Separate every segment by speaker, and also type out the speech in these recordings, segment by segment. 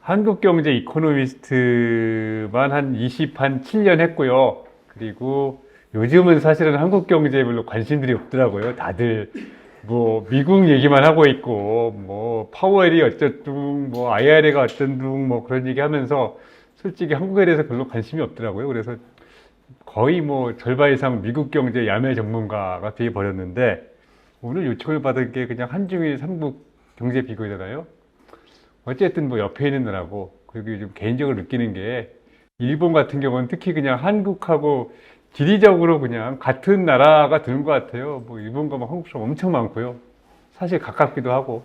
Speaker 1: 한국경제 이코노미스트만 한 27년 했고요. 그리고 요즘은 사실은 한국경제에 별로 관심들이 없더라고요. 다들 뭐 미국 얘기만 하고 있고 뭐 파월이 어쨌든 뭐 IRA가 어쨌든 뭐 그런 얘기 하면서 솔직히 한국에 대해서 별로 관심이 없더라고요. 그래서 거의 뭐 절반 이상 미국 경제 야매 전문가가 되어 버렸는데 오늘 요청을 받은 게 그냥 한중일 삼국 경제 비교잖아요. 어쨌든 뭐 옆에 있는 나라고, 그리고 좀 개인적으로 느끼는 게 일본 같은 경우는 특히 그냥 한국하고 지리적으로 그냥 같은 나라가 되는 것 같아요. 뭐 일본과 뭐 한국처럼 엄청 많고요. 사실 가깝기도 하고.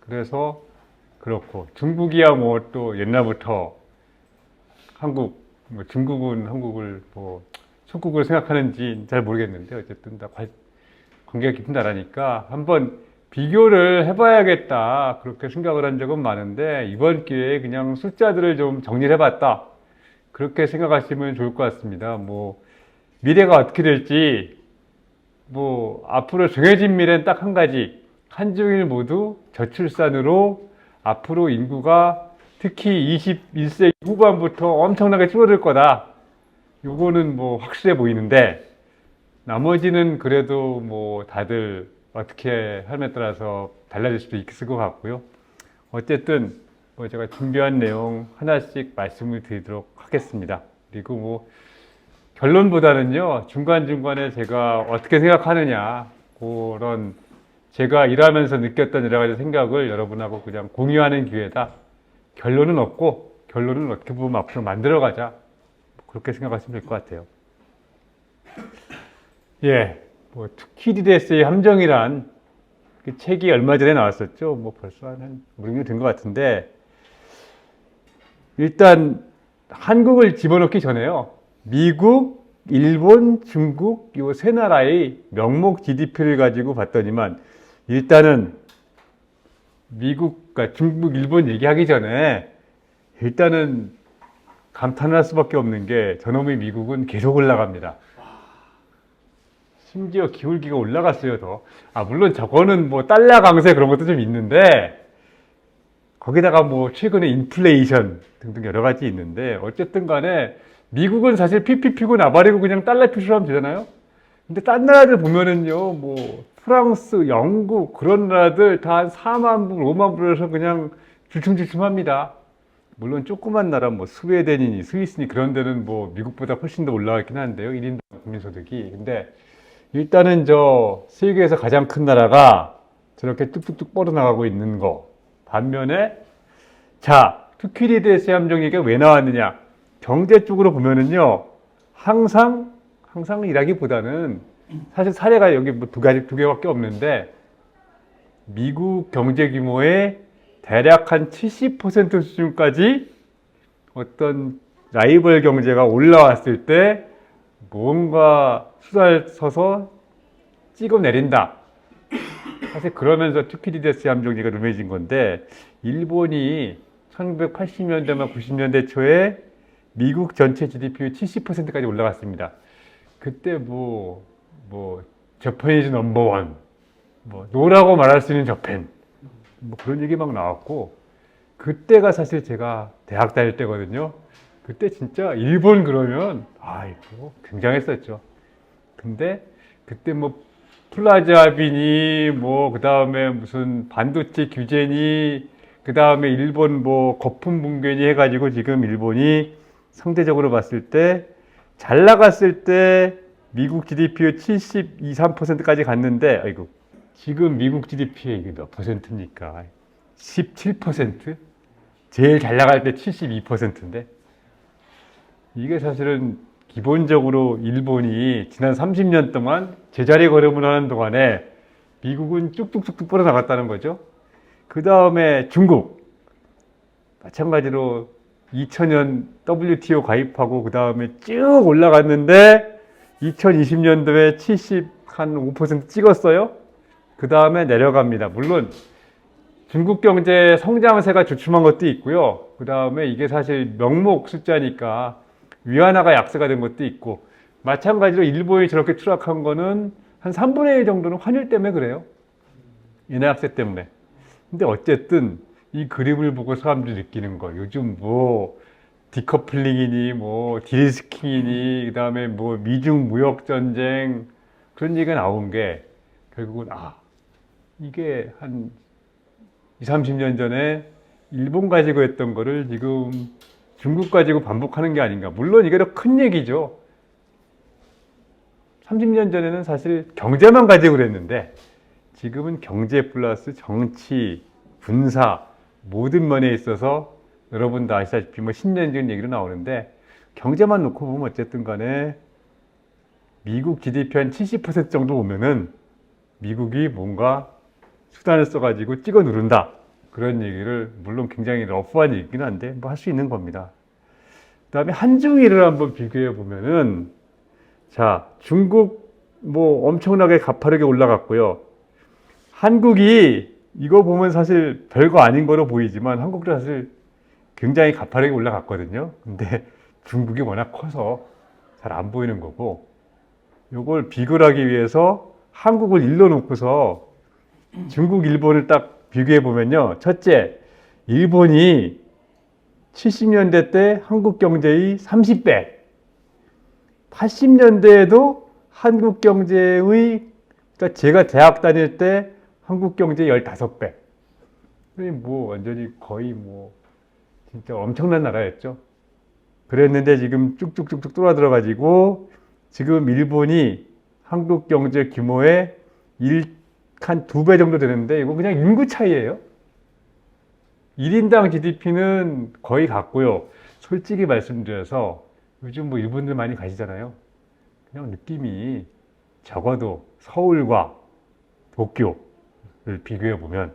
Speaker 1: 그래서 그렇고 중국이야 뭐 또 옛날부터 한국, 뭐 중국은 한국을 뭐 속국으로 생각하는지 잘 모르겠는데 어쨌든 다 관계가 깊은 나라니까 한번 비교를 해봐야겠다 그렇게 생각을 한 적은 많은데 이번 기회에 그냥 숫자들을 좀 정리를 해봤다 그렇게 생각하시면 좋을 것 같습니다. 뭐 미래가 어떻게 될지 뭐 앞으로 정해진 미래는 딱 한 가지, 한중일 모두 저출산으로 앞으로 인구가 특히 21세기 후반부터 엄청나게 줄어들 거다. 요거는 뭐 확실해 보이는데 나머지는 그래도 뭐 다들 어떻게 삶에 따라서 달라질 수도 있을 것 같고요. 어쨌든 뭐 제가 준비한 내용 하나씩 말씀을 드리도록 하겠습니다. 그리고 뭐 결론보다는요, 중간중간에 제가 어떻게 생각하느냐, 그런 제가 일하면서 느꼈던 여러 가지 생각을 여러분하고 그냥 공유하는 기회다. 결론은 없고, 결론은 어떻게 보면 앞으로 만들어가자. 그렇게 생각하시면 될 것 같아요. 예, 뭐 투키디데스의 함정이란 그 책이 얼마 전에 나왔었죠. 뭐 벌써 한 5년 된 것 같은데 일단 한국을 집어넣기 전에요. 미국, 일본, 중국 이 세 나라의 명목 GDP를 가지고 봤더니만 일단은 미국과 중국, 일본 얘기하기 전에 일단은 감탄할 수밖에 없는 게 저놈의 미국은 계속 올라갑니다. 심지어 기울기가 올라갔어요, 더. 아, 물론 저거는 뭐 달러 강세 그런 것도 좀 있는데 거기다가 뭐 최근에 인플레이션 등등 여러 가지 있는데 어쨌든 간에 미국은 사실 PPP고 나발이고 그냥 달러 표시로 하면 되잖아요. 근데 딴 나라들 보면은요, 뭐 프랑스, 영국 그런 나라들 다 한 4만 불, 5만 불에서 그냥 주춤주춤합니다. 물론 조그만 나라 뭐 스웨덴이니 스위스니 그런 데는 뭐 미국보다 훨씬 더 올라가 있긴 한데요. 1인당 국민소득이. 근데 일단은 저 세계에서 가장 큰 나라가 저렇게 뚝뚝뚝 뻗어나가고 있는 거. 반면에 자, 투키디데스 함정이가 왜 나왔느냐? 경제 쪽으로 보면은요. 항상 일하기보다는 사실 사례가 여기 뭐 두 개밖에 없는데 미국 경제 규모의 대략 한 70% 수준까지 어떤 라이벌 경제가 올라왔을 때 뭔가 수다를 서서 찍어내린다. 사실 그러면서 투키디데스 함정리가 유명해진 건데 일본이 1980년대만 90년대 초에 미국 전체 GDP의 70%까지 올라갔습니다. 그때 저펜이즈 넘버원, 노라고 말할 수 있는 저펜, 뭐 그런 얘기 막 나왔고, 그때가 사실 제가 대학 다닐 때거든요. 그때 진짜 일본 그러면, 이거 굉장했었죠. 근데 그때 뭐 플라자비니, 그 다음에 무슨 반도체 규제니, 그 다음에 일본 거품 붕괴니 해가지고 지금 일본이 상대적으로 봤을 때 잘 나갔을 때 미국 GDP의 72, 3%까지 갔는데, 아이고, 지금 미국 GDP의 이게 몇 퍼센트입니까? 17%? 제일 잘 나갈 때 72%인데. 이게 사실은 기본적으로 일본이 지난 30년 동안 제자리 걸음을 하는 동안에 미국은 쭉쭉쭉쭉 뻗어나갔다는 거죠. 그 다음에 중국. 마찬가지로 2000년 WTO 가입하고 그 다음에 쭉 올라갔는데 2020년도에 70한5% 찍었어요. 그 다음에 내려갑니다. 물론 중국 경제 성장세가 주춤한 것도 있고요. 그 다음에 이게 사실 명목 숫자니까 위안화가 약세가 된 것도 있고, 마찬가지로 일본이 저렇게 추락한 거는 한 3분의 1 정도는 환율 때문에 그래요. 인하 약세 때문에. 근데 어쨌든 이 그림을 보고 사람들이 느끼는 거. 요즘 뭐 디커플링이니 뭐 디리스킹이니 그다음에 뭐 미중 무역 전쟁 그런 얘기가 나온 게 결국은 이게 한 20, 30년 전에 일본 가지고 했던 거를 지금 중국 가지고 반복하는 게 아닌가. 물론 이게 더 큰 얘기죠. 30년 전에는 사실 경제만 가지고 그랬는데 지금은 경제 플러스 정치, 군사 모든 면에 있어서 여러분도 아시다시피 뭐 10년 전 얘기로 나오는데 경제만 놓고 보면 어쨌든 간에 미국 GDP 한 70% 정도 오면은 미국이 뭔가 수단을 써가지고 찍어 누른다. 그런 얘기를 물론 굉장히 러프한 얘기긴 한데 뭐 할 수 있는 겁니다. 그 다음에 한중일을 한번 비교해 보면은 자, 중국 뭐 엄청나게 가파르게 올라갔고요. 한국이 이거 보면 사실 별거 아닌 거로 보이지만 한국도 사실 굉장히 가파르게 올라갔거든요. 근데 중국이 워낙 커서 잘 안 보이는 거고 이걸 비교를 하기 위해서 한국을 일러 놓고서 중국, 일본을 딱 비교해 보면요. 첫째, 일본이 70년대 때 한국 경제의 30배, 80년대에도 한국 경제의, 그러니까 제가 대학 다닐 때 한국 경제 15배. 뭐 완전히 거의 뭐 진짜 엄청난 나라였죠. 그랬는데 지금 쭉쭉쭉쭉 뚫어들어가지고 지금 일본이 한국 경제 규모의 한 2배 정도 되는데 이거 그냥 인구 차이예요. 1인당 GDP는 거의 같고요. 솔직히 말씀드려서 요즘 뭐 일본들 많이 가시잖아요. 그냥 느낌이 적어도 서울과 도쿄를 비교해 보면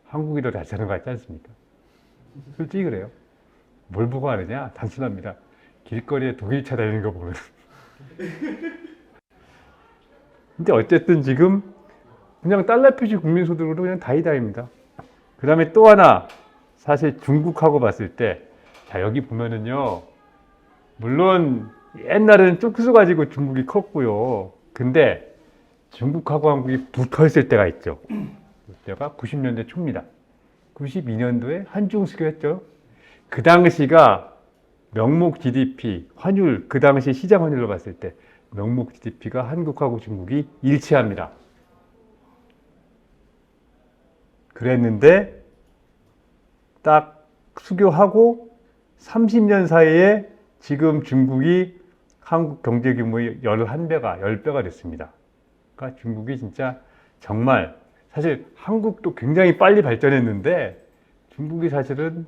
Speaker 1: 한국이 더 잘 사는 것 같지 않습니까? 솔직히 그래요. 뭘 보고 하느냐? 단순합니다. 길거리에 독일차 다니는 거 보면. 근데 어쨌든 지금 그냥 달러 표시 국민소득으로 그냥 다이다입니다. 그 다음에 또 하나, 사실 중국하고 봤을 때, 자, 여기 보면은요, 물론 옛날에는 쪽수 가지고 중국이 컸고요. 근데 중국하고 한국이 붙어 있을 때가 있죠. 그때가 90년대 초입니다. 92년도에 한중수교했죠. 그 당시가 명목 GDP, 환율, 그 당시 시장 환율로 봤을 때 명목 GDP가 한국하고 중국이 일치합니다. 그랬는데 딱 수교하고 30년 사이에 지금 중국이 한국 경제 규모의 11배가, 10배가 됐습니다. 그러니까 중국이 진짜 정말 사실 한국도 굉장히 빨리 발전했는데 중국이 사실은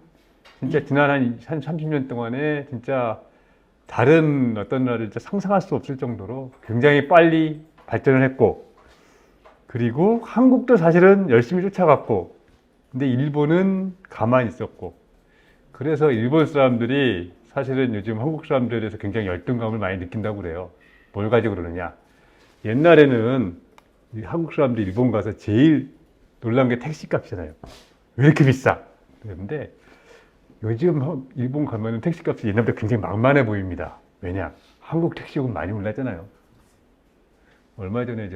Speaker 1: 진짜 지난 한 30년 동안에 진짜 다른 어떤 나라를 진짜 상상할 수 없을 정도로 굉장히 빨리 발전을 했고 그리고 한국도 사실은 열심히 쫓아갔고 근데 일본은 가만히 있었고 그래서 일본 사람들이 사실은 요즘 한국 사람들에 대해서 굉장히 열등감을 많이 느낀다고 그래요. 뭘 가지고 그러느냐. 옛날에는 한국 사람들이 일본 가서 제일 놀란 게 택시 값이잖아요. 왜 이렇게 비싸? 그런데 요즘 일본 가면은 택시 값이 옛날보다 굉장히 만만해 보입니다. 왜냐? 한국 택시 요금 많이 올랐잖아요. 얼마 전에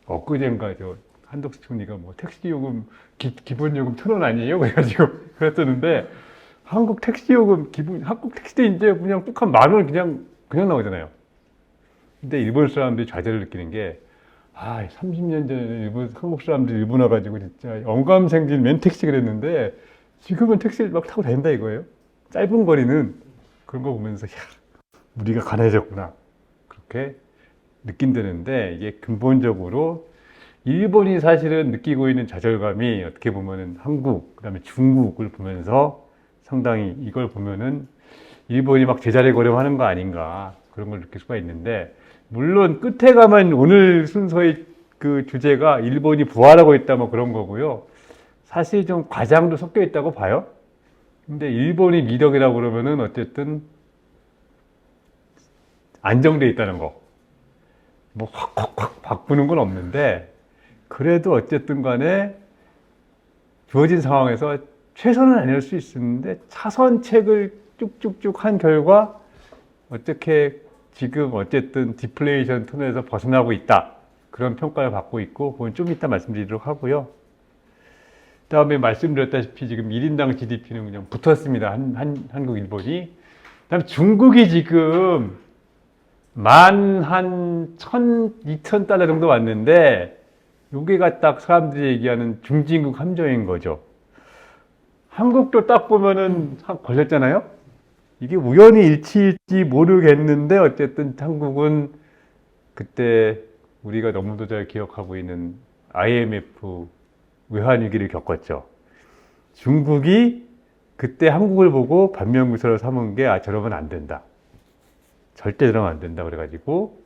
Speaker 1: 엊그젠가 한덕수 총리가 뭐 택시 요금 기본 요금 1,000원 아니에요? 그래가지고 그랬었는데 한국 택시 요금 한국 택시도 이제 그냥 뚝 한 10,000원 그냥 나오잖아요. 근데 일본 사람들이 좌절을 느끼는 게 30년 전에 한국 사람들이 일본 와가지고 진짜 영감생진 맨택시 그랬는데 지금은 택시를 막 타고 다닌다 이거예요. 짧은 거리는 그런 거 보면서 우리가 가난해졌구나 그렇게 느낀다는데 이게 근본적으로 일본이 사실은 느끼고 있는 좌절감이 어떻게 보면은 한국 그다음에 중국을 보면서 상당히 이걸 보면은 일본이 막 제자리 걸음하는 거 아닌가 그런 걸 느낄 수가 있는데 물론 끝에 가면 오늘 순서의 그 주제가 일본이 부활하고 있다 뭐 그런 거고요. 사실 좀 과장도 섞여 있다고 봐요. 근데 일본이 미덕이라고 그러면은 어쨌든 안정돼 있다는 거. 뭐 확 바꾸는 건 없는데 그래도 어쨌든 간에 주어진 상황에서 최선은 아닐 수 있었는데 차선책을 쭉쭉쭉 한 결과 어떻게 지금 어쨌든 디플레이션 톤에서 벗어나고 있다. 그런 평가를 받고 있고 그건 좀 이따 말씀드리도록 하고요. 그다음에 말씀드렸다시피 지금 1인당 GDP는 그냥 붙었습니다. 한국, 일본이. 그다음에 중국이 지금 한 2,000달러 정도 왔는데 여기가 딱 사람들이 얘기하는 중진국 함정인 거죠. 한국도 딱 보면은 걸렸잖아요. 이게 우연히 일치일지 모르겠는데 어쨌든 한국은 그때 우리가 너무도 잘 기억하고 있는 IMF 외환위기를 겪었죠. 중국이 그때 한국을 보고 반면교사로 삼은 게 저러면 안 된다. 절대 저러면 안 된다. 그래가지고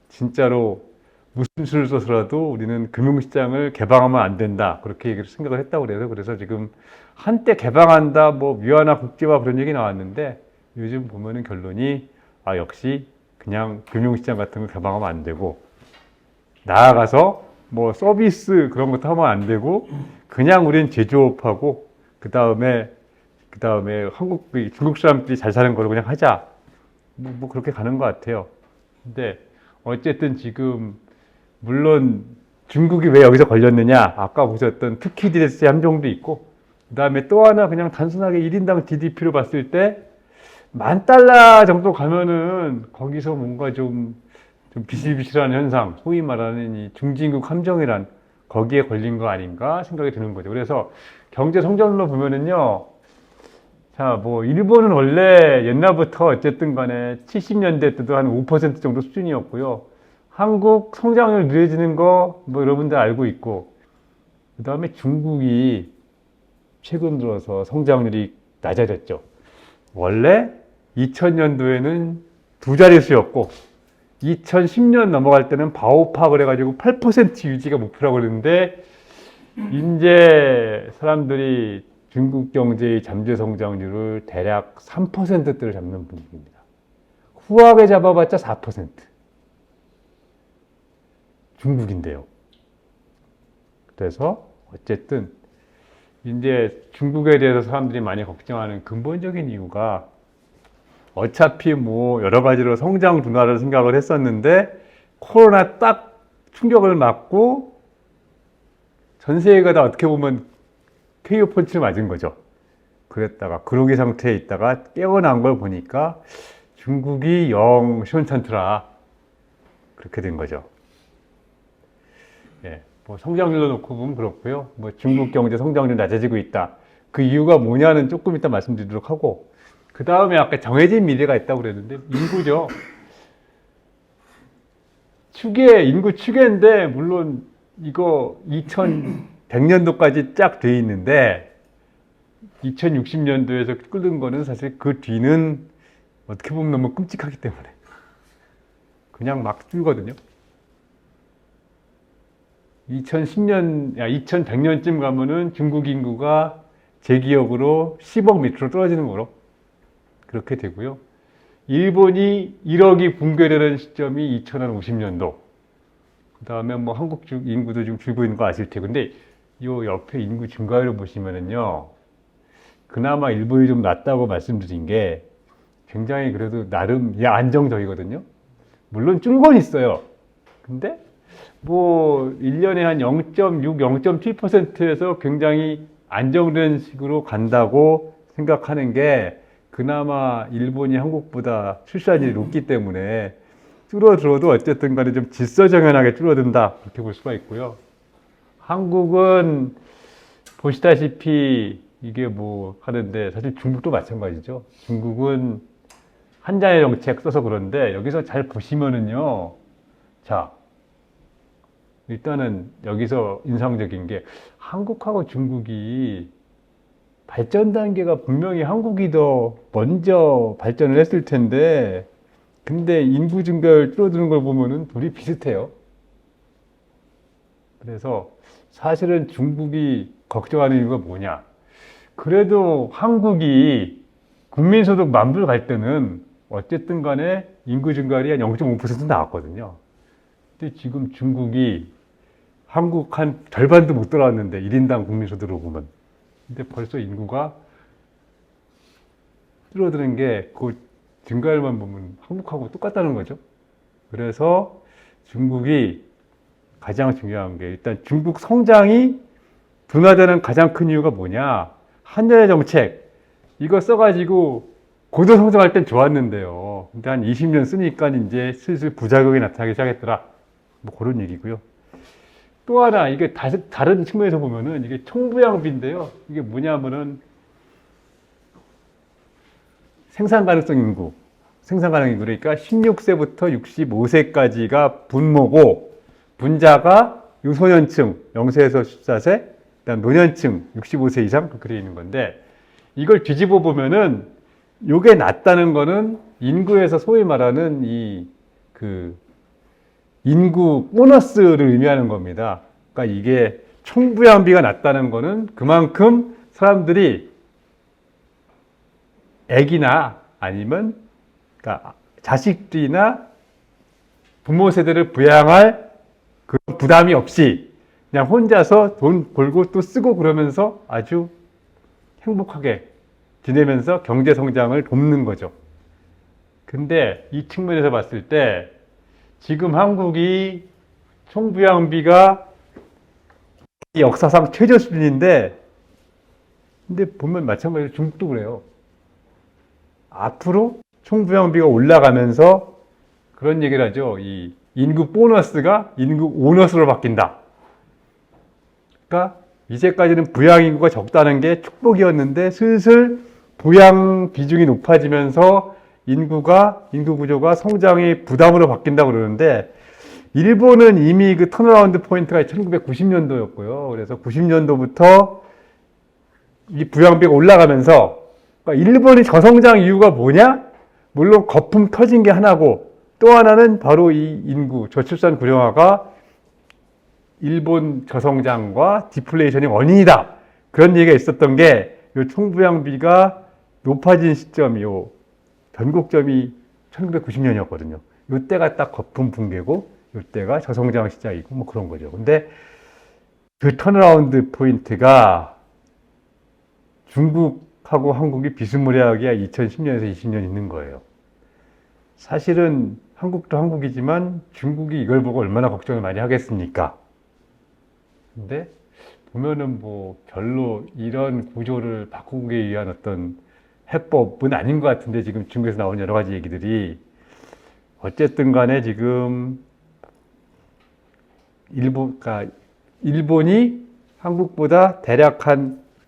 Speaker 1: 진짜로 무슨 수를 써서라도 우리는 금융시장을 개방하면 안 된다. 그렇게 생각을 했다고 그래요. 그래서 지금 한때 개방한다, 뭐 위안화 국제화 그런 얘기 나왔는데 요즘 보면은 결론이 역시 그냥 금융시장 같은 거 개방하면 안 되고 나아가서 뭐 서비스 그런 것도 하면 안 되고 그냥 우리는 제조업하고 그 다음에 중국 사람들이 잘 사는 거로 그냥 하자. 뭐 그렇게 가는 것 같아요. 근데 어쨌든 지금 물론 중국이 왜 여기서 걸렸느냐? 아까 보셨던 투키디레스의 함정도 있고 그 다음에 또 하나 그냥 단순하게 1인당 GDP로 봤을 때 $10,000 정도 가면은 거기서 뭔가 좀 비실비실한 현상, 소위 말하는 이 중진국 함정이란 거기에 걸린 거 아닌가 생각이 드는 거죠. 그래서 경제 성장률로 보면은요, 자, 뭐, 일본은 원래 옛날부터 어쨌든 간에 70년대 때도 한 5% 정도 수준이었고요. 한국 성장률 느려지는 거, 뭐, 여러분들 알고 있고, 그 다음에 중국이 최근 들어서 성장률이 낮아졌죠. 원래 2000년도에는 두 자릿수였고, 2010년 넘어갈 때는 바오파 그래가지고 8% 유지가 목표라고 그랬는데, 이제 사람들이 중국 경제의 잠재 성장률을 대략 3%대를 잡는 분위기입니다. 후하게 잡아봤자 4%. 중국인데요. 그래서 어쨌든 이제 중국에 대해서 사람들이 많이 걱정하는 근본적인 이유가 어차피 뭐 여러 가지로 성장 둔화를 생각을 했었는데 코로나 딱 충격을 맞고 전 세계가 다 어떻게 보면 KO 펀치를 맞은 거죠. 그랬다가 그러기 상태에 있다가 깨어난 걸 보니까 중국이 영 시원찮더라. 그렇게 된 거죠. 예, 뭐 성장률로 놓고 보면 그렇고요. 뭐 중국 경제 성장률이 낮아지고 있다. 그 이유가 뭐냐는 조금 이따 말씀드리도록 하고 그 다음에 아까 정해진 미래가 있다고 그랬는데 인구죠. 인구 추계인데 물론 이거 2100년도까지 쫙 돼 있는데 2060년도에서 끓는 거는 사실 그 뒤는 어떻게 보면 너무 끔찍하기 때문에 그냥 막 줄거든요. 2100년쯤 가면은 중국 인구가 제 기억으로 10억 밑으로 떨어지는 거로 그렇게 되고요. 일본이 1억이 붕괴되는 시점이 2050년도. 그 다음에 뭐 한국 인구도 지금 줄고 있는 거 아실 테고. 근데 요 옆에 인구 증가율을 보시면은요. 그나마 일본이 좀 낫다고 말씀드린 게 굉장히 그래도 나름 안정적이거든요. 물론 준 건 있어요. 근데 뭐 1년에 한 0.6, 0.7%에서 굉장히 안정된 식으로 간다고 생각하는 게 그나마 일본이 한국보다 출산율이 높기 때문에 줄어들어도 어쨌든 간에 좀 질서정연하게 줄어든다 그렇게 볼 수가 있고요. 한국은 보시다시피 이게 뭐 하는데 사실 중국도 마찬가지죠. 중국은 한자의 정책 써서 그런데 여기서 잘 보시면은요. 자, 일단은 여기서 인상적인 게 한국하고 중국이 발전 단계가 분명히 한국이 더 먼저 발전을 했을 텐데 근데 인구 증가율 줄어드는 걸 보면은 둘이 비슷해요. 그래서 사실은 중국이 걱정하는 이유가 뭐냐? 그래도 한국이 국민소득 만불 갈 때는 어쨌든 간에 인구 증가율이 한 0.5% 나왔거든요. 근데 지금 중국이 한국 한 절반도 못 들어왔는데 1인당 국민소득으로 보면 근데 벌써 인구가 줄어드는 게 그 증가율만 보면 한국하고 똑같다는 거죠. 그래서 중국이 가장 중요한 게 일단 중국 성장이 둔화되는 가장 큰 이유가 뭐냐? 한전의 정책 이거 써가지고 고도 성장할 땐 좋았는데요. 근데 한 20년 쓰니까 이제 슬슬 부작용이 나타나기 시작했더라. 뭐 그런 얘기고요. 또 하나 이게 다른 측면에서 보면은 이게 총부양비인데요. 이게 뭐냐면은 생산 가능성 인구, 생산 가능 인구 그러니까 16세부터 65세까지가 분모고 분자가 유소년층 0세에서 14세, 그다음 노년층 65세 이상 그렇게 되어 있는 건데 이걸 뒤집어 보면은 요게 낮다는 거는 인구에서 소위 말하는 그 인구 보너스를 의미하는 겁니다. 그러니까 이게 총부양비가 낮다는 거는 그만큼 사람들이 애기나 아니면 그러니까 자식들이나 부모 세대를 부양할 그 부담이 없이 그냥 혼자서 돈 벌고 또 쓰고 그러면서 아주 행복하게 지내면서 경제 성장을 돕는 거죠. 근데 이 측면에서 봤을 때 지금 한국이 총부양비가 역사상 최저 수준인데 근데 보면 마찬가지로 중국도 그래요. 앞으로 총부양비가 올라가면서 그런 얘기를 하죠. 이 인구 보너스가 인구 오너스로 바뀐다. 그러니까 이제까지는 부양 인구가 적다는 게 축복이었는데 슬슬 부양 비중이 높아지면서 인구 구조가 성장의 부담으로 바뀐다고 그러는데 일본은 이미 그 턴어라운드 포인트가 1990년도였고요. 그래서 90년도부터 이 부양비가 올라가면서 그러니까 일본이 저성장 이유가 뭐냐? 물론 거품 터진 게 하나고 또 하나는 바로 이 인구 저출산 고령화가 일본 저성장과 디플레이션의 원인이다. 그런 얘기가 있었던 게 이 총부양비가 높아진 시점이 요 변곡점이 1990년이었거든요. 이때가 딱 거품 붕괴고 이때가 저성장 시작이고 뭐 그런 거죠. 근데 그 턴어라운드 포인트가 중국하고 한국이 비스무리하게 2010년에서 20년 있는 거예요. 사실은 한국도 한국이지만 중국이 이걸 보고 얼마나 걱정을 많이 하겠습니까? 근데 보면은 뭐 별로 이런 구조를 바꾸기 위한 어떤 해법은 아닌 것 같은데 지금 중국에서 나온 여러 가지 얘기들이 어쨌든 간에 지금 일본이 한국보다 대략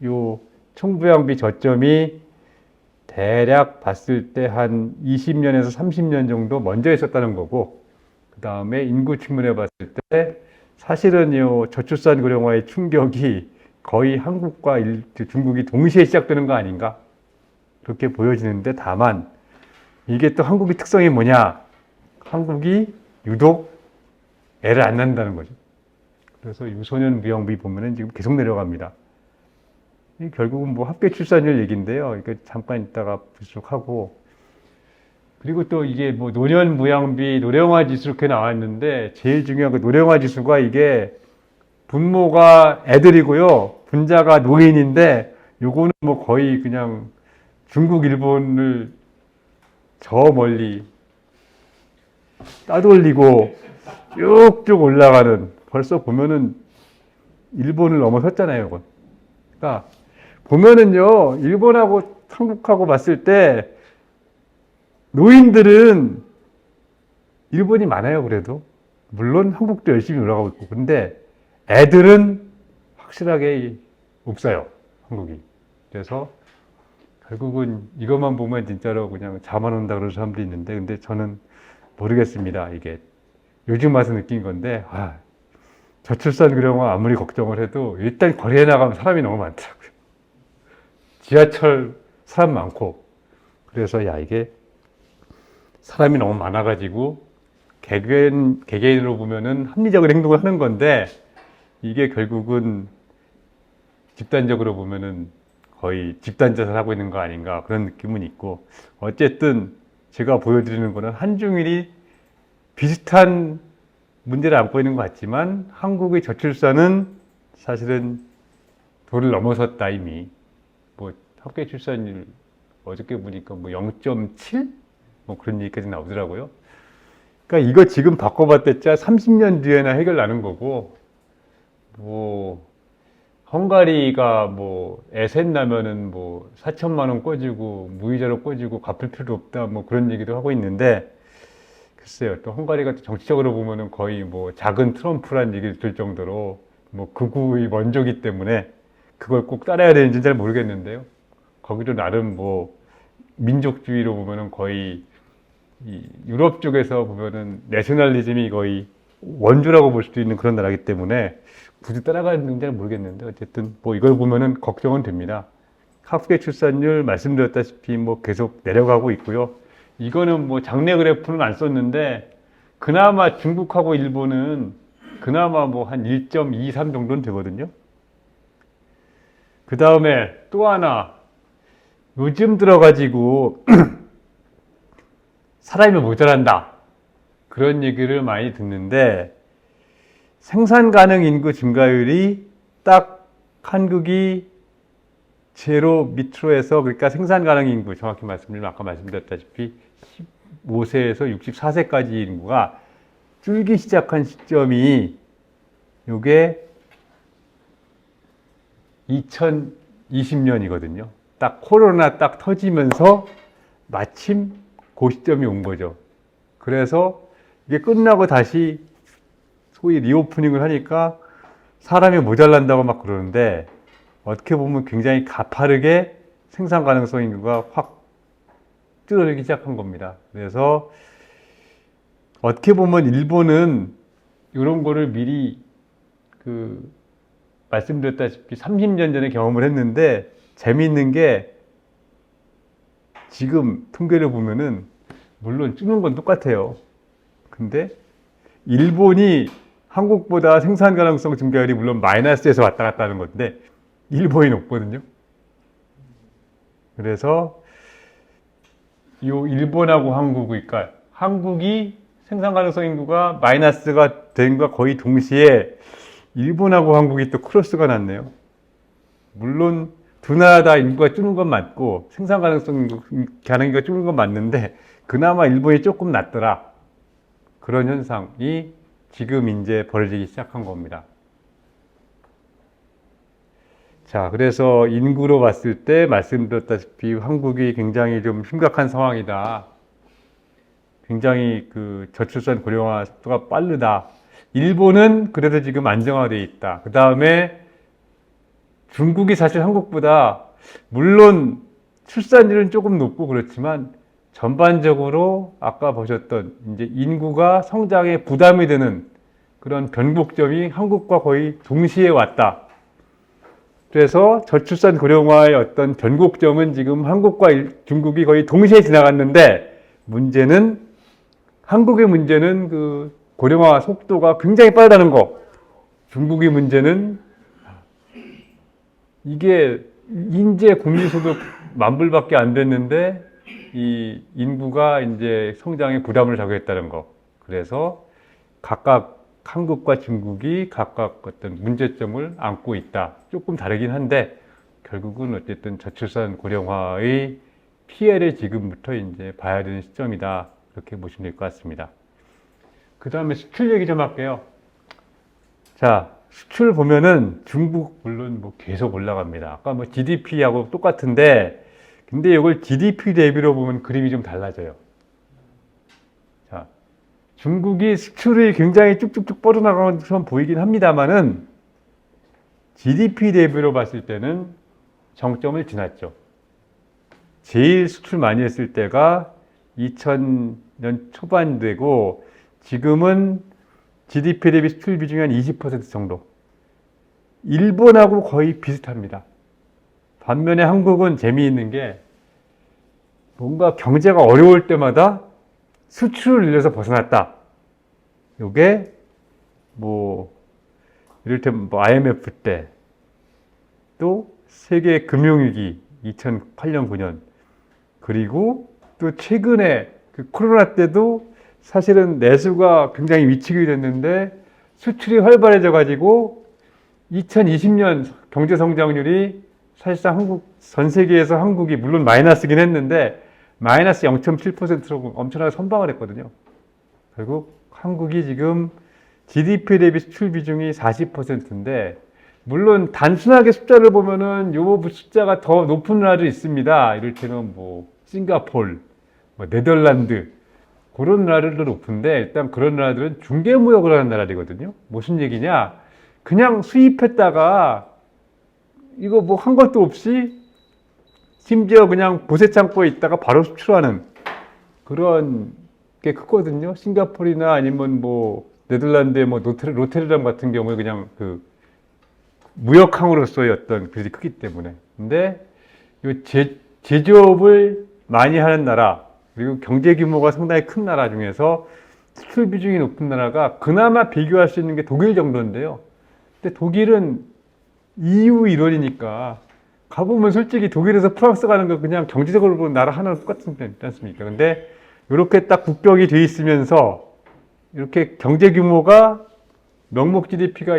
Speaker 1: 요 총부양비 저점이 대략 봤을 때 한 20년에서 30년 정도 먼저 있었다는 거고 그 다음에 인구 측면에 봤을 때 사실은 요 저출산 고령화의 충격이 거의 한국과 중국이 동시에 시작되는 거 아닌가 그렇게 보여지는데 다만 이게 또 한국의 특성이 뭐냐 한국이 유독 애를 안 낳는다는 거죠. 그래서 유소년 부양비 보면은 지금 계속 내려갑니다. 결국은 뭐 합계 출산율 얘기인데요. 이거 잠깐 있다가 부쩍 하고 그리고 또 이게 뭐 노년 부양비 노령화 지수 이렇게 나왔는데 제일 중요한 그 노령화 지수가 이게 분모가 애들이고요. 분자가 노인인데 요거는 뭐 거의 그냥 중국, 일본을 저 멀리 따돌리고 쭉쭉 올라가는 벌써 보면은 일본을 넘어섰잖아요. 이건. 그러니까 보면은요, 일본하고 한국하고 봤을 때 노인들은 일본이 많아요. 그래도 물론 한국도 열심히 올라가고 있고 근데 애들은 확실하게 없어요. 한국이. 그래서 결국은 이것만 보면 진짜로 그냥 잠 안 온다 그러는 사람도 있는데 근데 저는 모르겠습니다. 이게 요즘 와서 느낀 건데 저출산 고령화 아무리 걱정을 해도 일단 거리에 나가면 사람이 너무 많더라고요. 지하철 사람 많고 그래서 이게 사람이 너무 많아가지고 개개인으로 보면은 합리적인 행동을 하는 건데 이게 결국은 집단적으로 보면은 거의 집단자살 하고 있는 거 아닌가 그런 느낌은 있고 어쨌든 제가 보여드리는 거는 한중일이 비슷한 문제를 안고 있는 것 같지만 한국의 저출산은 사실은 도를 넘어섰다 이미 뭐 합계 출산율 어저께 보니까 뭐 0.7? 뭐 그런 얘기까지 나오더라고요. 그러니까 이거 지금 바꿔봤댔자 30년 뒤에나 해결 나는 거고 뭐 헝가리가 뭐 에셋 나면은 뭐 4천만 원 꿔주고 무이자로 꿔주고 갚을 필요 없다 뭐 그런 얘기도 하고 있는데 글쎄요. 또 헝가리가 또 정치적으로 보면은 거의 뭐 작은 트럼프란 얘기를 들 정도로 뭐 극우의 원조기 때문에 그걸 꼭 따라야 되는지 잘 모르겠는데요. 거기도 나름 뭐 민족주의로 보면은 거의 이 유럽 쪽에서 보면은 내셔널리즘이 거의 원조라고 볼 수도 있는 그런 나라이기 때문에 굳이 따라가는지 잘 모르겠는데 어쨌든 뭐 이걸 보면은 걱정은 됩니다. 학계 출산율 말씀드렸다시피 뭐 계속 내려가고 있고요. 이거는 뭐 장래 그래프는 안 썼는데 그나마 중국하고 일본은 그나마 뭐 한 1.23 정도는 되거든요. 그 다음에 또 하나 요즘 들어가지고 사람이 모자란다 그런 얘기를 많이 듣는데 생산 가능 인구 증가율이 딱 한국이 제로 밑으로 해서 그러니까 생산 가능 인구 정확히 말씀드리면 아까 말씀드렸다시피 15세에서 64세까지 인구가 줄기 시작한 시점이 요게 2020년이거든요. 딱 코로나 딱 터지면서 마침 그 시점이 온 거죠. 그래서 이게 끝나고 다시 소위 리오프닝을 하니까 사람이 모자란다고 막 그러는데 어떻게 보면 굉장히 가파르게 생산 가능성 인구가 확 줄어들기 시작한 겁니다. 그래서 어떻게 보면 일본은 이런 거를 미리 말씀드렸다시피 30년 전에 경험을 했는데 재미있는 게 지금 통계를 보면은 물론 줄는 건 똑같아요. 근데 일본이 한국보다 생산 가능성 증가율이 물론 마이너스에서 왔다 갔다 하는 건데 일본이 높거든요. 그래서 이 일본하고 한국이, 그러니까 한국이 생산 가능성 인구가 마이너스가 된과 거의 동시에 일본하고 한국이 또 크로스가 났네요. 물론 두 나라 다 인구가 줄는 건 맞고 생산 가능성 가능성이 줄는 건 맞는데 그나마 일본이 조금 낫더라. 그런 현상이 지금 이제 벌어지기 시작한 겁니다. 자, 그래서 인구로 봤을 때 말씀드렸다시피 한국이 굉장히 좀 심각한 상황이다. 굉장히 저출산 고령화 속도가 빠르다. 일본은 그래도 지금 안정화되어 있다. 그 다음에 중국이 사실 한국보다 물론 출산율은 조금 높고 그렇지만 전반적으로 아까 보셨던 이제 인구가 성장에 부담이 되는 그런 변곡점이 한국과 거의 동시에 왔다. 그래서 저출산 고령화의 어떤 변곡점은 지금 한국과 중국이 거의 동시에 지나갔는데 한국의 문제는 고령화 속도가 굉장히 빠르다는 거. 중국의 문제는 이게 인제 국민소득 10,000불밖에 안 됐는데 이 인구가 이제 성장에 부담을 자고 있다는 거. 그래서 각각 한국과 중국이 각각 어떤 문제점을 안고 있다. 조금 다르긴 한데 결국은 어쨌든 저출산 고령화의 피해를 지금부터 이제 봐야 되는 시점이다. 그렇게 보시면 될 것 같습니다. 그 다음에 수출 얘기 좀 할게요. 자, 수출 보면은 중국 물론 뭐 계속 올라갑니다. 아까 뭐 GDP하고 똑같은데 근데 이걸 GDP 대비로 보면 그림이 좀 달라져요. 자, 중국이 수출이 굉장히 쭉쭉쭉 뻗어나가는 것처럼 보이긴 합니다만은 GDP 대비로 봤을 때는 정점을 지났죠. 제일 수출 많이 했을 때가 2000년 초반 되고 지금은 GDP 대비 수출 비중이 한 20% 정도. 일본하고 거의 비슷합니다. 반면에 한국은 재미있는 게 뭔가 경제가 어려울 때마다 수출을 늘려서 벗어났다. 요게 뭐 이를테면 뭐 IMF 때 또 세계 금융위기 2008년 9년 그리고 또 최근에 코로나 때도 사실은 내수가 굉장히 위축이 됐는데 수출이 활발해져 가지고 2020년 경제 성장률이 사실상 전 세계에서 한국이 물론 마이너스긴 했는데 마이너스 0.7%로 엄청나게 선방을 했거든요. 결국 한국이 지금 GDP 대비 수출 비중이 40%인데 물론 단순하게 숫자를 보면은 요 숫자가 더 높은 나라도 있습니다. 이를테면 뭐 싱가폴, 뭐 네덜란드 그런 나라들도 높은데 일단 그런 나라들은 중개무역을 하는 나라들이거든요. 무슨 얘기냐? 그냥 수입했다가 이거 뭐 한 것도 없이 심지어 그냥 보세 창고에 있다가 바로 수출하는 그런 게 크거든요. 싱가폴이나 아니면 뭐 네덜란드의 뭐 로테르담 같은 경우에 그냥 그 무역항으로서의 어떤 그릇이 크기 때문에. 근데 이 제조업을 많이 하는 나라, 그리고 경제 규모가 상당히 큰 나라 중에서 수출 비중이 높은 나라가 그나마 비교할 수 있는 게 독일 정도인데요. 근데 독일은 EU 일원이니까 가보면 솔직히 독일에서 프랑스 가는 거 그냥 경제적으로 보면 나라 하나는 똑같지 않습니까? 근데 이렇게 딱 국격이 돼 있으면서 이렇게 경제 규모가 명목 GDP가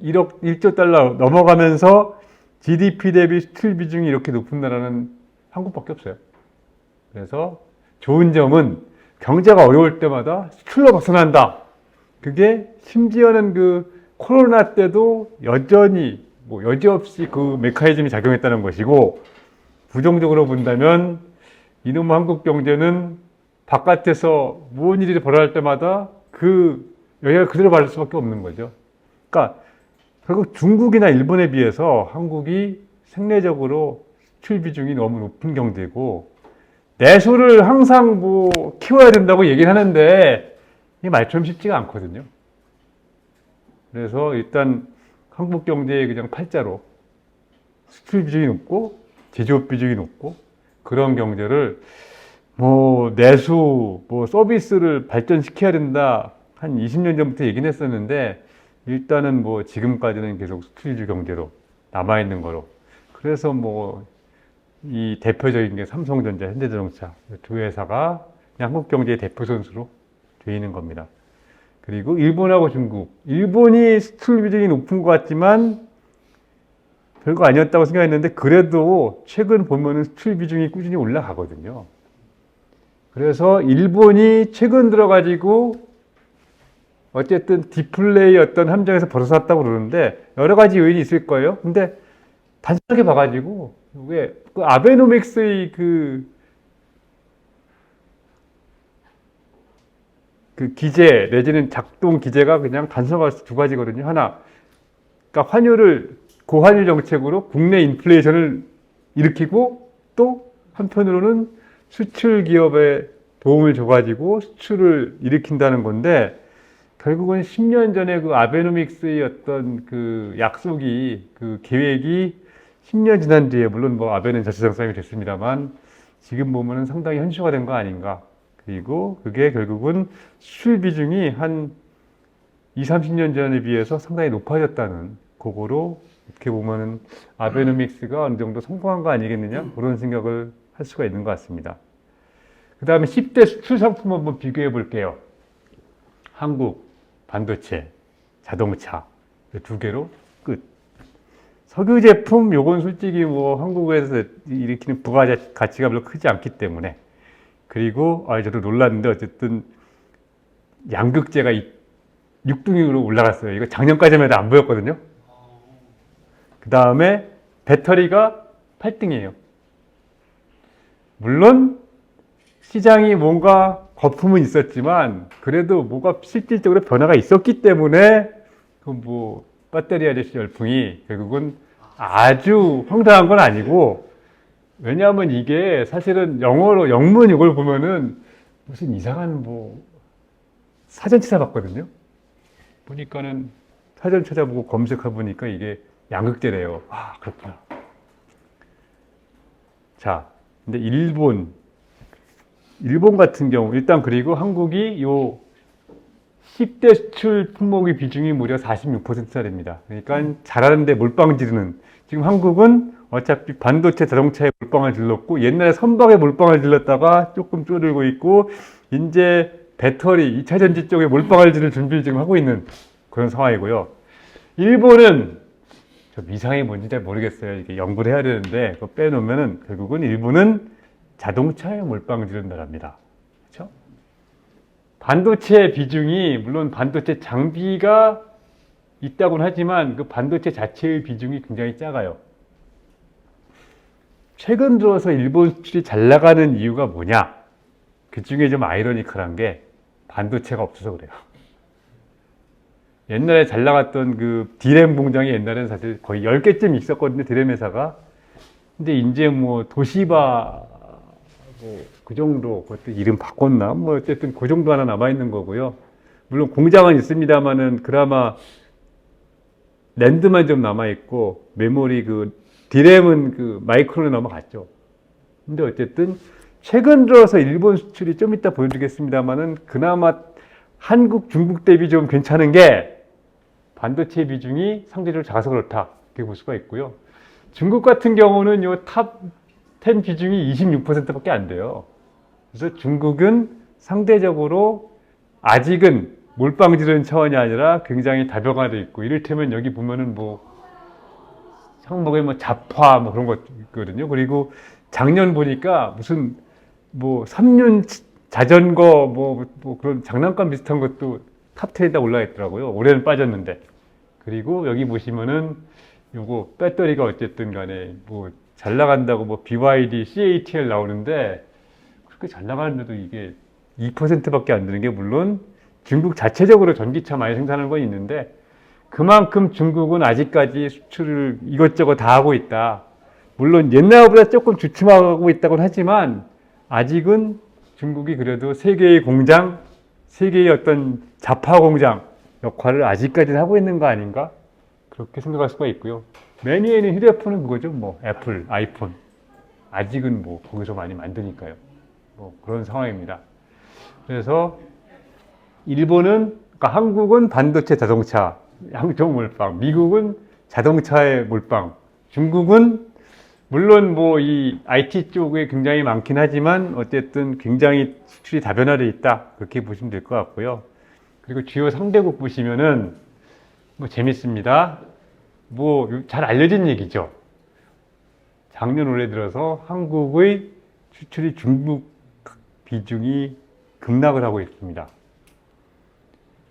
Speaker 1: 1조 달러 넘어가면서 GDP 대비 수출 비중이 이렇게 높은 나라는 한국밖에 없어요. 그래서 좋은 점은 경제가 어려울 때마다 수출로 벗어난다. 그게 심지어는 그 코로나 때도 여전히 뭐 여지없이 그 메커니즘이 작용했다는 것이고, 부정적으로 본다면 이놈의 한국 경제는 바깥에서 무슨 일이 벌어질 때마다 그 영향을 그대로 받을 수밖에 없는 거죠. 그러니까 결국 중국이나 일본에 비해서 한국이 생리적으로 수출 비중이 너무 높은 경제고, 내수를 항상 뭐 키워야 된다고 얘기를 하는데 이게 말처럼 쉽지가 않거든요. 그래서 일단 한국 경제의 그냥 팔자로 수출 비중이 높고 제조업 비중이 높고 그런 경제를 뭐 내수, 뭐 서비스를 발전시켜야 된다 한 20년 전부터 얘기는 했었는데 일단은 뭐 지금까지는 계속 수출주 경제로 남아있는 거로. 그래서 뭐 이 대표적인 게 삼성전자, 현대자동차 두 회사가 한국 경제의 대표 선수로 되어 있는 겁니다. 그리고 일본하고 중국. 일본이 수출 비중이 높은 것 같지만 별거 아니었다고 생각했는데 그래도 최근 보면은 수출 비중이 꾸준히 올라가거든요. 그래서 일본이 최근 들어가지고 어쨌든 디플레이 어떤 함정에서 벗어났다고 그러는데 여러 가지 요인이 있을 거예요. 근데 단순하게 봐가지고 왜 그 아베노믹스의 그 기제 내지는 작동 기제가 그냥 단순하게 두 가지거든요. 하나, 그러니까 환율을 고환율 정책으로 국내 인플레이션을 일으키고 또 한편으로는 수출 기업에 도움을 줘가지고 수출을 일으킨다는 건데 결국은 10년 전에 그 아베노믹스의 어떤 그 약속이 그 계획이 10년 지난 뒤에 물론 뭐 아베는 자체정상이 됐습니다만 지금 보면은 상당히 현실화된 거 아닌가. 그리고 그게 결국은 수출 비중이 한 20, 30년 전에 비해서 상당히 높아졌다는 그거로 이렇게 보면은 아베노믹스가 어느 정도 성공한 거 아니겠느냐 그런 생각을 할 수가 있는 것 같습니다. 그 다음에 10대 수출 상품 한번 비교해 볼게요. 한국, 반도체, 자동차 두 개로 끝. 석유 제품 요건 솔직히 뭐 한국에서 일으키는 부가가치가 별로 크지 않기 때문에. 그리고 저도 놀랐는데 어쨌든 양극재가 6등으로 올라갔어요. 이거 작년까지만 해도 안 보였거든요. 그 다음에 배터리가 8등이에요. 물론 시장이 뭔가 거품은 있었지만 그래도 뭐가 실질적으로 변화가 있었기 때문에 그 뭐 배터리 아저씨 열풍이 결국은 아주 황당한 건 아니고, 왜냐하면 이게 사실은 영어로 영문 이걸 보면은 무슨 이상한 뭐 사전 찾아봤거든요. 보니까는 사전 찾아보고 검색해 보니까 이게 양극재래요. 아, 그렇구나. 자, 근데 일본 같은 경우 일단 그리고 한국이 요 10대 수출 품목의 비중이 무려 46%짜리입니다. 그러니까 잘하는데 몰빵 지르는, 지금 한국은 어차피 반도체 자동차에 몰빵을 질렀고 옛날에 선박에 몰빵을 질렀다가 조금 줄어들고 있고 이제 배터리 2차 전지 쪽에 몰빵을 지를 준비를 지금 하고 있는 그런 상황이고요. 일본은 좀 이상이 뭔지 잘 모르겠어요. 이게 연구를 해야 되는데 그거 빼놓으면은 결국은 일본은 자동차에 몰빵을 지른 나라입니다. 반도체 비중이, 물론 반도체 장비가 있다고는 하지만 그 반도체 자체의 비중이 굉장히 작아요. 최근 들어서 일본 수출이 잘 나가는 이유가 뭐냐? 그 중에 좀 아이러니컬한 게 반도체가 없어서 그래요. 옛날에 잘 나갔던 그 디램 공장이 옛날에는 사실 거의 10개쯤 있었거든요, 디램 회사가. 근데 이제 뭐 도시바 뭐 그 정도, 그것도 이름 바꿨나? 뭐 어쨌든 그 정도 하나 남아있는 거고요. 물론 공장은 있습니다만은 그나마 랜드만 좀 남아있고 메모리 그 디램은 그 마이크론에 넘어갔죠. 근데 어쨌든 최근 들어서 일본 수출이 좀 이따 보여드리겠습니다만은 그나마 한국, 중국 대비 좀 괜찮은 게 반도체 비중이 상대적으로 작아서 그렇다. 이렇게 볼 수가 있고요. 중국 같은 경우는 요 탑 10 비중이 26%밖에 안 돼요. 그래서 중국은 상대적으로 아직은 몰빵 지르는 차원이 아니라 굉장히 다변화되어 있고, 이를테면 여기 보면은 뭐 항목에 뭐 자파 뭐 그런 것 있거든요. 그리고 작년 보니까 무슨 뭐 3륜 자전거 뭐 그런 장난감 비슷한 것도 탑 10에다 올라 있더라고요. 올해는 빠졌는데. 그리고 여기 보시면은 요거 배터리가 어쨌든 간에 뭐 잘 나간다고 뭐 BYD, CATL 나오는데 그렇게 잘 나가는데도 이게 2%밖에 안 되는 게, 물론 중국 자체적으로 전기차 많이 생산하는 건 있는데 그만큼 중국은 아직까지 수출을 이것저것 다 하고 있다. 물론 옛날보다 조금 주춤하고 있다고는 하지만 아직은 중국이 그래도 세계의 공장, 세계의 어떤 자파 공장 역할을 아직까지는 하고 있는 거 아닌가? 그렇게 생각할 수가 있고요. 매니에는 휴대폰은 그거죠. 뭐 애플, 아이폰. 아직은 뭐 거기서 많이 만드니까요. 뭐 그런 상황입니다. 그래서 일본은, 그러니까 한국은 반도체 자동차, 양쪽 몰빵, 미국은 자동차의 몰빵, 중국은 물론 뭐 이 IT 쪽에 굉장히 많긴 하지만 어쨌든 굉장히 수출이 다변화되어 있다. 그렇게 보시면 될 것 같고요. 그리고 주요 상대국 보시면은 뭐 재밌습니다. 뭐 잘 알려진 얘기죠. 작년 올해 들어서 한국의 수출이 중국 비중이 급락을 하고 있습니다.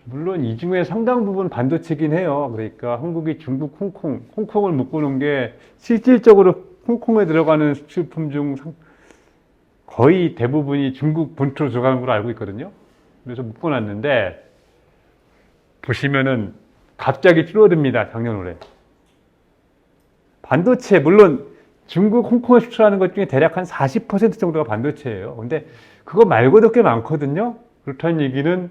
Speaker 1: 물론 이 중에 상당 부분 반도체긴 해요. 그러니까 한국이 중국, 홍콩을 묶어놓은 게 실질적으로 홍콩에 들어가는 수출품 중 거의 대부분이 중국 본토로 들어가는 걸로 알고 있거든요. 그래서 묶어놨는데 보시면은 갑자기 줄어듭니다. 작년 올해. 반도체, 물론 중국, 홍콩에 수출하는 것 중에 대략 한 40% 정도가 반도체예요. 근데 그거 말고도 꽤 많거든요. 그렇다는 얘기는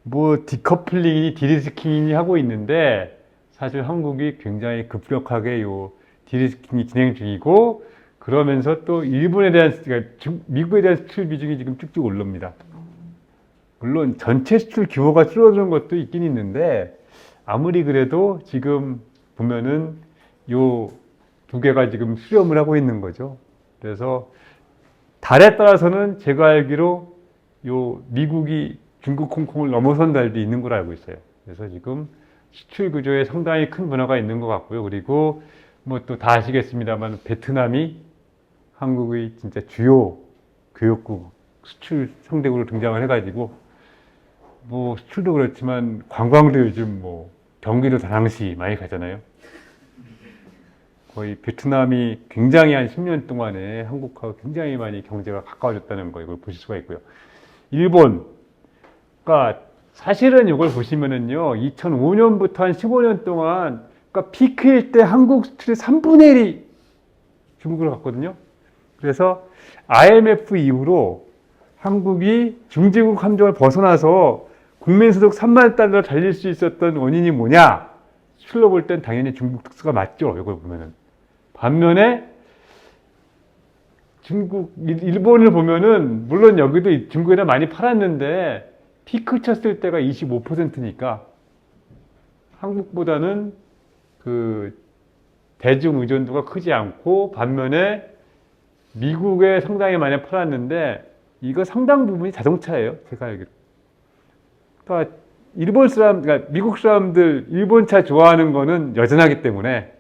Speaker 1: 뭐 디커플링이니 디리스킹이니 하고 있는데 사실 한국이 굉장히 급격하게 요 디리스킹이 진행 중이고, 그러면서 또 일본에 대한, 그러니까 미국에 대한 수출 비중이 지금 쭉쭉 오릅니다. 물론 전체 수출 규모가 줄어드는 것도 있긴 있는데 아무리 그래도 지금 보면은 요 두 개가 지금 수렴을 하고 있는 거죠. 그래서 달에 따라서는 제가 알기로 요 미국이 중국, 홍콩을 넘어선 달도 있는 걸로 알고 있어요. 그래서 지금 수출 구조에 상당히 큰 변화가 있는 것 같고요. 그리고 뭐 또 다 아시겠습니다만 베트남이 한국의 진짜 주요 교역국 수출 상대국으로 등장을 해가지고 뭐 수출도 그렇지만 관광도 요즘 뭐 경기도 다낭시 많이 가잖아요. 거의 베트남이 굉장히 한 10년 동안에 한국하고 굉장히 많이 경제가 가까워졌다는 거, 이걸 보실 수가 있고요. 일본, 그러니까 사실은 이걸 보시면은요, 2005년부터 한 15년 동안, 그러니까 피크일 때 한국 수출의 3분의 1이 중국으로 갔거든요. 그래서 IMF 이후로 한국이 중진국 함정을 벗어나서 국민소득 3만 달러 달릴 수 있었던 원인이 뭐냐? 수출로 볼 땐 당연히 중국 특수가 맞죠. 이걸 보면은. 반면에 중국, 일본을 보면은 물론 여기도 중국에다 많이 팔았는데 피크 쳤을 때가 25%니까 한국보다는 그 대중 의존도가 크지 않고, 반면에 미국에 상당히 많이 팔았는데 이거 상당 부분이 자동차예요. 제가 알기로. 그러니까 그러니까 미국 사람들 일본 차 좋아하는 거는 여전하기 때문에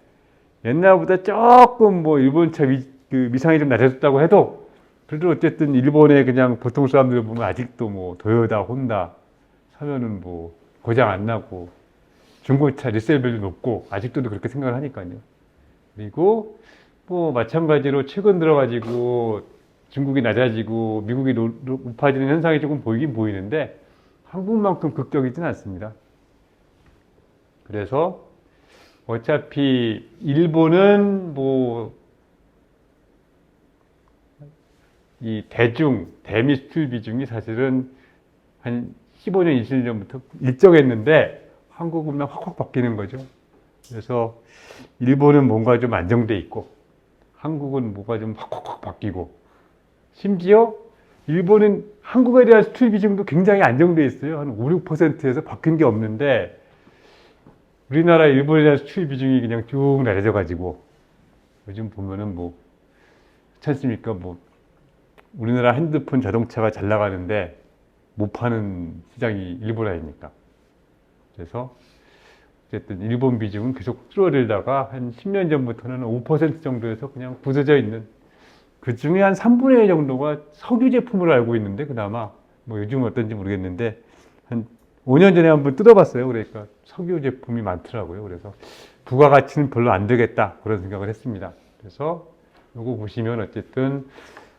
Speaker 1: 옛날보다 조금 뭐 일본 차 미상이 좀 낮아졌다고 해도 그래도 어쨌든 일본의 그냥 보통 사람들 보면 아직도 뭐 도요타, 혼다 사면은 뭐 고장 안 나고 중고차 리셀밸류 높고 아직도 그렇게 생각을 하니까요. 그리고 뭐 마찬가지로 최근 들어가지고 중국이 낮아지고 미국이 높아지는 현상이 조금 보이긴 보이는데 한국만큼 극적이진 않습니다. 그래서 어차피 일본은 뭐 이 대미 수출 비중이 사실은 한 15년, 20년부터 일정했는데 한국은 확확 바뀌는 거죠. 그래서 일본은 뭔가 좀 안정돼 있고 한국은 뭐가 좀 확확 바뀌고 심지어 일본은 한국에 대한 수출 비중도 굉장히 안정돼 있어요. 한 5, 6%에서 바뀐 게 없는데 우리나라 일본에 대한 수출 비중이 그냥 쭉 낮아져 가지고 요즘 보면은 뭐 그렇지 않습니까? 뭐 우리나라 핸드폰 자동차가 잘 나가는데 못 파는 시장이 일본 아닙니까? 그래서 어쨌든 일본 비중은 계속 줄어들다가 한 10년 전부터는 5% 정도에서 그냥 굳어져 있는 그 중에 한 3분의 1 정도가 석유 제품으로 알고 있는데 그나마 뭐 요즘은 어떤지 모르겠는데 한 5년 전에 한번 뜯어봤어요. 그러니까 석유 제품이 많더라고요. 그래서 부가가치는 별로 안 되겠다 그런 생각을 했습니다. 그래서 요거 보시면 어쨌든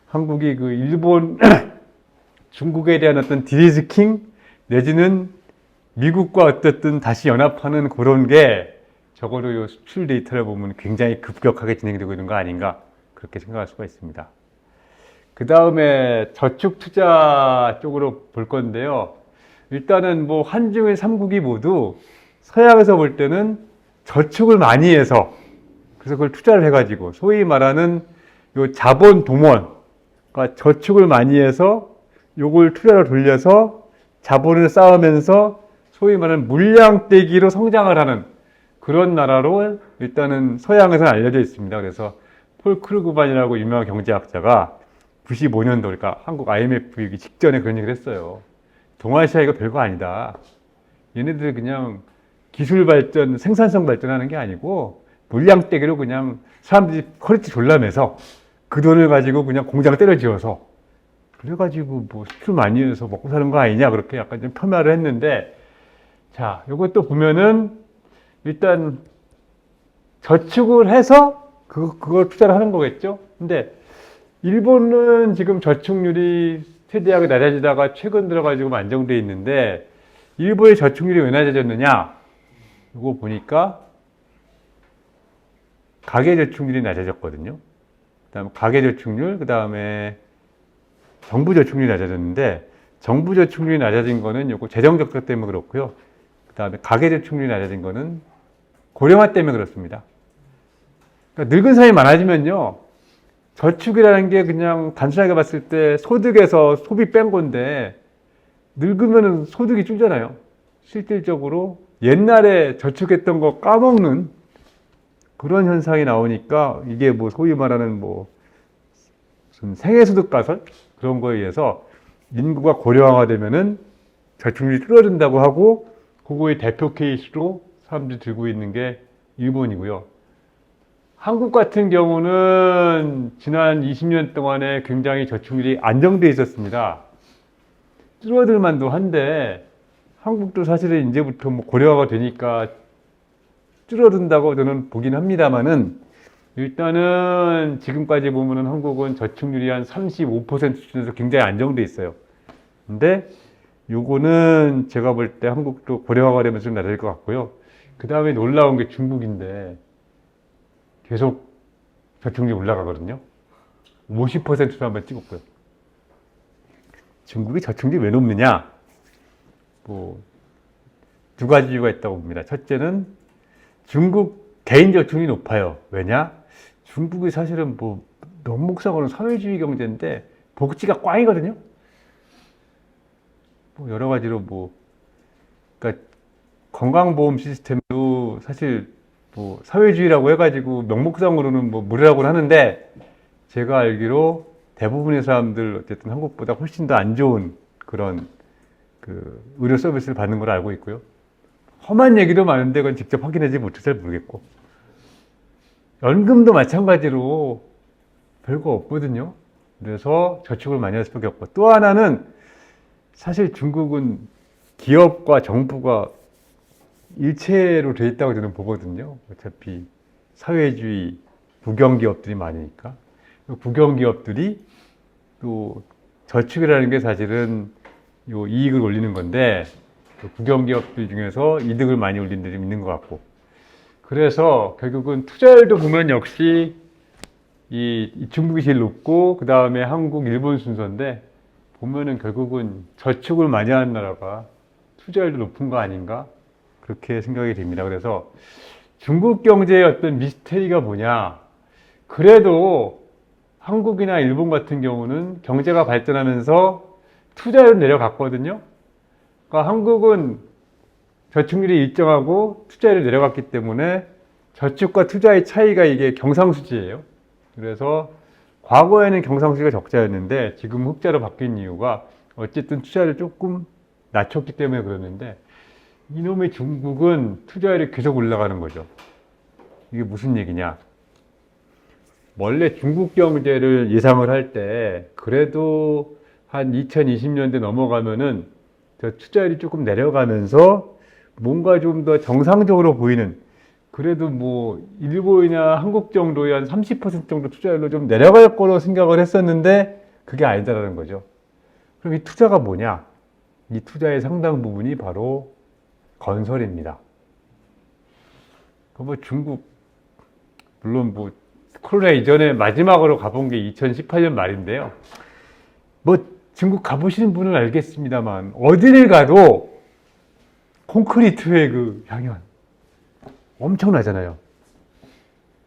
Speaker 1: 한국이 그 일본, 중국에 대한 어떤 디리스킹 내지는 미국과 어쨌든 다시 연합하는 그런 게 적어도 이 수출 데이터를 보면 굉장히 급격하게 진행되고 있는 거 아닌가 그렇게 생각할 수가 있습니다. 그 다음에 저축 투자 쪽으로 볼 건데요. 일단은 뭐 한중일 3국이 모두 서양에서 볼 때는 저축을 많이 해서 그래서 그걸 투자를 해가지고 소위 말하는 요 자본 동원 그러니까 저축을 많이 해서 요걸 투자로 돌려서 자본을 쌓으면서 소위 말하는 물량대기로 성장을 하는 그런 나라로 일단은 서양에서는 알려져 있습니다. 그래서 폴 크루그만이라고 유명한 경제학자가 95년도 그러니까 한국 IMF 위기 직전에 그런 얘기를 했어요. 동아시아 이거 별거 아니다. 얘네들 그냥 기술 발전, 생산성 발전하는 게 아니고 물량대기로 그냥 사람들이 퀄리티 졸라매서 그 돈을 가지고 그냥 공장 때려 지어서 그래가지고 뭐 수출 많이 해서 먹고 사는 거 아니냐 그렇게 약간 좀 폄하를 했는데 자, 요것도 보면은 일단 저축을 해서 그걸 투자를 하는 거겠죠. 근데 일본은 지금 저축률이 세대하게 낮아지다가 최근 들어가지고 안정돼 있는데 일본의 저축률이 왜 낮아졌느냐? 이거 보니까 가계저축률이 낮아졌거든요. 그다음에 가계저축률, 그다음에 정부저축률이 낮아졌는데 정부저축률이 낮아진 거는 요거 재정적자 때문에 그렇고요. 그다음에 가계저축률이 낮아진 거는 고령화 때문에 그렇습니다. 그러니까 늙은 사람이 많아지면요. 저축이라는 게 그냥 단순하게 봤을 때 소득에서 소비 뺀 건데 늙으면 소득이 줄잖아요. 실질적으로 옛날에 저축했던 거 까먹는 그런 현상이 나오니까 이게 뭐 소위 말하는 뭐 무슨 생애소득 가설 그런 거에 의해서 인구가 고령화가 되면은 저축률이 줄어든다고 하고 그거의 대표 케이스로 사람들이 들고 있는 게 일본이고요. 한국 같은 경우는 지난 20년 동안에 굉장히 저축률이 안정되어 있었습니다. 줄어들 만도 한데 한국도 사실은 이제부터 뭐 고령화가 되니까 줄어든다고 저는 보긴 합니다만은 일단은 지금까지 보면은 한국은 저축률이 한 35% 수준에서 굉장히 안정돼 있어요. 근데 요거는 제가 볼 때 한국도 고령화가 되면서 좀 낮아질 것 같고요. 그 다음에 놀라운 게 중국인데 계속 저축률이 올라가거든요. 50%로 한번 찍었고요. 중국이 저축률이 왜 높느냐? 뭐 두 가지 이유가 있다고 봅니다. 첫째는 중국 개인 저축률이 높아요. 왜냐? 중국이 사실은 뭐 명목상으로는 사회주의 경제인데 복지가 꽝이거든요. 뭐 여러 가지로 뭐 그러니까 건강보험 시스템도 사실 뭐 사회주의라고 해가지고 명목상으로는 뭐 무료라고는 하는데 제가 알기로 대부분의 사람들 어쨌든 한국보다 훨씬 더 안 좋은 그런 그 의료 서비스를 받는 걸 알고 있고요. 험한 얘기도 많은데 그건 직접 확인하지 못해서 잘 모르겠고 연금도 마찬가지로 별거 없거든요. 그래서 저축을 많이 할 수밖에 없고 또 하나는 사실 중국은 기업과 정부가 일체로 돼 있다고 저는 보거든요. 어차피 사회주의 국영기업들이 많으니까. 국영기업들이 또 저축이라는 게 사실은 요 이익을 올리는 건데 국영기업들 중에서 이득을 많이 올린 데좀 있는 것 같고, 그래서 결국은 투자율도 보면 역시 이 중국이 제일 높고 그 다음에 한국, 일본 순서인데, 보면은 결국은 저축을 많이 하는 나라가 투자율도 높은 거 아닌가, 그렇게 생각이 됩니다. 그래서 중국 경제의 어떤 미스테리가 뭐냐, 그래도 한국이나 일본 같은 경우는 경제가 발전하면서 투자율 내려갔거든요. 그러니까 한국은 저축률이 일정하고 투자율이 내려갔기 때문에 저축과 투자의 차이가 이게 경상수지예요. 그래서 과거에는 경상수지가 적자였는데 지금 흑자로 바뀐 이유가 어쨌든 투자를 조금 낮췄기 때문에 그러는데, 이놈의 중국은 투자율이 계속 올라가는 거죠. 이게 무슨 얘기냐? 원래 중국 경제를 예상을 할 때 그래도 한 2020년대 넘어가면은 저 투자율이 조금 내려가면서 뭔가 좀 더 정상적으로 보이는, 그래도 뭐 일본이나 한국 정도의 한 30% 정도 투자율로 좀 내려갈 거로 생각을 했었는데 그게 아니다라는 거죠. 그럼 이 투자가 뭐냐? 이 투자의 상당 부분이 바로 건설입니다. 뭐 중국, 물론 뭐 코로나 이전에 마지막으로 가본 게 2018년 말인데요. 뭐 중국 가보시는 분은 알겠습니다만 어디를 가도 콘크리트의 그 향연 엄청나잖아요.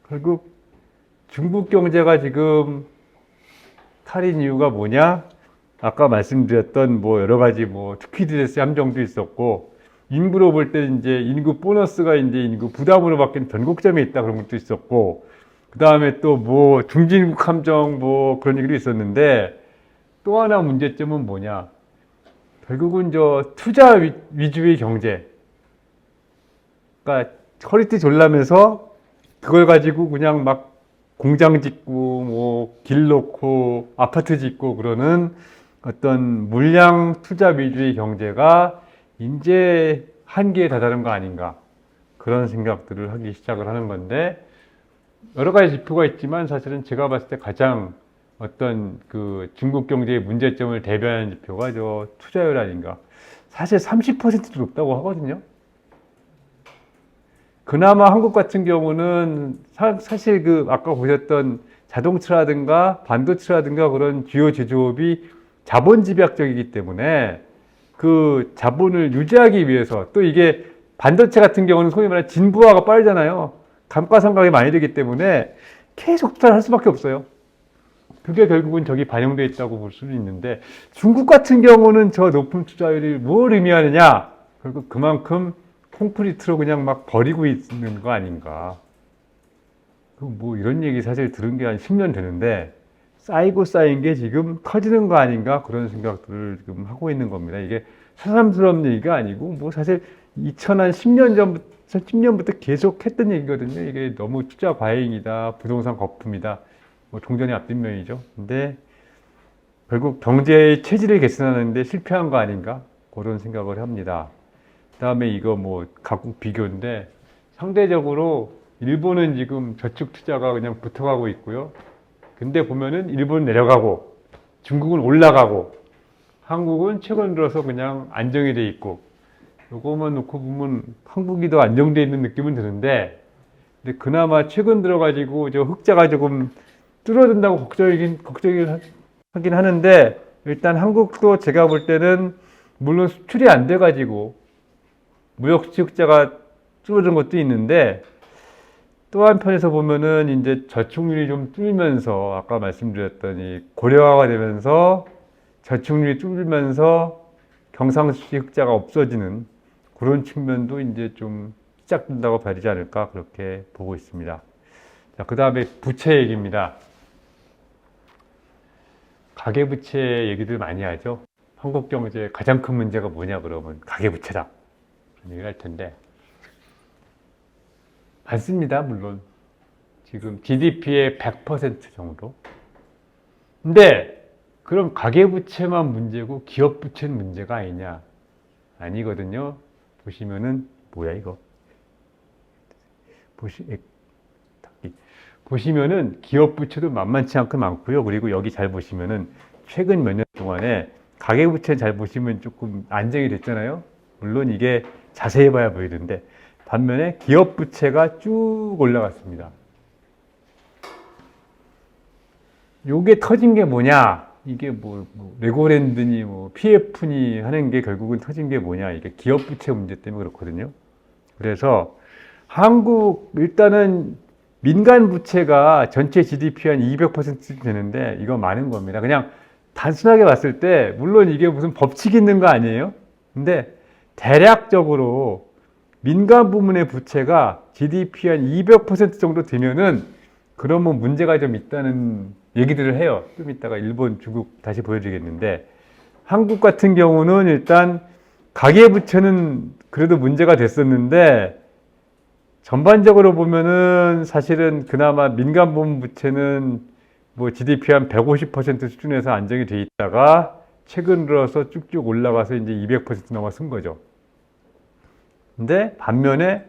Speaker 1: 결국 중국 경제가 지금 탈인 이유가 뭐냐? 아까 말씀드렸던 뭐 여러 가지 뭐 투키드레스 함정도 있었고, 인구로 볼 때 이제 인구 보너스가 이제 인구 부담으로 바뀐 변곡점이 있다, 그런 것도 있었고, 그 다음에 또 뭐 중진국 함정 뭐 그런 얘기도 있었는데, 또 하나 문제점은 뭐냐? 결국은 저 투자 위주의 경제. 그러니까 허리띠 졸라매서 그걸 가지고 그냥 막 공장 짓고 뭐 길 놓고 아파트 짓고 그러는 어떤 물량 투자 위주의 경제가 이제 한계에 다다른 거 아닌가, 그런 생각들을 하기 시작을 하는 건데, 여러 가지 지표가 있지만 사실은 제가 봤을 때 가장 어떤 그 중국 경제의 문제점을 대변하는 지표가 저 투자율 아닌가. 사실 30%도 높다고 하거든요. 그나마 한국 같은 경우는 사실 그 아까 보셨던 자동차라든가 반도체라든가 그런 주요 제조업이 자본 집약적이기 때문에 그 자본을 유지하기 위해서, 또 이게 반도체 같은 경우는 소위 말하는 진부화가 빠르잖아요. 감가상각이 많이 되기 때문에 계속 투자를 할 수밖에 없어요. 그게 결국은 저기 반영되어 있다고 볼 수는 있는데, 중국 같은 경우는 저 높은 투자율이 뭘 의미하느냐? 결국 그만큼 콘크리트로 그냥 막 버리고 있는 거 아닌가. 뭐 이런 얘기 사실 들은 게 한 10년 되는데 쌓이고 쌓인 게 지금 커지는 거 아닌가, 그런 생각들을 지금 하고 있는 겁니다. 이게 새삼스러운 얘기가 아니고 뭐 사실 2010년 전부터 10년부터 계속 했던 얘기거든요. 이게 너무 투자 과잉이다, 부동산 거품이다, 뭐 종전의 앞뒷면이죠. 근데 결국 경제의 체질을 개선하는데 실패한 거 아닌가, 그런 생각을 합니다. 그 다음에 이거 뭐 각국 비교인데, 상대적으로 일본은 지금 저축 투자가 그냥 붙어가고 있고요. 근데 보면은 일본은 내려가고 중국은 올라가고 한국은 최근 들어서 그냥 안정이 돼 있고, 요거만 놓고 보면 한국이 더 안정돼 있는 느낌은 드는데, 근데 그나마 최근 들어가지고 저 흑자가 조금 줄어든다고 걱정을 하긴 하는데, 일단 한국도 제가 볼 때는 물론 수출이 안 돼가지고 무역 수지 흑자가 줄어든 것도 있는데, 또 한편에서 보면은 이제 저축률이 좀 줄면서, 아까 말씀드렸던 이 고령화가 되면서 저축률이 줄면서 경상수지 흑자가 없어지는 그런 측면도 이제 좀 시작된다고 봐야 되지 않을까, 그렇게 보고 있습니다. 자, 그 다음에 부채 얘기입니다. 가계부채 얘기들 많이 하죠. 한국 경제의 가장 큰 문제가 뭐냐 그러면 가계부채다, 그런 얘기를 할 텐데, 많습니다. 물론 지금 GDP의 100% 정도. 근데 그럼 가계부채만 문제고 기업부채는 문제가 아니냐? 아니거든요. 보시면은 뭐야 이거? 보시면은 기업 부채도 만만치 않게 많고요. 그리고 여기 잘 보시면은 최근 몇 년 동안에 가계부채 잘 보시면 조금 안정이 됐잖아요. 물론 이게 자세히 봐야 보이는데 반면에 기업 부채가 쭉 올라갔습니다. 요게 터진 게 뭐냐? 이게 레고랜드니 PF니 하는 게 결국은 터진 게 뭐냐? 이게 기업 부채 문제 때문에 그렇거든요. 그래서 한국 일단은 민간 부채가 전체 GDP 한 200% 되는데 이거 많은 겁니다. 그냥 단순하게 봤을 때 물론 이게 무슨 법칙이 있는 거 아니에요? 근데 대략적으로 민간 부문의 부채가 GDP 한 200% 정도 되면은 그러면 문제가 좀 있다는 얘기들을 해요. 좀 이따가 일본, 중국 다시 보여드리겠는데 한국 같은 경우는 일단 가계부채는 그래도 문제가 됐었는데 전반적으로 보면은 사실은 그나마 민간 부문 부채는 GDP 한 150% 수준에서 안정이 돼 있다가 최근 들어서 쭉쭉 올라가서 이제 200% 넘어선 거죠. 근데 반면에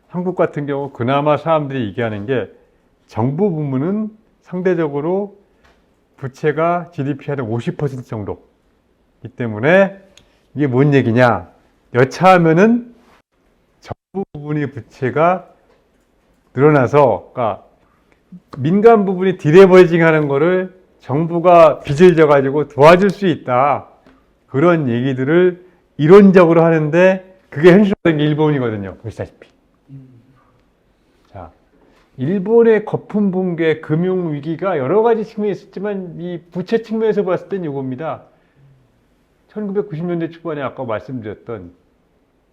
Speaker 1: 한국 같은 경우 그나마 사람들이 얘기하는 게 정부 부문은 상대적으로 부채가 GDP 한 50% 정도이기 때문에 이게 뭔 얘기냐? 여차하면은 정부 부분의 부채가 늘어나서, 그러니까 민간 부분이 디레버리징 하는 거를 정부가 빚을 져가지고 도와줄 수 있다. 그런 얘기들을 이론적으로 하는데 그게 현실화된 게 일본이거든요. 보시다시피. 자, 일본의 거품 붕괴, 금융 위기가 여러 가지 측면이 있었지만 이 부채 측면에서 봤을 땐 이겁니다. 1990년대 초반에 아까 말씀드렸던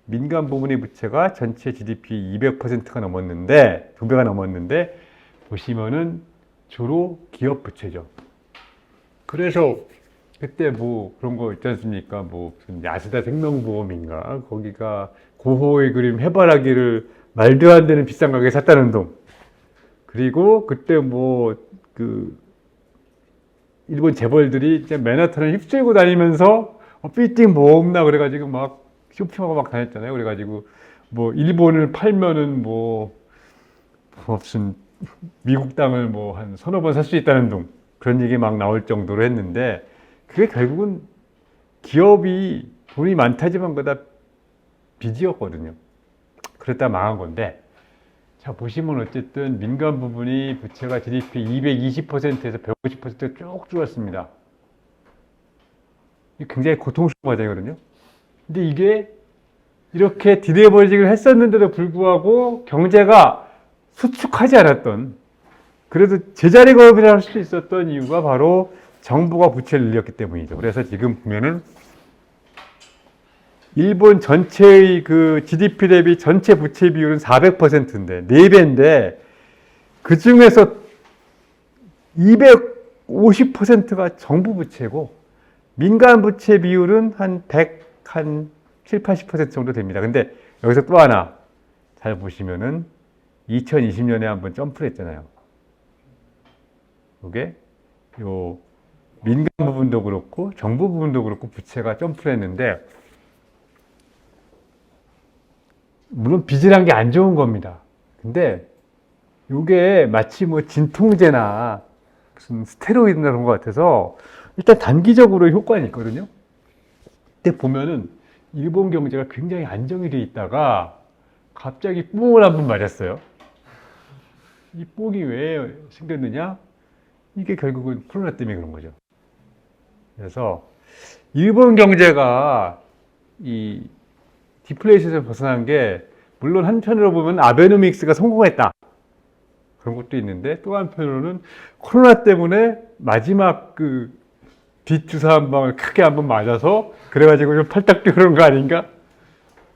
Speaker 1: 민간 부문의 부채가 전체 GDP 200%가 넘었는데, 2배가 넘었는데, 보시면은 주로 기업 부채죠. 그래서 그때 그런 거 있지 않습니까? 무슨 야스다 생명보험인가? 거기가 고호의 그림 해바라기를 말도 안 되는 비싼 가격에 샀다는 동. 그리고 그때 일본 재벌들이 이제 맨하탄을 휩쓸고 다니면서 빌딩 뭐 없나 그래가지고 막 쇼핑하고 막 다녔잖아요. 그래가지고 일본을 팔면은 무슨 미국 땅을 한 서너 번 살 수 있다는 둥 그런 얘기 막 나올 정도로 했는데 그게 결국은 기업이 돈이 많다지만 그다 빚이었거든요. 그랬다 망한 건데 자 보시면 어쨌든 민간 부분이 부채가 GDP 220%에서 150%가 쭉 줄었습니다. 이게 굉장히 고통스러운 과정이거든요. 근데 이게 이렇게 디레버리징을 했었는데도 불구하고 경제가 수축하지 않았던, 그래도 제자리 걸음이라 할 수 있었던 이유가 바로 정부가 부채를 늘렸기 때문이죠. 그래서 지금 보면은 일본 전체의 그 GDP 대비 전체 부채 비율은 400%인데 4배인데 그 중에서 250%가 정부 부채고 민간 부채 비율은 한 7, 80% 정도 됩니다. 근데 여기서 또 하나 잘 보시면은 2020년에 한번 점프를 했잖아요. 이게 민간 부분도 그렇고 정부 부분도 그렇고 부채가 점프를 했는데 물론 빚이란 게 안 좋은 겁니다. 근데 이게 마치 진통제나 무슨 스테로이드나 그런 것 같아서 일단 단기적으로 효과는 있거든요. 근데 보면은 일본 경제가 굉장히 안정이 돼 있다가 갑자기 뽕을 한번 맞았어요. 이 뽕이 왜 생겼느냐? 이게 결국은 코로나 때문에 그런 거죠. 그래서 일본 경제가 이 디플레이션에서 벗어난 게 물론 한편으로 보면 아베노믹스가 성공했다. 그런 것도 있는데 또 한편으로는 코로나 때문에 마지막 뒷주사 한 방을 크게 한번 맞아서 그래가지고 좀 팔딱 뛰는 거 아닌가?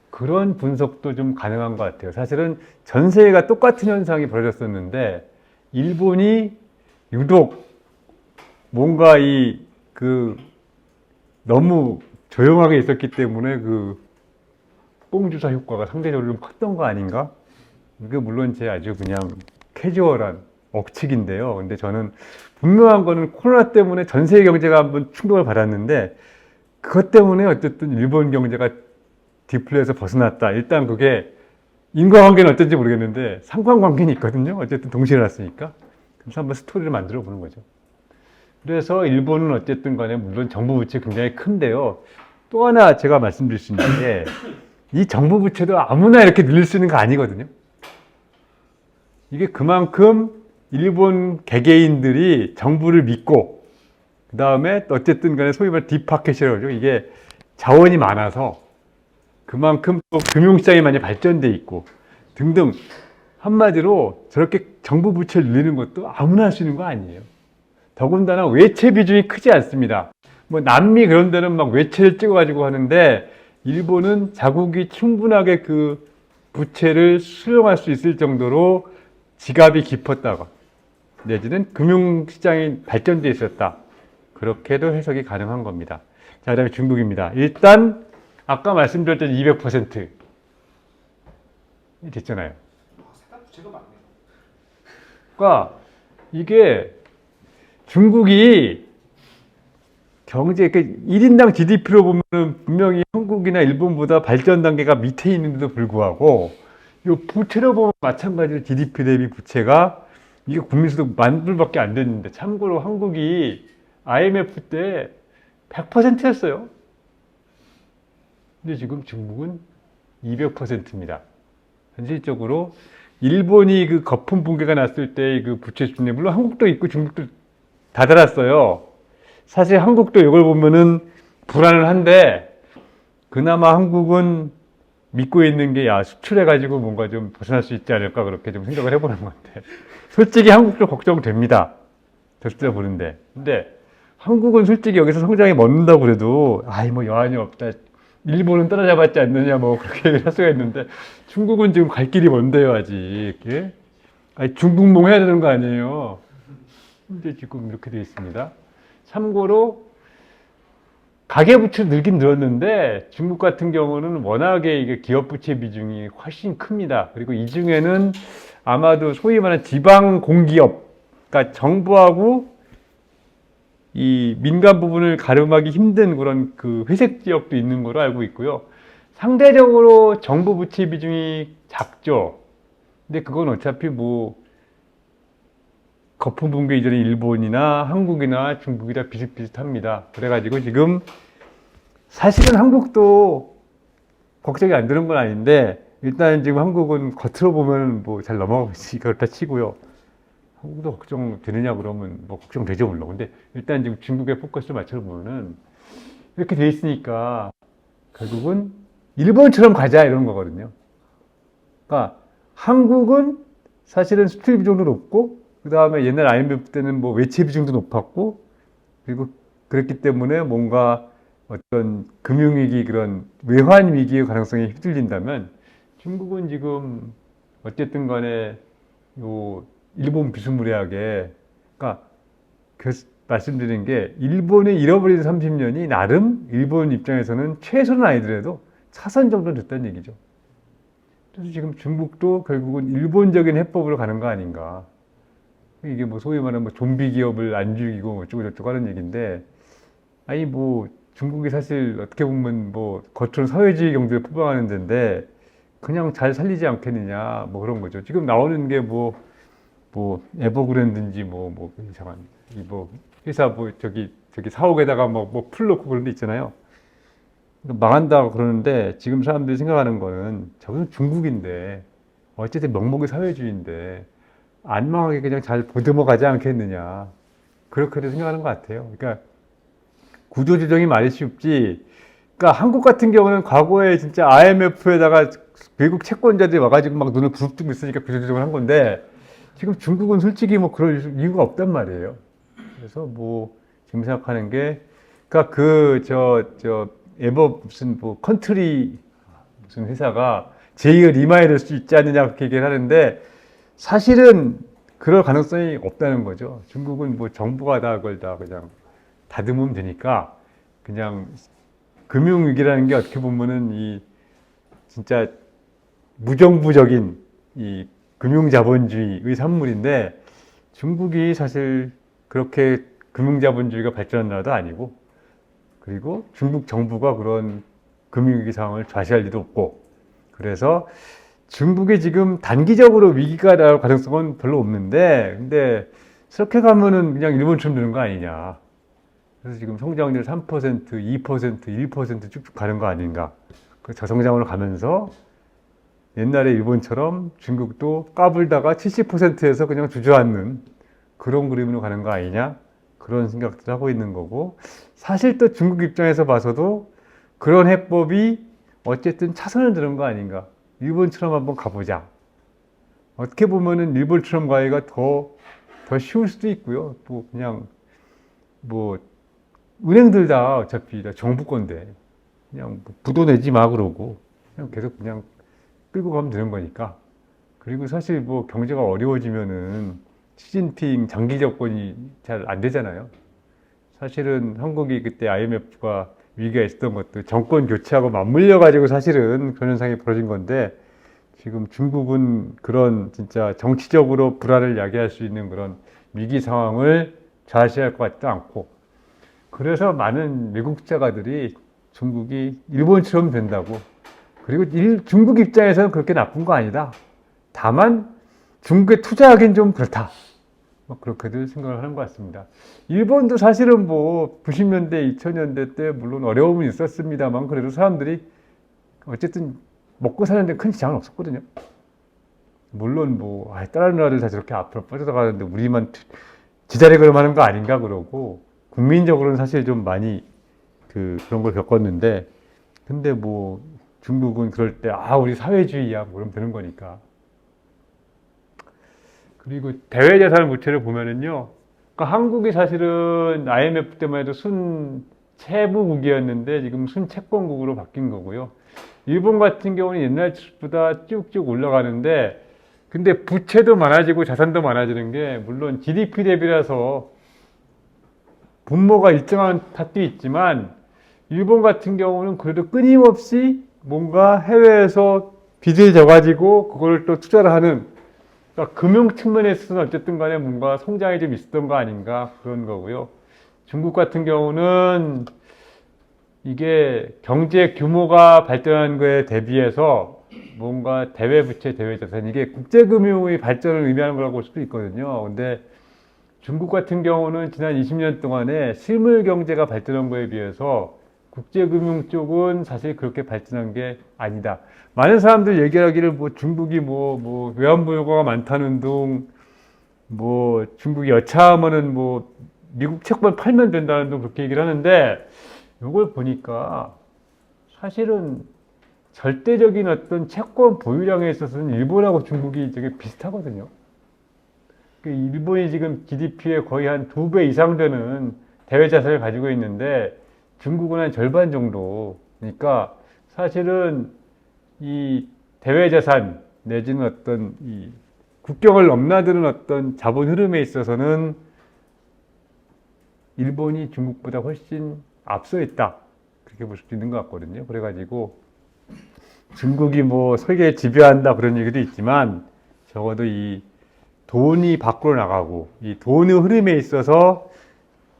Speaker 1: 그런 분석도 좀 가능한 것 같아요. 사실은 전 세계가 똑같은 현상이 벌어졌었는데 일본이 유독 뭔가 너무 조용하게 있었기 때문에 뽕주사 효과가 상대적으로 좀 컸던 거 아닌가? 이게 물론 제 아주 그냥 캐주얼한 억측인데요. 근데 저는 분명한 거는 코로나 때문에 전 세계 경제가 한번 충격을 받았는데 그것 때문에 어쨌든 일본 경제가 디플레에서 벗어났다. 일단 그게 인과관계는 어떤지 모르겠는데 상관관계는 있거든요. 어쨌든 동시에 났으니까. 그래서 한번 스토리를 만들어 보는 거죠. 그래서 일본은 어쨌든 간에 물론 정부 부채 굉장히 큰데요. 또 하나 제가 말씀드릴 수 있는 게 이 정부 부채도 아무나 이렇게 늘릴 수 있는 거 아니거든요. 이게 그만큼 일본 개개인들이 정부를 믿고 그 다음에 어쨌든 간에 소위 말해 딥마켓이라고 그러죠. 이게 자원이 많아서 그만큼 또 금융시장이 많이 발전돼 있고 등등 한마디로 저렇게 정부 부채를 늘리는 것도 아무나 할 수 있는 거 아니에요. 더군다나 외채 비중이 크지 않습니다. 뭐 남미 그런 데는 막 외채를 찍어가지고 하는데 일본은 자국이 충분하게 그 부채를 수용할 수 있을 정도로 지갑이 깊었다가 내지는 금융시장이 발전되어 있었다. 그렇게도 해석이 가능한 겁니다. 자, 그 다음에 중국입니다. 일단 아까 말씀드렸던 200% 됐잖아요.
Speaker 2: 부채가 많네요.
Speaker 1: 그러니까 이게 중국이 경제, 1인당 GDP로 보면 분명히 한국이나 일본보다 발전 단계가 밑에 있는데도 불구하고 이 부채로 보면 마찬가지로 GDP 대비 부채가 이게 국민소득 10,000불밖에 안 됐는데 참고로 한국이 IMF 때 100%였어요. 근데 지금 중국은 200%입니다. 현실적으로 일본이 그 거품 붕괴가 났을 때 그 부채 수준이 물론 한국도 있고 중국도 다 달았어요. 사실 한국도 이걸 보면은 불안을 한데 그나마 한국은 믿고 있는 게 야 수출해가지고 뭔가 좀 벗어날 수 있지 않을까 그렇게 좀 생각을 해보는 건데 솔직히 한국도 걱정됩니다. 졌을 보는데 근데 한국은 솔직히 여기서 성장이 멎는다고 그래도 아이 뭐 여한이 없다. 일본은 따라잡았지 않느냐 뭐 그렇게 얘기를 할 수가 있는데 중국은 지금 갈 길이 먼데요 아직. 예? 아니 중국몽 해야 되는 거 아니에요. 근데 지금 이렇게 되어 있습니다. 참고로 가계부채 늘긴 늘었는데 중국 같은 경우는 워낙에 이게 기업부채 비중이 훨씬 큽니다. 그리고 이 중에는 아마도 소위 말하는 지방 공기업, 그러니까 정부하고 이 민간 부분을 가름하기 힘든 그런 그 회색 지역도 있는 걸로 알고 있고요. 상대적으로 정부 부채 비중이 작죠. 근데 그건 어차피 뭐 거품 붕괴 이전에 일본이나 한국이나 중국이 다 비슷비슷합니다. 그래가지고 지금 사실은 한국도 걱정이 안 되는 건 아닌데 일단 지금 한국은 겉으로 보면 뭐 잘 넘어가고 있으니까 그렇다 치고요. 한국도 걱정되느냐 그러면 뭐 걱정되죠 물론. 근데 일단 지금 중국의 포커스를 맞춰보면은 이렇게 돼 있으니까 결국은 일본처럼 가자 이런 거거든요. 그러니까 한국은 사실은 수출 비중도 높고 그 다음에 옛날 IMF 때는 뭐 외채 비중도 높았고 그리고 그랬기 때문에 뭔가 어떤 금융위기 그런 외환 위기의 가능성이 휘둘린다면 중국은 지금 어쨌든 간에 요 일본 비스무리하게 그러니까 말씀드린 게 일본의 잃어버린 30년이 나름 일본 입장에서는 최소는 아니더라도 차선 정도는 됐다는 얘기죠. 그래서 지금 중국도 결국은 일본적인 해법으로 가는 거 아닌가. 이게 뭐 소위 말하는 뭐 좀비 기업을 안 죽이고 어쩌고저쩌고 하는 얘기인데 아니 뭐 중국이 사실 어떻게 보면 뭐 겉으로 사회주의 경제를 표방하는 데인데 그냥 잘 살리지 않겠느냐 뭐 그런 거죠. 지금 나오는 게 뭐 에버그랜드인지 뭐 이상한 이 뭐 회사 뭐 저기 4억에다가 뭐 풀 넣고 그런 데 있잖아요. 망한다 그러는데 지금 사람들이 생각하는 거는 저건 중국인데 어쨌든 명목이 사회주의인데 안 망하게 그냥 잘 보듬어 가지 않겠느냐 그렇게도 생각하는 것 같아요. 그러니까 구조조정이 말이 쉽지. 그러니까 한국 같은 경우는 과거에 진짜 IMF에다가 외국 채권자들이 와가지고 막 눈을 부릅뜨고 있으니까 구조조정을 한 건데 지금 중국은 솔직히 뭐 그럴 이유가 없단 말이에요. 그래서 뭐 지금 생각하는 게 그러니까 무슨 뭐 컨트리 무슨 회사가 제2의 리마일 될 수 있지 않느냐 그렇게 얘기를 하는데 사실은 그럴 가능성이 없다는 거죠. 중국은 뭐 정부가 다 그걸 다 그냥 다듬으면 되니까 그냥 금융위기라는 게 어떻게 보면은 이 진짜 무정부적인 이 금융자본주의의 산물인데 중국이 사실 그렇게 금융자본주의가 발전한 나라도 아니고 그리고 중국 정부가 그런 금융위기 상황을 좌시할 리도 없고 그래서 중국이 지금 단기적으로 위기가 날 가능성은 별로 없는데, 근데 저렇게 가면은 그냥 일본처럼 되는 거 아니냐. 그래서 지금 성장률 3%, 2%, 1% 쭉쭉 가는 거 아닌가. 그 저성장으로 가면서 옛날에 일본처럼 중국도 까불다가 70%에서 그냥 주저앉는 그런 그림으로 가는 거 아니냐. 그런 생각들 하고 있는 거고, 사실 또 중국 입장에서 봐서도 그런 해법이 어쨌든 차선을 드는 거 아닌가. 일본처럼 한번 가보자. 어떻게 보면은 일본처럼 가기가 더 쉬울 수도 있고요. 또 그냥 뭐 은행들 다 어차피 다 정부 건데 그냥 뭐 부도 내지 마 그러고 그냥 계속 그냥 끌고 가면 되는 거니까. 그리고 사실 뭐 경제가 어려워지면은 시진핑 장기 정권이 잘 안 되잖아요. 사실은 한국이 그때 IMF가 위기가 있었던 것도 정권 교체하고 맞물려 가지고 사실은 그런 현상이 벌어진 건데, 지금 중국은 그런 진짜 정치적으로 불안을 야기할 수 있는 그런 위기 상황을 좌시할 것 같지도 않고, 그래서 많은 미국 투자가들이 중국이 일본처럼 된다고, 그리고 중국 입장에서는 그렇게 나쁜 거 아니다. 다만 중국에 투자하기는 좀 그렇다. 뭐 그렇게들 생각을 하는 것 같습니다. 일본도 사실은 뭐 90년대, 2000년대 때 물론 어려움은 있었습니다만 그래도 사람들이 어쨌든 먹고 사는데 큰 지장은 없었거든요. 물론 뭐 다른 나라들 다 저렇게 앞으로 빠져나가는데 우리만 지자리 걸음하는 거 아닌가 그러고, 국민적으로는 사실 좀 많이 그런 걸 겪었는데, 근데 뭐 중국은 그럴 때 우리 사회주의야 뭐 그러면 되는 거니까. 그리고 대외자산 부채를 보면은요, 그러니까 한국이 사실은 IMF 때만 해도 순채무국이었는데 지금 순채권국으로 바뀐 거고요. 일본 같은 경우는 옛날보다 쭉쭉 올라가는데, 근데 부채도 많아지고 자산도 많아지는 게 물론 GDP 대비라서 분모가 일정한 탓도 있지만, 일본 같은 경우는 그래도 끊임없이 뭔가 해외에서 빚을 져가지고 그걸 또 투자를 하는, 그러니까 금융 측면에서는 어쨌든 간에 뭔가 성장이 좀 있었던 거 아닌가 그런 거고요. 중국 같은 경우는 이게 경제 규모가 발전한 거에 대비해서 뭔가 대외 부채, 대외 자산, 이게 국제금융의 발전을 의미하는 거라고 볼 수도 있거든요. 근데 중국 같은 경우는 지난 20년 동안에 실물 경제가 발전한 거에 비해서 국제금융 쪽은 사실 그렇게 발전한 게 아니다. 많은 사람들 얘기하기를 뭐 중국이 뭐 외환보유고가 많다는 둥, 뭐 중국이 여차하면은 뭐 미국 채권 팔면 된다는 둥 그렇게 얘기를 하는데, 이걸 보니까 사실은 절대적인 어떤 채권 보유량에 있어서는 일본하고 중국이 되게 비슷하거든요. 일본이 지금 GDP의 거의 한 2배 이상 되는 대외 자산을 가지고 있는데 중국은 한 절반 정도. 그러니까 사실은 이 대외 자산 내지는 어떤 이 국경을 넘나드는 어떤 자본 흐름에 있어서는 일본이 중국보다 훨씬 앞서 있다. 그렇게 볼 수도 있는 것 같거든요. 그래가지고 중국이 뭐 세계 지배한다 그런 얘기도 있지만, 적어도 이 돈이 밖으로 나가고 이 돈의 흐름에 있어서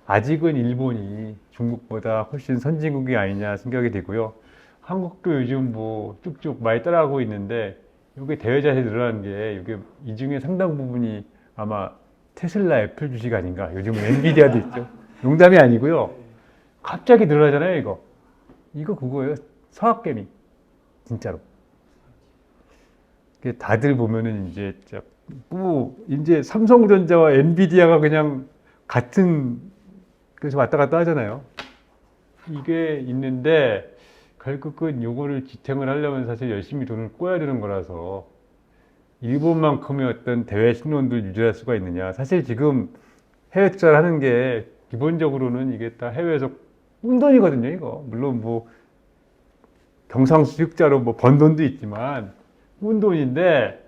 Speaker 1: 아직은 일본이 중국보다 훨씬 선진국이 아니냐 생각이 되고요. 한국도 요즘 뭐 쭉쭉 많이 따라가고 있는데, 이게 대외 자산이 늘어나는 게 이게 이 중에 상당 부분이 아마 테슬라, 애플 주식 아닌가. 요즘은 엔비디아도 있죠. 농담이 아니고요. 갑자기 늘어나잖아요, 이거. 이거 그거예요. 서학개미. 진짜로. 다들 보면은 이제 삼성전자와 엔비디아가 그냥 같은, 그래서 왔다 갔다 하잖아요. 이게 있는데, 결국은 요거를 지탱을 하려면 사실 열심히 돈을 꿔야 되는 거라서, 일본만큼의 어떤 대외 신론들 유지할 수가 있느냐. 사실 지금 해외 투자를 하는 게 기본적으로는 이게 다 해외에서 꾼 돈이거든요, 이거. 물론 뭐 경상수익자로 뭐 번 돈도 있지만 꾼 돈인데,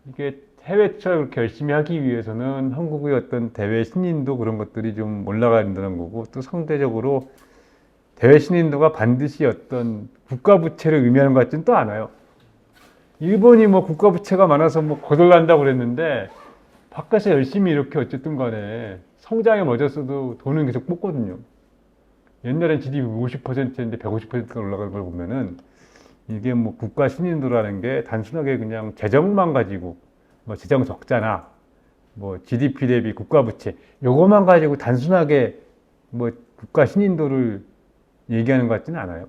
Speaker 1: 이게 해외 투자를 그렇게 열심히 하기 위해서는 한국의 어떤 대외 신인도 그런 것들이 좀 올라가야 된다는 거고, 또 상대적으로 대외 신인도가 반드시 어떤 국가 부채를 의미하는 것 같지는 또 않아요. 일본이 뭐 국가 부채가 많아서 뭐 거덜난다고 그랬는데, 바깥에서 열심히 이렇게 어쨌든 간에 성장에 멎었어도 돈은 계속 뽑거든요. 옛날엔 GDP 50%였는데 150%가 올라가는 걸 보면은 이게 뭐 국가 신인도라는 게 단순하게 그냥 재정만 가지고 뭐 재정 적자나 뭐 GDP 대비 국가 부채 요것만 가지고 단순하게 뭐 국가 신인도를 얘기하는 것 같지는 않아요.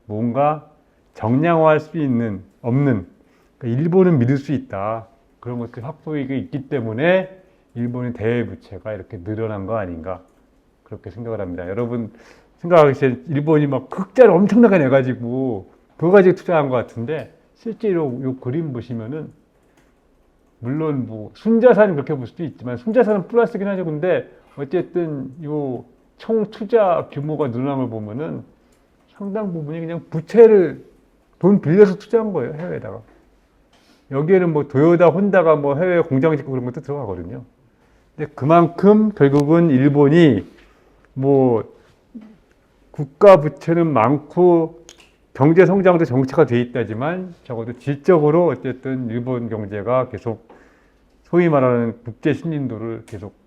Speaker 1: 뭔가 정량화할 수 있는 없는 그러니까 일본은 믿을 수 있다. 그런 것들이 확보이기 있기 때문에 일본의 대외 부채가 이렇게 늘어난 거 아닌가 그렇게 생각을 합니다. 여러분 생각하기에 일본이 막 흑자를 엄청나게 내가지고 그거 가지고 투자한 것 같은데 실제로 이 그림 보시면은 물론 뭐 순자산은 그렇게 볼 수도 있지만 순자산은 플러스긴 하죠. 근데 어쨌든 요 총 투자 규모가 늘어난 걸 보면은 상당 부분이 그냥 부채를 돈 빌려서 투자한 거예요. 해외에다가. 여기에는 뭐 도요타, 혼다가 뭐 해외 공장 짓고 그런 것도 들어가거든요. 근데 그만큼 결국은 일본이 뭐 국가 부채는 많고 경제 성장도 정체가 돼 있다지만 적어도 질적으로 어쨌든 일본 경제가 계속 소위 말하는 국제 신인도를 계속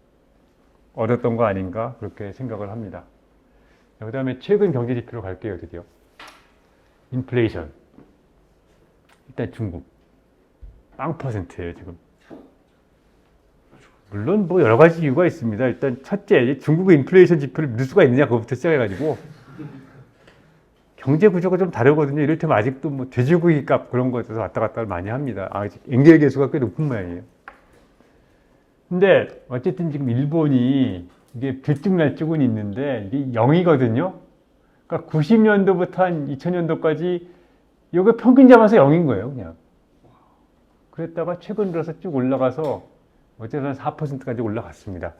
Speaker 1: 얻었던 거 아닌가 그렇게 생각을 합니다. 그 다음에 최근 경제 지표로 갈게요. 드디어 인플레이션. 일단 중국 빵 퍼센트예요 지금. 물론 뭐 여러 가지 이유가 있습니다. 일단 첫째 중국의 인플레이션 지표를 믿을 수가 있느냐 그것부터 시작해가지고 경제 구조가 좀 다르거든요. 이를테면 아직도 뭐 돼지고기 값 그런 거에 대해서 왔다 갔다 많이 합니다. 아직 엔겔 계수가 꽤 높은 모양이에요. 근데 어쨌든 지금 일본이 이게 들쭉날쭉은 있는데 이게 0이거든요. 그러니까 90년도부터 한 2000년도까지 이거 평균 잡아서 0인 거예요, 그냥. 그랬다가 최근 들어서 쭉 올라가서 어쨌든 4%까지 올라갔습니다.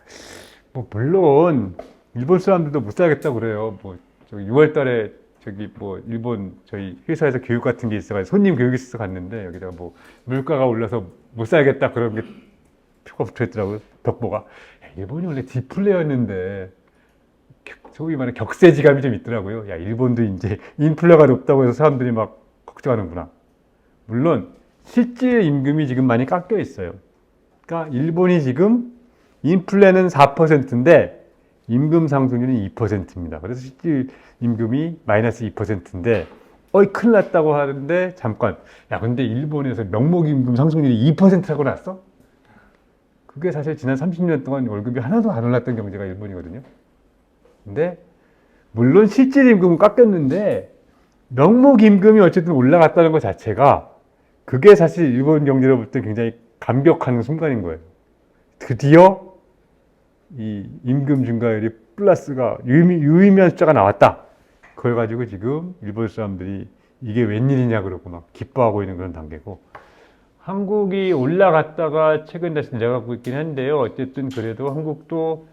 Speaker 1: 뭐 물론 일본 사람들도 못 살겠다고 그래요. 뭐 저기 6월 달에 저기 뭐 일본 저희 회사에서 교육 같은 게 있어가지고 손님 교육이 있어서 갔는데 여기다가 뭐 물가가 올라서 못 살겠다 그런 게 표가 붙어 있더라고요. 벽보가. 야, 일본이 원래 디플레였는데 소위 말하는 격세지감이 좀 있더라고요. 야, 일본도 이제 인플레가 높다고 해서 사람들이 막 걱정하는구나. 물론 실질 임금이 지금 많이 깎여 있어요. 그러니까 일본이 지금 인플레는 4%인데 임금 상승률은 2%입니다. 그래서 실질 임금이 마이너스 2%인데 어이 큰일 났다고 하는데 잠깐 야 근데 일본에서 명목임금 상승률이 2%라고 났어? 그게 사실 지난 30년 동안 월급이 하나도 안 올랐던 경제가 일본이거든요. 근데 물론 실질 임금은 깎였는데 명목 임금이 어쨌든 올라갔다는 것 자체가 그게 사실 일본 경제로 볼 때 굉장히 감격하는 순간인 거예요. 드디어 이 임금 증가율이 플러스가 유의미한 숫자가 나왔다. 그걸 가지고 지금 일본 사람들이 이게 웬일이냐 그러고 막 기뻐하고 있는 그런 단계고 한국이 올라갔다가 최근 다시 내려가고 있긴 한데요. 어쨌든 그래도 한국도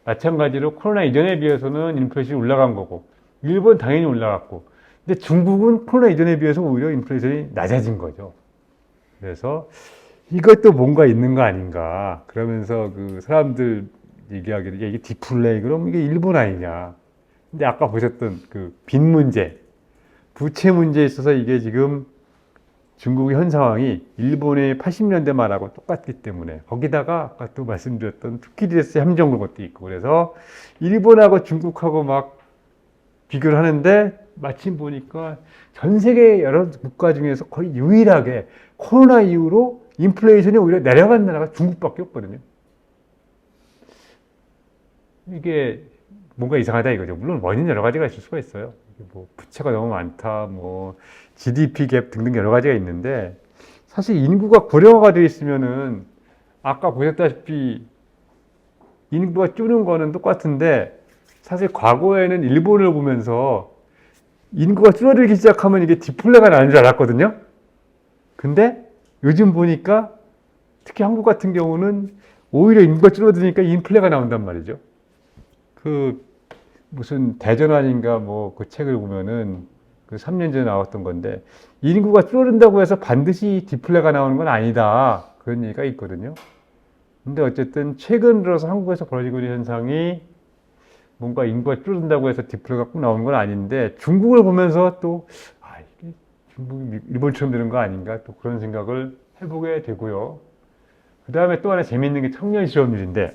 Speaker 1: 마찬가지로 코로나 이전에 비해서는 인플레이션이 올라간 거고 일본 당연히 올라갔고 근데 중국은 코로나 이전에 비해서 오히려 인플레이션이 낮아진 거죠. 그래서 이것도 뭔가 있는 거 아닌가 그러면서 그 사람들 얘기하기를 이게 디플레이 그럼 이게 일본 아니냐. 근데 아까 보셨던 그 빚 문제, 부채 문제에 있어서 이게 지금 중국의 현 상황이 일본의 80년대 말하고 똑같기 때문에 거기다가 아까 또 말씀드렸던 투키디데스 함정 그런 것도 있고 그래서 일본하고 중국하고 막 비교를 하는데 마침 보니까 전 세계 여러 국가 중에서 거의 유일하게 코로나 이후로 인플레이션이 오히려 내려간 나라가 중국밖에 없거든요. 이게 뭔가 이상하다 이거죠. 물론 원인 여러 가지가 있을 수가 있어요. 뭐 부채가 너무 많다, 뭐 GDP 갭 등등 여러 가지가 있는데 사실 인구가 고령화가 되어 있으면은 아까 보셨다시피 인구가 줄는 거는 똑같은데 사실 과거에는 일본을 보면서 인구가 줄어들기 시작하면 이게 디플레가 나는 줄 알았거든요. 근데 요즘 보니까 특히 한국 같은 경우는 오히려 인구가 줄어드니까 인플레가 나온단 말이죠. 그 무슨 대전환인가 뭐 그 책을 보면은 그 3년 전에 나왔던 건데 인구가 줄어든다고 해서 반드시 디플레가 나오는 건 아니다. 그런 얘기가 있거든요. 근데 어쨌든 최근 들어서 한국에서 벌어지고 있는 현상이 뭔가 인구가 줄어든다고 해서 디플레가 꼭 나오는 건 아닌데 중국을 보면서 또 아, 이게 중국이 일본처럼 되는 거 아닌가 또 그런 생각을 해보게 되고요. 그 다음에 또 하나 재미있는 게 청년 실업률인데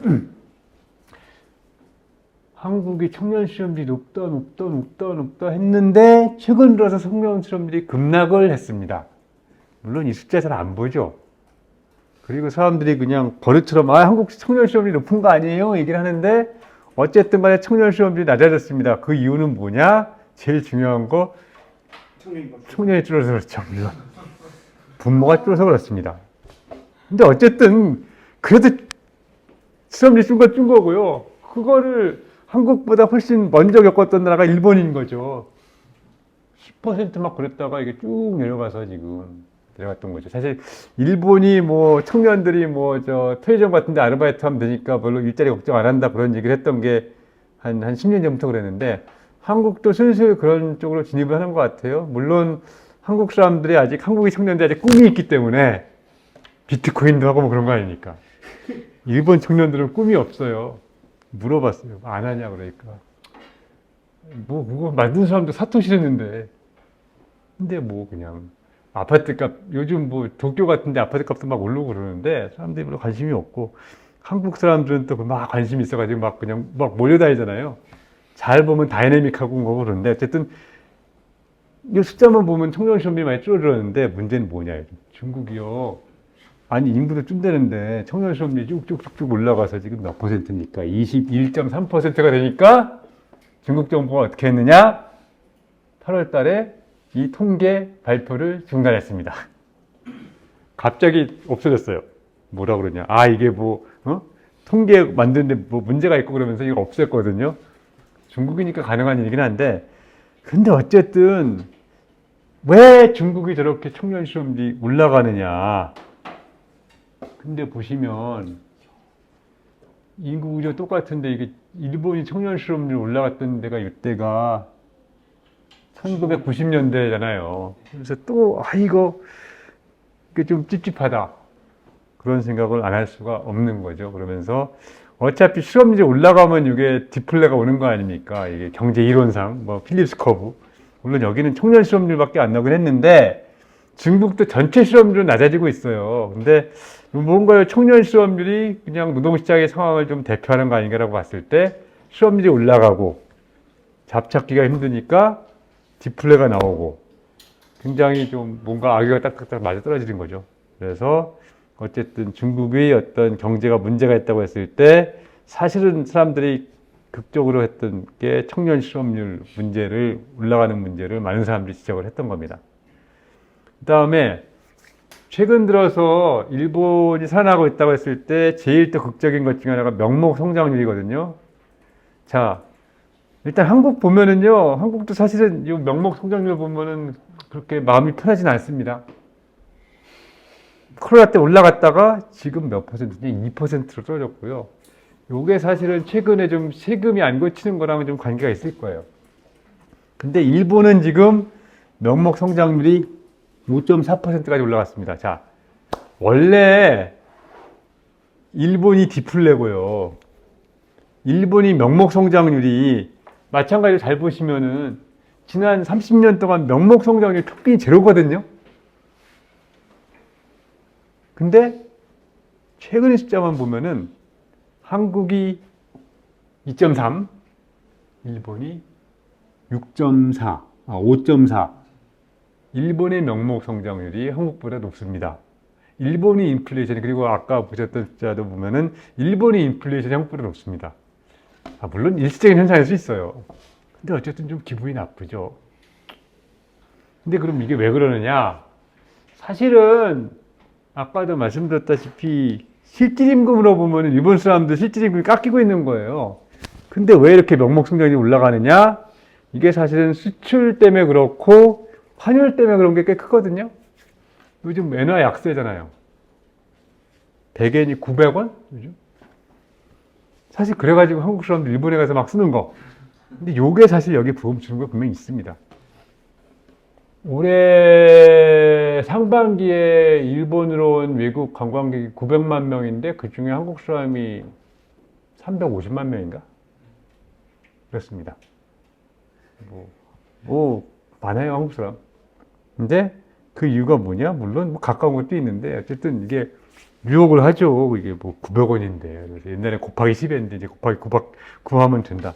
Speaker 1: 한국이 청년 실업률이 높다 했는데 최근 들어서 청년 실업률이 급락을 했습니다. 물론 이 숫자 잘 안 보죠. 그리고 사람들이 그냥 버릇처럼 한국 청년 실업률이 높은 거 아니에요? 얘기를 하는데 어쨌든 간에 청년 실업률이 낮아졌습니다. 그 이유는 뭐냐? 제일 중요한 거 청년이 줄어서 그렇죠. 분모가 줄어서 그렇습니다. 근데 어쨌든 그래도 실업률이 준 거고요. 그거를 한국보다 훨씬 먼저 겪었던 나라가 일본인 거죠. 10% 막 그랬다가 이게 쭉 내려가서 지금 내려갔던 거죠. 사실 일본이 뭐 청년들이 뭐 저 편의점 같은 데 아르바이트 하면 되니까 별로 일자리 걱정 안 한다 그런 얘기를 했던 게 한 10년 전부터 그랬는데 한국도 슬슬 그런 쪽으로 진입을 하는 것 같아요. 물론 한국 사람들이 한국의 청년들이 아직 꿈이 있기 때문에 비트코인도 하고 뭐 그런 거 아니니까. 일본 청년들은 꿈이 없어요. 물어봤어요. 안 하냐 그러니까. 그거 만든 사람도 사토시 했는데. 근데 뭐 그냥 아파트값 요즘 뭐 도쿄 같은데 아파트값도 막 오르고 그러는데 사람들이 별로 관심이 없고 한국 사람들은 또 막 관심이 있어가지고 막 그냥 막 몰려다니잖아요. 잘 보면 다이내믹하고 뭐 그런데 어쨌든 이 숫자만 보면 청년 실업률이 많이 줄어들었는데 문제는 뭐냐? 중국이요. 아니 인구도 좀 되는데 청년 실업률이 쭉쭉쭉쭉 올라가서 지금 몇 퍼센트니까 21.3%가 되니까 중국 정부가 어떻게 했느냐? 8월 달에 이 통계 발표를 중단했습니다. 갑자기 없어졌어요. 뭐라 그러냐? 이게 통계 만드는데 뭐 문제가 있고 그러면서 이거 없앴거든요. 중국이니까 가능한 일이긴 한데, 근데 어쨌든 왜 중국이 저렇게 청년 실업률이 올라가느냐? 근데 보시면 인구 구조 똑같은데 이게 일본이 청년 실업률 올라갔던 데가 이때가 1990년대잖아요. 그래서 또 이게 좀 찝찝하다. 그런 생각을 안 할 수가 없는 거죠. 그러면서 어차피 실업률이 올라가면 이게 디플레가 오는 거 아닙니까? 이게 경제 이론상 뭐 필립스 커브. 물론 여기는 청년 실업률밖에 안 나오긴 했는데 중국도 전체 실업률은 낮아지고 있어요. 근데 뭔가 청년 실업률이 그냥 노동시장의 상황을 좀 대표하는 거 아닌가라고 봤을 때 실업률이 올라가고 잡찾기가 힘드니까 디플레가 나오고 굉장히 좀 뭔가 악의가 딱딱딱 맞아 떨어지는 거죠. 그래서 어쨌든 중국의 어떤 경제가 문제가 있다고 했을 때 사실은 사람들이 극적으로 했던 게 청년 실업률 문제를 올라가는 문제를 많은 사람들이 지적을 했던 겁니다. 그 다음에 최근 들어서 일본이 살아나고 있다고 했을 때 제일 또 극적인 것 중에 하나가 명목 성장률이거든요. 자, 일단 한국 보면은요, 한국도 사실은 이 명목 성장률 보면은 그렇게 마음이 편하진 않습니다. 코로나 때 올라갔다가 지금 몇 퍼센트냐? 2%로 떨어졌고요. 요게 사실은 최근에 좀 세금이 안 거치는 거랑은 좀 관계가 있을 거예요. 근데 일본은 지금 명목 성장률이 5.4%까지 올라갔습니다. 자, 원래 일본이 디플레고요. 일본이 명목 성장률이 마찬가지로 잘 보시면은 지난 30년 동안 명목 성장률 평균이 제로거든요. 근데 최근의 숫자만 보면은 한국이 2.3, 일본이 6.4, 5.4. 일본의 명목 성장률이 한국보다 높습니다. 일본이 인플레이션이, 그리고 아까 보셨던 숫자도 보면은 일본이 인플레이션이 한국보다 높습니다. 물론 일시적인 현상일 수 있어요. 근데 어쨌든 좀 기분이 나쁘죠. 근데 그럼 이게 왜 그러느냐? 사실은 아까도 말씀드렸다시피 실질임금으로 보면 일본 사람들 실질임금이 깎이고 있는 거예요. 근데 왜 이렇게 명목 성장률이 올라가느냐? 이게 사실은 수출 때문에 그렇고 환율 때문에 그런 게 꽤 크거든요. 요즘 엔화 약세잖아요. 100엔이 900원? 요즘? 사실 그래가지고 한국 사람들 일본에 가서 막 쓰는 거. 근데 요게 사실 여기 부음 주는 거 분명히 있습니다. 올해 상반기에 일본으로 온 외국 관광객이 900만 명인데 그 중에 한국 사람이 350만 명인가? 그렇습니다. 많아요, 한국 사람. 근데 그 이유가 뭐냐? 물론 가까운 것도 있는데 어쨌든 이게 유혹을 하죠. 이게 900원인데. 그래서 옛날에 곱하기 10했는데 이제 곱하기 9하면 된다.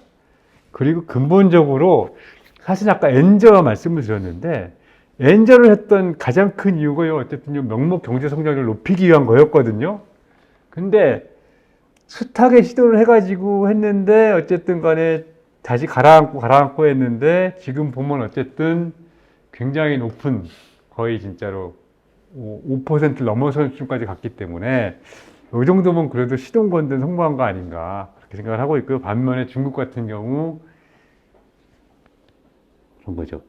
Speaker 1: 그리고 근본적으로 사실 아까 엔저 말씀을 드렸는데 엔저를 했던 가장 큰 이유가요. 어쨌든 명목 경제 성장률을 높이기 위한 거였거든요. 근데 숱하게 시도를 해가지고 했는데 어쨌든 간에 다시 가라앉고 했는데 지금 보면 어쨌든 굉장히 높은 거의 진짜로 5%를 넘어선 수준까지 갔기 때문에 이 정도면 그래도 시동 건든 성공한 거 아닌가 그렇게 생각을 하고 있고요. 반면에 중국 같은 경우 그런 거죠.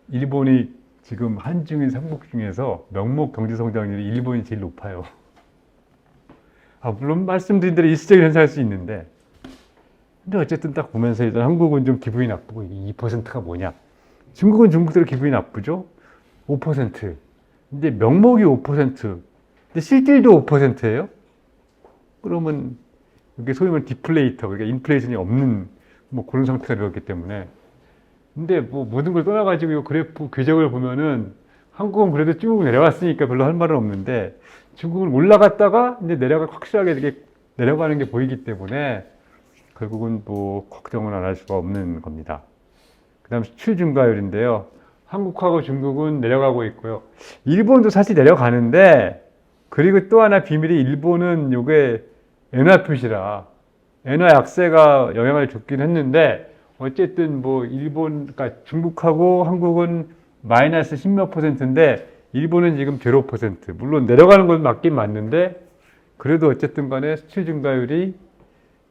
Speaker 1: 일본이 지금 한중일 삼국 중에서 명목 경제 성장률이 일본이 제일 높아요. 물론 말씀드린 대로 일시적인 현상일 수 있는데 근데 어쨌든 딱 보면서 일단 한국은 좀 기분이 나쁘고 이게 2%가 뭐냐. 중국은 중국대로 기분이 나쁘죠. 5%. 근데 명목이 5%. 근데 실질도 5%예요. 그러면 이게 소위 말하는 디플레이터, 그러니까 인플레이션이 없는 뭐 그런 상태가 되었기 때문에. 근데 뭐 모든 걸 떠나가지고 이 그래프 궤적을 보면은 한국은 그래도 쭉 내려왔으니까 별로 할 말은 없는데 중국은 올라갔다가 이제 확실하게 이렇게 내려가는 게 보이기 때문에 결국은 뭐 걱정을 안 할 수가 없는 겁니다. 그 다음 수출 증가율인데요. 한국하고 중국은 내려가고 있고요. 일본도 사실 내려가는데 그리고 또 하나 비밀이 일본은 요게 엔화 표시라 엔화 약세가 영향을 줬긴 했는데 어쨌든 뭐 그러니까 중국하고 한국은 마이너스 10몇 %인데 일본은 지금 0%. 물론 내려가는 건 맞긴 맞는데 그래도 어쨌든 간에 수출 증가율이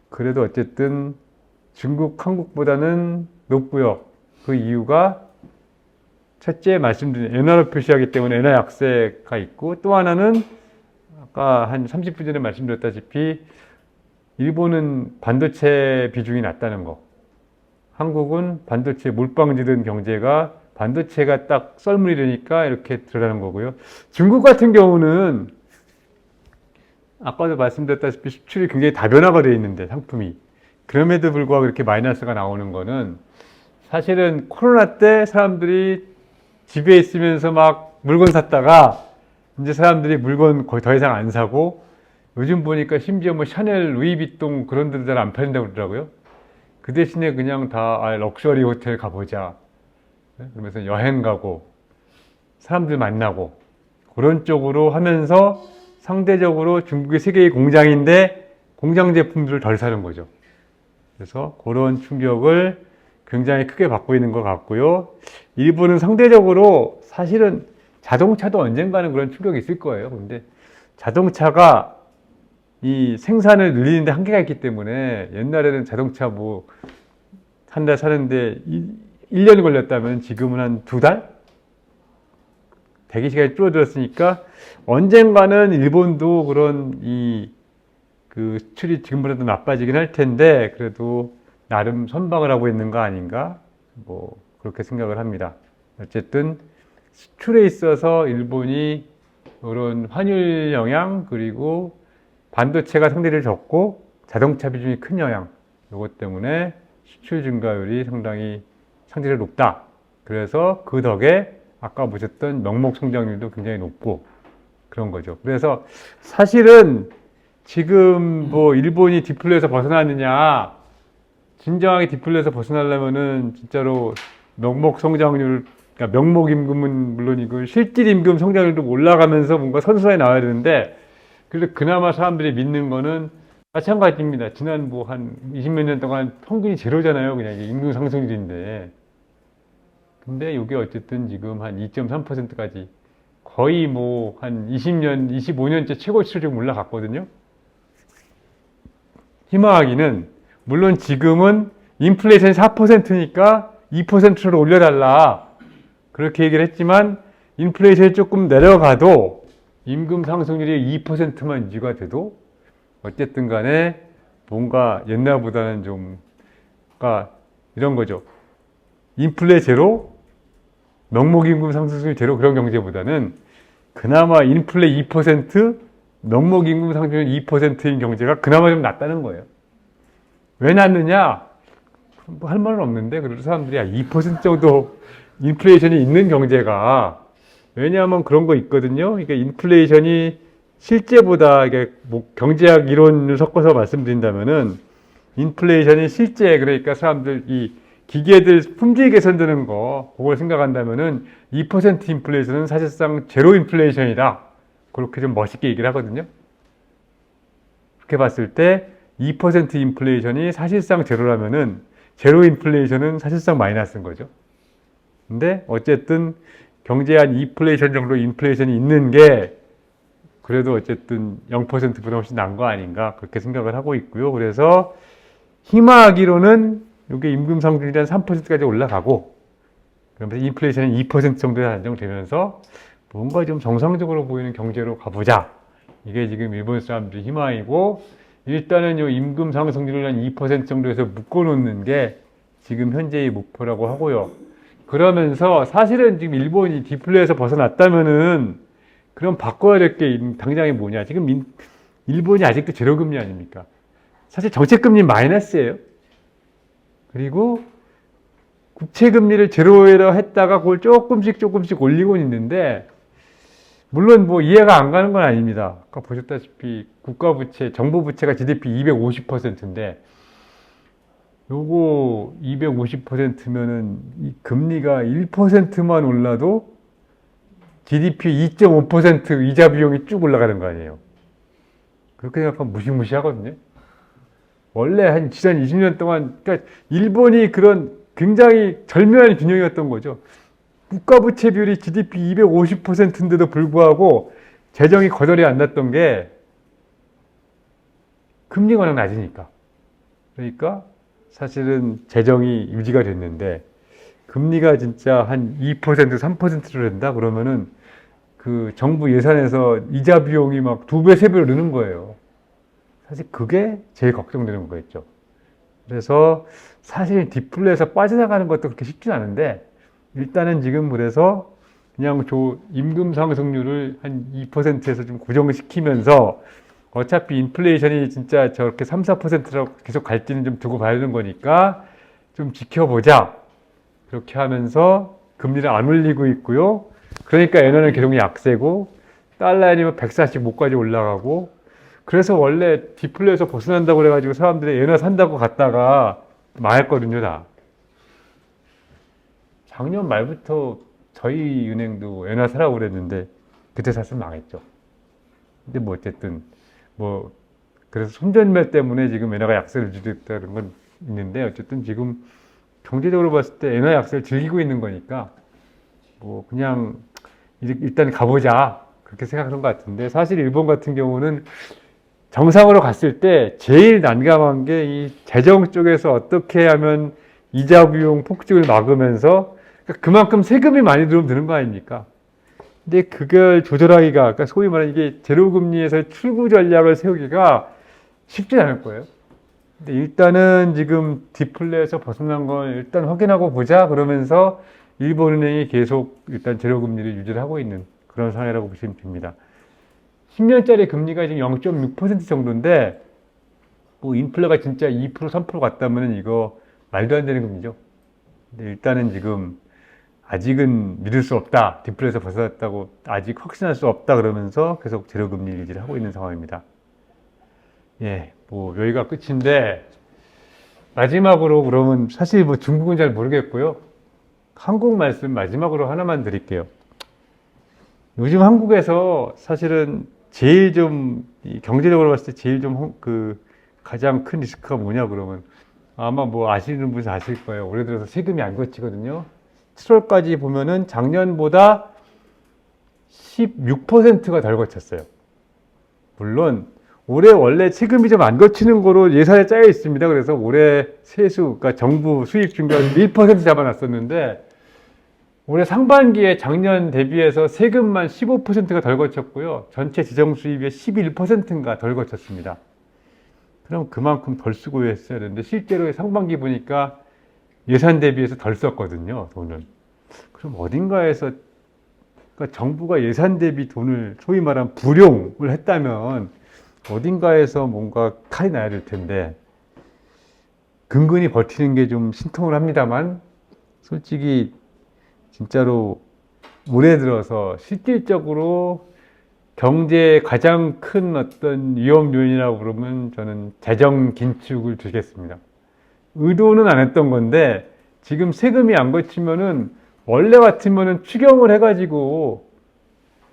Speaker 1: 그래도 어쨌든 중국, 한국보다는 높고요. 그 이유가 첫째 말씀드린 엔화로 표시하기 때문에 엔화 약세가 있고 또 하나는 아까 한 30분 전에 말씀드렸다시피 일본은 반도체 비중이 낮다는 거. 한국은 반도체 몰빵지른 경제가 반도체가 딱 썰물이 되니까 이렇게 드러나는 거고요. 중국 같은 경우는 아까도 말씀드렸다시피 수출이 굉장히 다변화가 되어 있는데 상품이 그럼에도 불구하고 이렇게 마이너스가 나오는 거는 사실은 코로나 때 사람들이 집에 있으면서 막 물건 샀다가 이제 사람들이 물건 거의 더 이상 안 사고 요즘 보니까 심지어 뭐 샤넬, 루이비통 그런 데도 잘 안 팔린다고 그러더라고요. 그 대신에 그냥 다 럭셔리 호텔 가보자. 그러면서 여행 가고 사람들 만나고 그런 쪽으로 하면서 상대적으로 중국이 세계의 공장인데 공장 제품들을 덜 사는 거죠. 그래서 그런 충격을 굉장히 크게 받고 있는 것 같고요. 일본은 상대적으로 사실은 자동차도 언젠가는 그런 충격이 있을 거예요. 근데 자동차가 이 생산을 늘리는데 한계가 있기 때문에 옛날에는 자동차 뭐 한 달 사는데 1년이 걸렸다면 지금은 한 2달? 대기 시간이 줄어들었으니까 언젠가는 일본도 그런 그 수출이 지금보다도 나빠지긴 할 텐데 그래도 나름 선방을 하고 있는 거 아닌가? 뭐 그렇게 생각을 합니다. 어쨌든 수출에 있어서 일본이 그런 환율 영향 그리고 반도체가 상대적으로 적고 자동차 비중이 큰 영향 이것 때문에 수출 증가율이 상당히 상대적으로 높다. 그래서 그 덕에 아까 보셨던 명목 성장률도 굉장히 높고 그런 거죠. 그래서 사실은 지금 뭐 일본이 디플레에서 벗어나느냐 진정하게 디플레에서 벗어나려면은 진짜로 명목 성장률 그러니까 명목 임금은 물론이고 실질 임금 성장률도 올라가면서 뭔가 선수에 나와야 되는데 그래서 그나마 사람들이 믿는 거는 마찬가지입니다. 지난 뭐 한 20몇 년 동안 평균이 제로잖아요. 그냥 임금 상승률인데. 근데 이게 어쨌든 지금 한 2.3%까지 거의 뭐 한 20년, 25년째 최고치로 지금 올라갔거든요. 희망하기는 물론 지금은 인플레이션이 4%니까 2%로 올려달라. 그렇게 얘기를 했지만 인플레이션이 조금 내려가도 임금 상승률이 2%만 유지가 돼도 어쨌든 간에 뭔가 옛날보다는 좀 그러니까 이런 거죠. 인플레 제로, 명목임금 상승률 제로 그런 경제보다는 그나마 인플레 2%, 명목임금 상승률 2%인 경제가 그나마 좀 낫다는 거예요. 왜 낫느냐? 뭐 할 말은 없는데 그래도 사람들이 2% 정도 인플레이션이 있는 경제가 왜냐하면 그런 거 있거든요. 이게 인플레이션이 실제보다 이게 뭐 경제학 이론을 섞어서 말씀드린다면은 인플레이션이 실제 그러니까 사람들 이 기계들 품질 개선되는 거 그걸 생각한다면은 2% 인플레이션은 사실상 제로 인플레이션이다. 그렇게 좀 멋있게 얘기를 하거든요. 그렇게 봤을 때 2% 인플레이션이 사실상 제로라면은 제로 인플레이션은 사실상 마이너스인 거죠. 근데 어쨌든 경제에 한 2% 정도 인플레이션이 있는 게 그래도 어쨌든 0%보다 훨씬 난 거 아닌가 그렇게 생각을 하고 있고요. 그래서 희망하기로는 이게 임금 상승률이 한 3%까지 올라가고 그러면서 인플레이션이 2% 정도에 안정되면서 뭔가 좀 정상적으로 보이는 경제로 가보자. 이게 지금 일본 사람들의 희망이고 일단은 이 임금 상승률을 한 2% 정도에서 묶어놓는 게 지금 현재의 목표라고 하고요. 그러면서 사실은 지금 일본이 디플레에서 벗어났다면은 그럼 바꿔야 될 게 당장이 뭐냐. 지금 일본이 아직도 제로금리 아닙니까? 사실 정책금리 마이너스예요. 그리고 국채금리를 제로로 했다가 그걸 조금씩 올리고 있는데 물론 뭐 이해가 안 가는 건 아닙니다. 아까 보셨다시피 국가부채, 정부부채가 GDP 250%인데 요거 250%면은 이 금리가 1%만 올라도 GDP 2.5% 이자 비용이 쭉 올라가는 거 아니에요. 그렇게 생각하면 무시무시하거든요. 원래 한 지난 20년 동안, 그러니까 일본이 그런 굉장히 절묘한 균형이었던 거죠. 국가부채 비율이 GDP 250%인데도 불구하고 재정이 거덜이 안 났던 게 금리가 워낙 낮으니까. 그러니까 사실은 재정이 유지가 됐는데 금리가 진짜 한 2%, 3%로 된다? 그러면은 그 정부 예산에서 이자 비용이 막 2배, 3배로 느는 거예요. 사실 그게 제일 걱정되는 거겠죠. 그래서 사실 디플레에서 빠져나가는 것도 그렇게 쉽진 않은데 일단은 지금 그래서 그냥 임금 상승률을 한 2%에서 좀 고정시키면서 어차피 인플레이션이 진짜 저렇게 3, 4%라고 계속 갈지는 좀 두고 봐야 되는 거니까 좀 지켜보자. 그렇게 하면서 금리를 안 올리고 있고요. 그러니까 엔화는 계속 약세고 달러엔이면 140목까지 올라가고 그래서 원래 디플레에서 벗어난다고 그래가지고 사람들이 엔화 산다고 갔다가 망했거든요, 다. 작년 말부터 저희 은행도 엔화 사라고 그랬는데 그때 사실 망했죠. 근데 뭐 어쨌든 뭐 그래서 손절매 때문에 지금 엔화가 약세를 유지했다는 건 있는데 어쨌든 지금 경제적으로 봤을 때 엔화 약세를 즐기고 있는 거니까 뭐 그냥 일단 가보자 그렇게 생각하는 것 같은데 사실 일본 같은 경우는 정상으로 갔을 때 제일 난감한 게 이 재정 쪽에서 어떻게 하면 이자 비용 폭증을 막으면서 그만큼 세금이 많이 들어오면 되는 거 아닙니까? 근데 그걸 조절하기가 그러니까 소위 말하는 이게 제로금리에서 출구 전략을 세우기가 쉽지 않을 거예요. 근데 일단은 지금 디플레에서 벗어난 걸 일단 확인하고 보자 그러면서 일본은행이 계속 일단 제로금리를 유지를 하고 있는 그런 상황이라고 보시면 됩니다. 10년짜리 금리가 지금 0.6% 정도인데 뭐 인플레가 진짜 2%, 3% 갔다면 이거 말도 안 되는 금리죠. 근데 일단은 지금 아직은 믿을 수 없다. 디플레에서 벗어났다고 아직 확신할 수 없다 그러면서 계속 제로금리 유지를 하고 있는 상황입니다. 예, 뭐 여기가 끝인데 마지막으로 그러면 사실 뭐 중국은 잘 모르겠고요. 한국 말씀 마지막으로 하나만 드릴게요. 요즘 한국에서 사실은 제일 좀 경제적으로 봤을 때 제일 좀 가장 큰 리스크가 뭐냐 그러면 아마 뭐 아시는 분은 아실 거예요. 올해 들어서 세금이 안 걷히거든요. 7월까지 보면은 작년보다 16%가 덜 걷혔어요. 물론 올해 원래 세금이 좀 안 걷히는 거로 예산에 짜여 있습니다. 그래서 올해 세수, 그러니까 정부 수입 증가율 1% 잡아놨었는데 올해 상반기에 작년 대비해서 세금만 15%가 덜 걷혔고요. 전체 지정 수입의 11%인가 덜 걷혔습니다. 그럼 그만큼 덜 쓰고 했어야 되는데 실제로 상반기 보니까 예산 대비해서 덜 썼거든요, 돈을. 그럼 어딘가에서 그러니까 정부가 예산 대비 돈을 소위 말하면 불용을 했다면 어딘가에서 뭔가 칼이 나야 될 텐데 근근히 버티는 게 좀 신통을 합니다만 솔직히 진짜로 올해 들어서 실질적으로 경제의 가장 큰 어떤 위험 요인이라고 그러면 저는 재정 긴축을 두겠습니다. 의도는 안 했던 건데 지금 세금이 안 거치면은 원래 같으면은 추경을 해가지고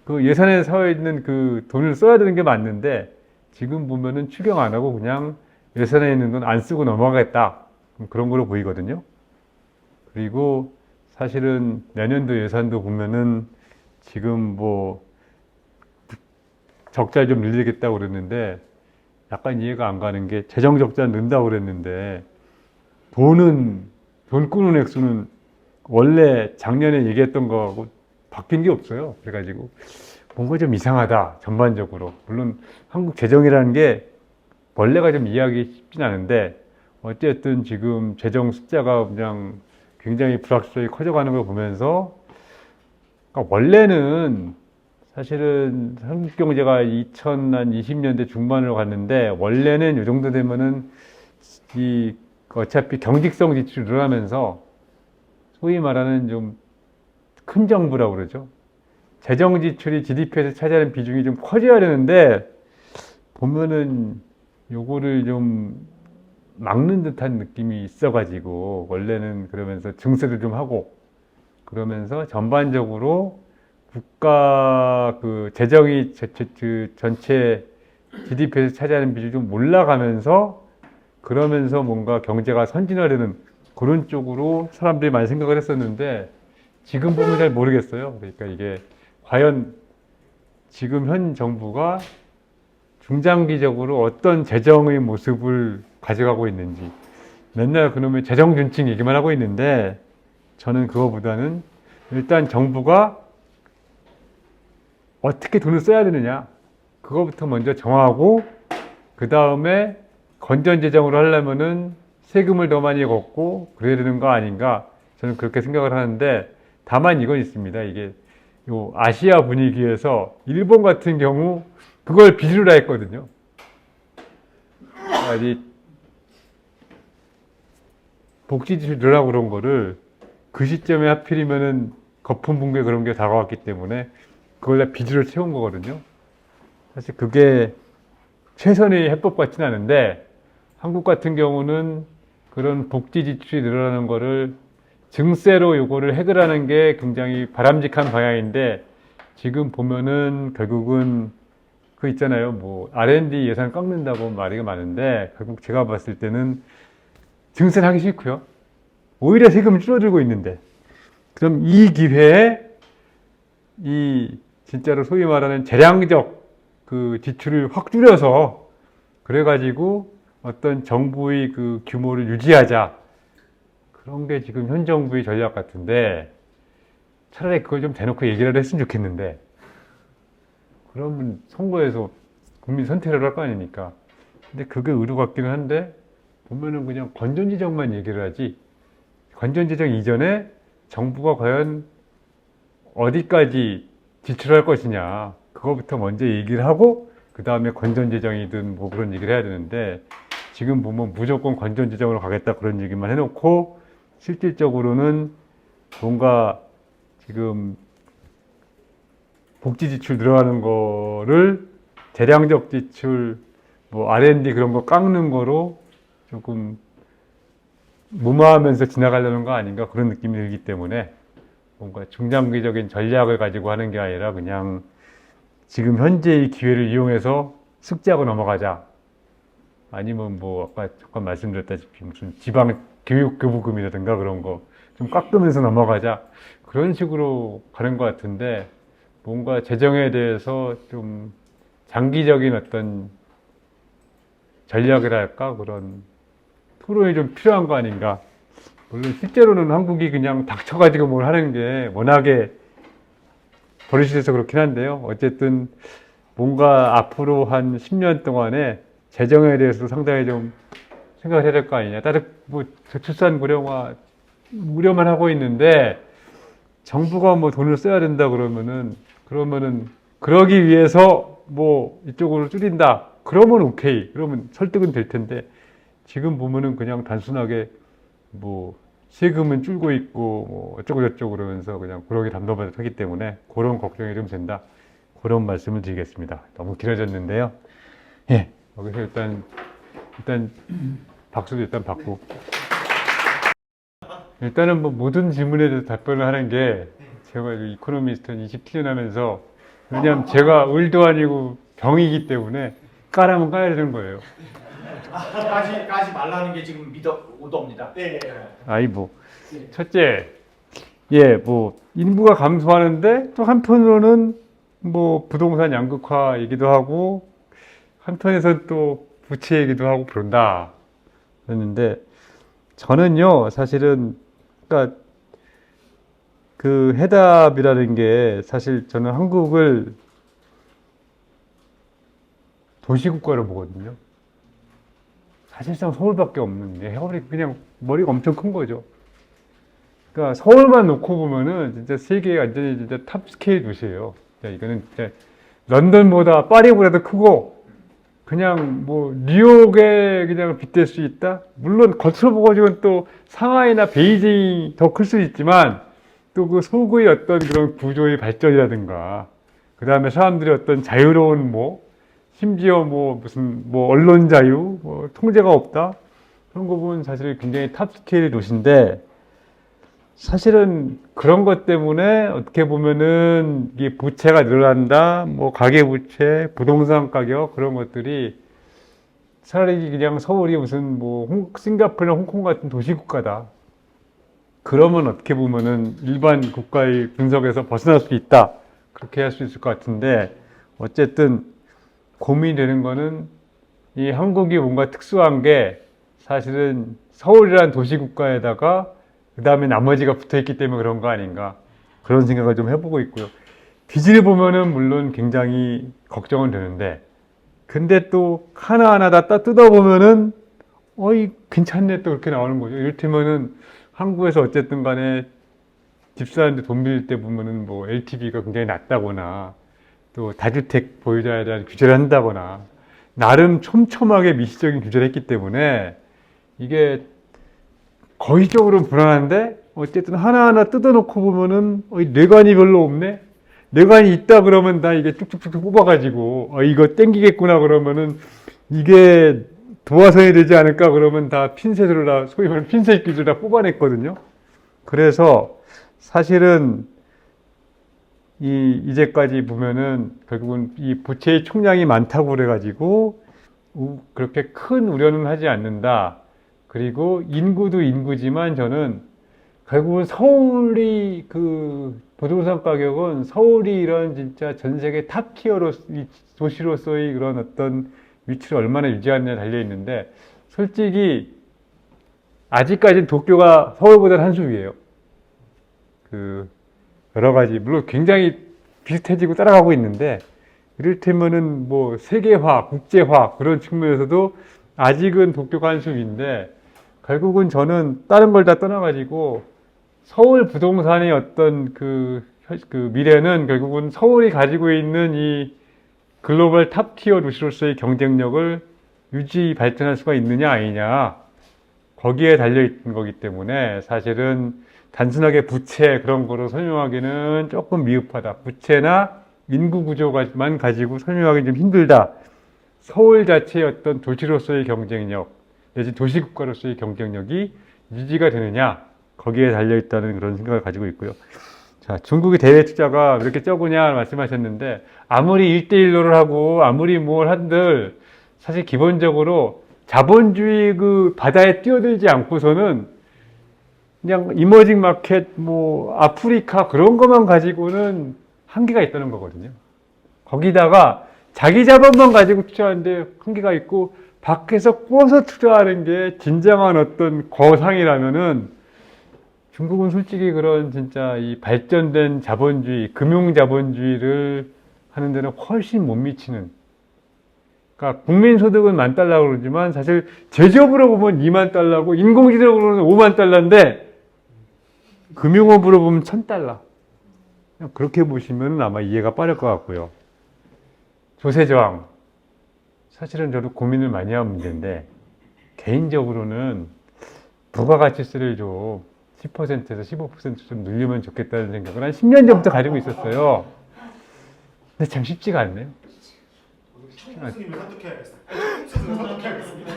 Speaker 1: 그 예산에 서 있는 그 돈을 써야 되는 게 맞는데 지금 보면은 추경 안 하고 그냥 예산에 있는 돈 안 쓰고 넘어가겠다. 그런 걸로 보이거든요. 그리고 사실은 내년도 예산도 보면은 지금 뭐 적자 좀 늘리겠다고 그랬는데 약간 이해가 안 가는 게 재정 적자 는다고 그랬는데 돈 꾸는 액수는 원래 작년에 얘기했던 거하고 바뀐 게 없어요. 그래가지고 뭔가 좀 이상하다 전반적으로. 물론 한국 재정이라는 게 원래가 좀 이해하기 쉽진 않은데 어쨌든 지금 재정 숫자가 그냥 굉장히 불확실하게 커져가는 걸 보면서 그러니까 원래는 사실은 한국 경제가 2020년대 중반으로 갔는데 원래는 이 정도 되면은 이 어차피 경직성 지출이 늘어나면서 소위 말하는 좀 큰 정부라고 그러죠. 재정 지출이 GDP에서 차지하는 비중이 좀 커져야 되는데 보면은 요거를 좀 막는 듯한 느낌이 있어가지고 원래는 그러면서 증세를 좀 하고 그러면서 전반적으로 국가 그 재정이 전체 GDP에서 차지하는 비중이 좀 올라가면서 그러면서 뭔가 경제가 선진화되는 그런 쪽으로 사람들이 많이 생각을 했었는데 지금 보면 잘 모르겠어요. 그러니까 이게 과연 지금 현 정부가 중장기적으로 어떤 재정의 모습을 가져가고 있는지 맨날 그놈의 재정준칙 얘기만 하고 있는데 저는 그거보다는 일단 정부가 어떻게 돈을 써야 되느냐 그거부터 먼저 정하고 그 다음에 건전재정으로 하려면은 세금을 더 많이 걷고 그래야 되는 거 아닌가 저는 그렇게 생각을 하는데 다만 이건 있습니다. 이게 요 아시아 분위기에서 일본 같은 경우 그걸 빚으로 했거든요. 아직 복지지출 늘으라고 그런 거를 그 시점에 하필이면은 거품 붕괴 그런 게 다가왔기 때문에 그걸 다 빚으로 채운 거거든요. 사실 그게 최선의 해법 같지는 않은데 한국 같은 경우는 그런 복지 지출이 늘어나는 거를 증세로 요거를 해결하는 게 굉장히 바람직한 방향인데 지금 보면은 결국은 그 있잖아요. 뭐 R&D 예산 깎는다고 말이 많은데 결국 제가 봤을 때는 증세는 하기 싫고요. 오히려 세금을 줄어들고 있는데 그럼 이 기회에 이 진짜로 소위 말하는 재량적 그 지출을 확 줄여서 그래가지고 어떤 정부의 그 규모를 유지하자 그런 게 지금 현 정부의 전략 같은데 차라리 그걸 좀 대놓고 얘기를 했으면 좋겠는데 그러면 선거에서 국민 선택을 할 거 아닙니까? 근데 그게 의도 같기는 한데 보면은 그냥 건전지정만 얘기를 하지 건전지정 이전에 정부가 과연 어디까지 지출할 것이냐 그거부터 먼저 얘기를 하고 그 다음에 건전지정이든 뭐 그런 얘기를 해야 되는데 지금 보면 무조건 건전지정으로 가겠다 그런 얘기만 해놓고 실질적으로는 뭔가 지금 복지 지출 늘어나는 거를 재량적 지출, 뭐 R&D 그런 거 깎는 거로 조금 무마하면서 지나가려는 거 아닌가 그런 느낌이 들기 때문에 뭔가 중장기적인 전략을 가지고 하는 게 아니라 그냥 지금 현재의 기회를 이용해서 숙지하고 넘어가자. 아니면 뭐 아까 잠깐 말씀드렸다시피 무슨 지방 교육 교부금이라든가 그런 거 좀 깎으면서 넘어가자. 그런 식으로 가는 것 같은데 뭔가 재정에 대해서 좀 장기적인 어떤 전략이랄까 그런 토론이 좀 필요한 거 아닌가. 물론 실제로는 한국이 그냥 닥쳐가지고 뭘 하는 게 워낙에 버릇이 돼서 그렇긴 한데요. 어쨌든 뭔가 앞으로 한 10년 동안에 재정에 대해서 상당히 좀 생각을 해야 될 거 아니냐. 다들 뭐 저출산 무료만 하고 있는데 정부가 뭐 돈을 써야 된다 그러면은 그러기 위해서 뭐 이쪽으로 줄인다. 그러면 오케이. 그러면 설득은 될 텐데 지금 보면은 그냥 단순하게 뭐 세금은 줄고 있고 뭐 어쩌고 저쩌고 그러면서 그냥 그러기 담담하기 때문에 그런 걱정이 좀 된다. 그런 말씀을 드리겠습니다. 너무 길어졌는데요. 예, 여기서 일단 박수도 일단 받고 일단은 뭐 모든 질문에 대해서 답변을 하는 게 제가 이코노미스트 27년 하면서 왜냐하면 제가 을도 아니고 병이기 때문에 까라면 까야 되는 거예요.
Speaker 2: 까지 말라는 게 지금 오더입니다. 네.
Speaker 1: 아이 뭐 첫째, 예, 뭐 인구가 감소하는데 또 한편으로는 뭐 부동산 양극화 얘기도 하고 한편에서 또 부채 얘기도 하고 그런다. 그랬는데 저는요 사실은 그러니까 그 해답이라는 게 사실 저는 한국을 도시국가로 보거든요. 사실상 서울밖에 없는데 서울이 그냥 머리가 엄청 큰 거죠. 그러니까 서울만 놓고 보면은 진짜 세계의 완전히 진짜 탑 스케일 도시예요. 이거는 진짜 런던보다 파리보다도 크고 그냥 뭐 뉴욕에 그냥 빗댈 수 있다. 물론 겉으로 보고는 또 상하이나 베이징이 더 클 수 있지만 또 그 서구의 어떤 그런 구조의 발전이라든가 그 다음에 사람들의 어떤 자유로운 뭐 심지어 뭐 무슨 뭐 언론 자유, 뭐 통제가 없다 그런 거 보면 사실 굉장히 탑 스케일 도시인데 사실은 그런 것 때문에 어떻게 보면은 이게 부채가 늘어난다, 뭐 가계 부채, 부동산 가격 그런 것들이 차라리 그냥 서울이 무슨 뭐 싱가포르나 홍콩 같은 도시 국가다. 그러면 어떻게 보면은 일반 국가의 분석에서 벗어날 수 있다. 그렇게 할 수 있을 것 같은데 어쨌든 고민되는 거는 이 한국이 뭔가 특수한 게 사실은 서울이라는 도시 국가에다가 그 다음에 나머지가 붙어 있기 때문에 그런 거 아닌가 그런 생각을 좀 해보고 있고요. 빚을 보면은 물론 굉장히 걱정은 되는데 근데 또 하나하나 다 뜯어보면은 어이 괜찮네 또 그렇게 나오는 거죠. 이를테면은 한국에서 어쨌든 간에 집 사는데 돈 빌릴 때 보면은 뭐 LTV가 굉장히 낮다거나 또 다주택 보유자에 대한 규제를 한다거나 나름 촘촘하게 미시적인 규제를 했기 때문에 이게 거의적으로 불안한데 어쨌든 하나하나 뜯어놓고 보면은 뇌관이 별로 없네. 뇌관이 있다 그러면 다 이게 쭉쭉쭉 뽑아가지고 이거 땡기겠구나 그러면은 이게 도화선이 되지 않을까 그러면 다 핀셋으로 다 소위 말하는 핀셋 기준으로 다 뽑아냈거든요. 그래서 사실은 이제까지 보면은 결국은 이 부채의 총량이 많다고 그래가지고 그렇게 큰 우려는 하지 않는다. 그리고 인구도 인구지만 저는 결국은 서울이 그 부동산 가격은 서울이 이런 진짜 전 세계 탑 티어로 도시로서의 그런 어떤 위치를 얼마나 유지하느냐에 달려 있는데 솔직히 아직까지는 도쿄가 서울보다는 한 수 위에요. 그 여러 가지 물론 굉장히 비슷해지고 따라가고 있는데 이를테면은 뭐 세계화, 국제화 그런 측면에서도 아직은 도쿄가 한 수 위인데 결국은 저는 다른 걸 다 떠나가지고 서울 부동산의 어떤 그 미래는 결국은 서울이 가지고 있는 이 글로벌 탑티어 도시로서의 경쟁력을 유지 발전할 수가 있느냐 아니냐 거기에 달려있는 거기 때문에 사실은 단순하게 부채 그런 거로 설명하기는 조금 미흡하다. 부채나 인구 구조만 가지고 설명하기 좀 힘들다. 서울 자체의 어떤 도시로서의 경쟁력 내지 도시국가로서의 경쟁력이 유지가 되느냐 거기에 달려있다는 그런 생각을 가지고 있고요. 자, 중국의 대외 투자가 왜 이렇게 적으냐 말씀하셨는데 아무리 1대1로를 하고 아무리 뭘 한들 사실 기본적으로 자본주의 그 바다에 뛰어들지 않고서는 그냥 이머징 마켓 뭐 아프리카 그런 것만 가지고는 한계가 있다는 거거든요. 거기다가 자기 자본만 가지고 투자하는데 한계가 있고 밖에서 꾸어서 투자하는 게 진정한 어떤 거상이라면은 중국은 솔직히 그런 진짜 이 발전된 자본주의, 금융 자본주의를 하는 데는 훨씬 못 미치는. 그러니까 국민 소득은 10,000달러라고 그러지만 사실 제조업으로 보면 20,000달러고 인공지능으로는 50,000달러인데 금융업으로 보면 1,000달러. 그렇게 보시면 아마 이해가 빠를 것 같고요. 조세저항. 사실은 저도 고민을 많이 한 문제인데 개인적으로는 부가가치세를 좀 10%에서 15%좀 늘리면 좋겠다는 생각을 한 10년 전부터 가지고 있었어요. 근데 참 쉽지가 않네요.
Speaker 2: 총수님을 설득해야겠어요. 총수님을 설득해야겠습니다.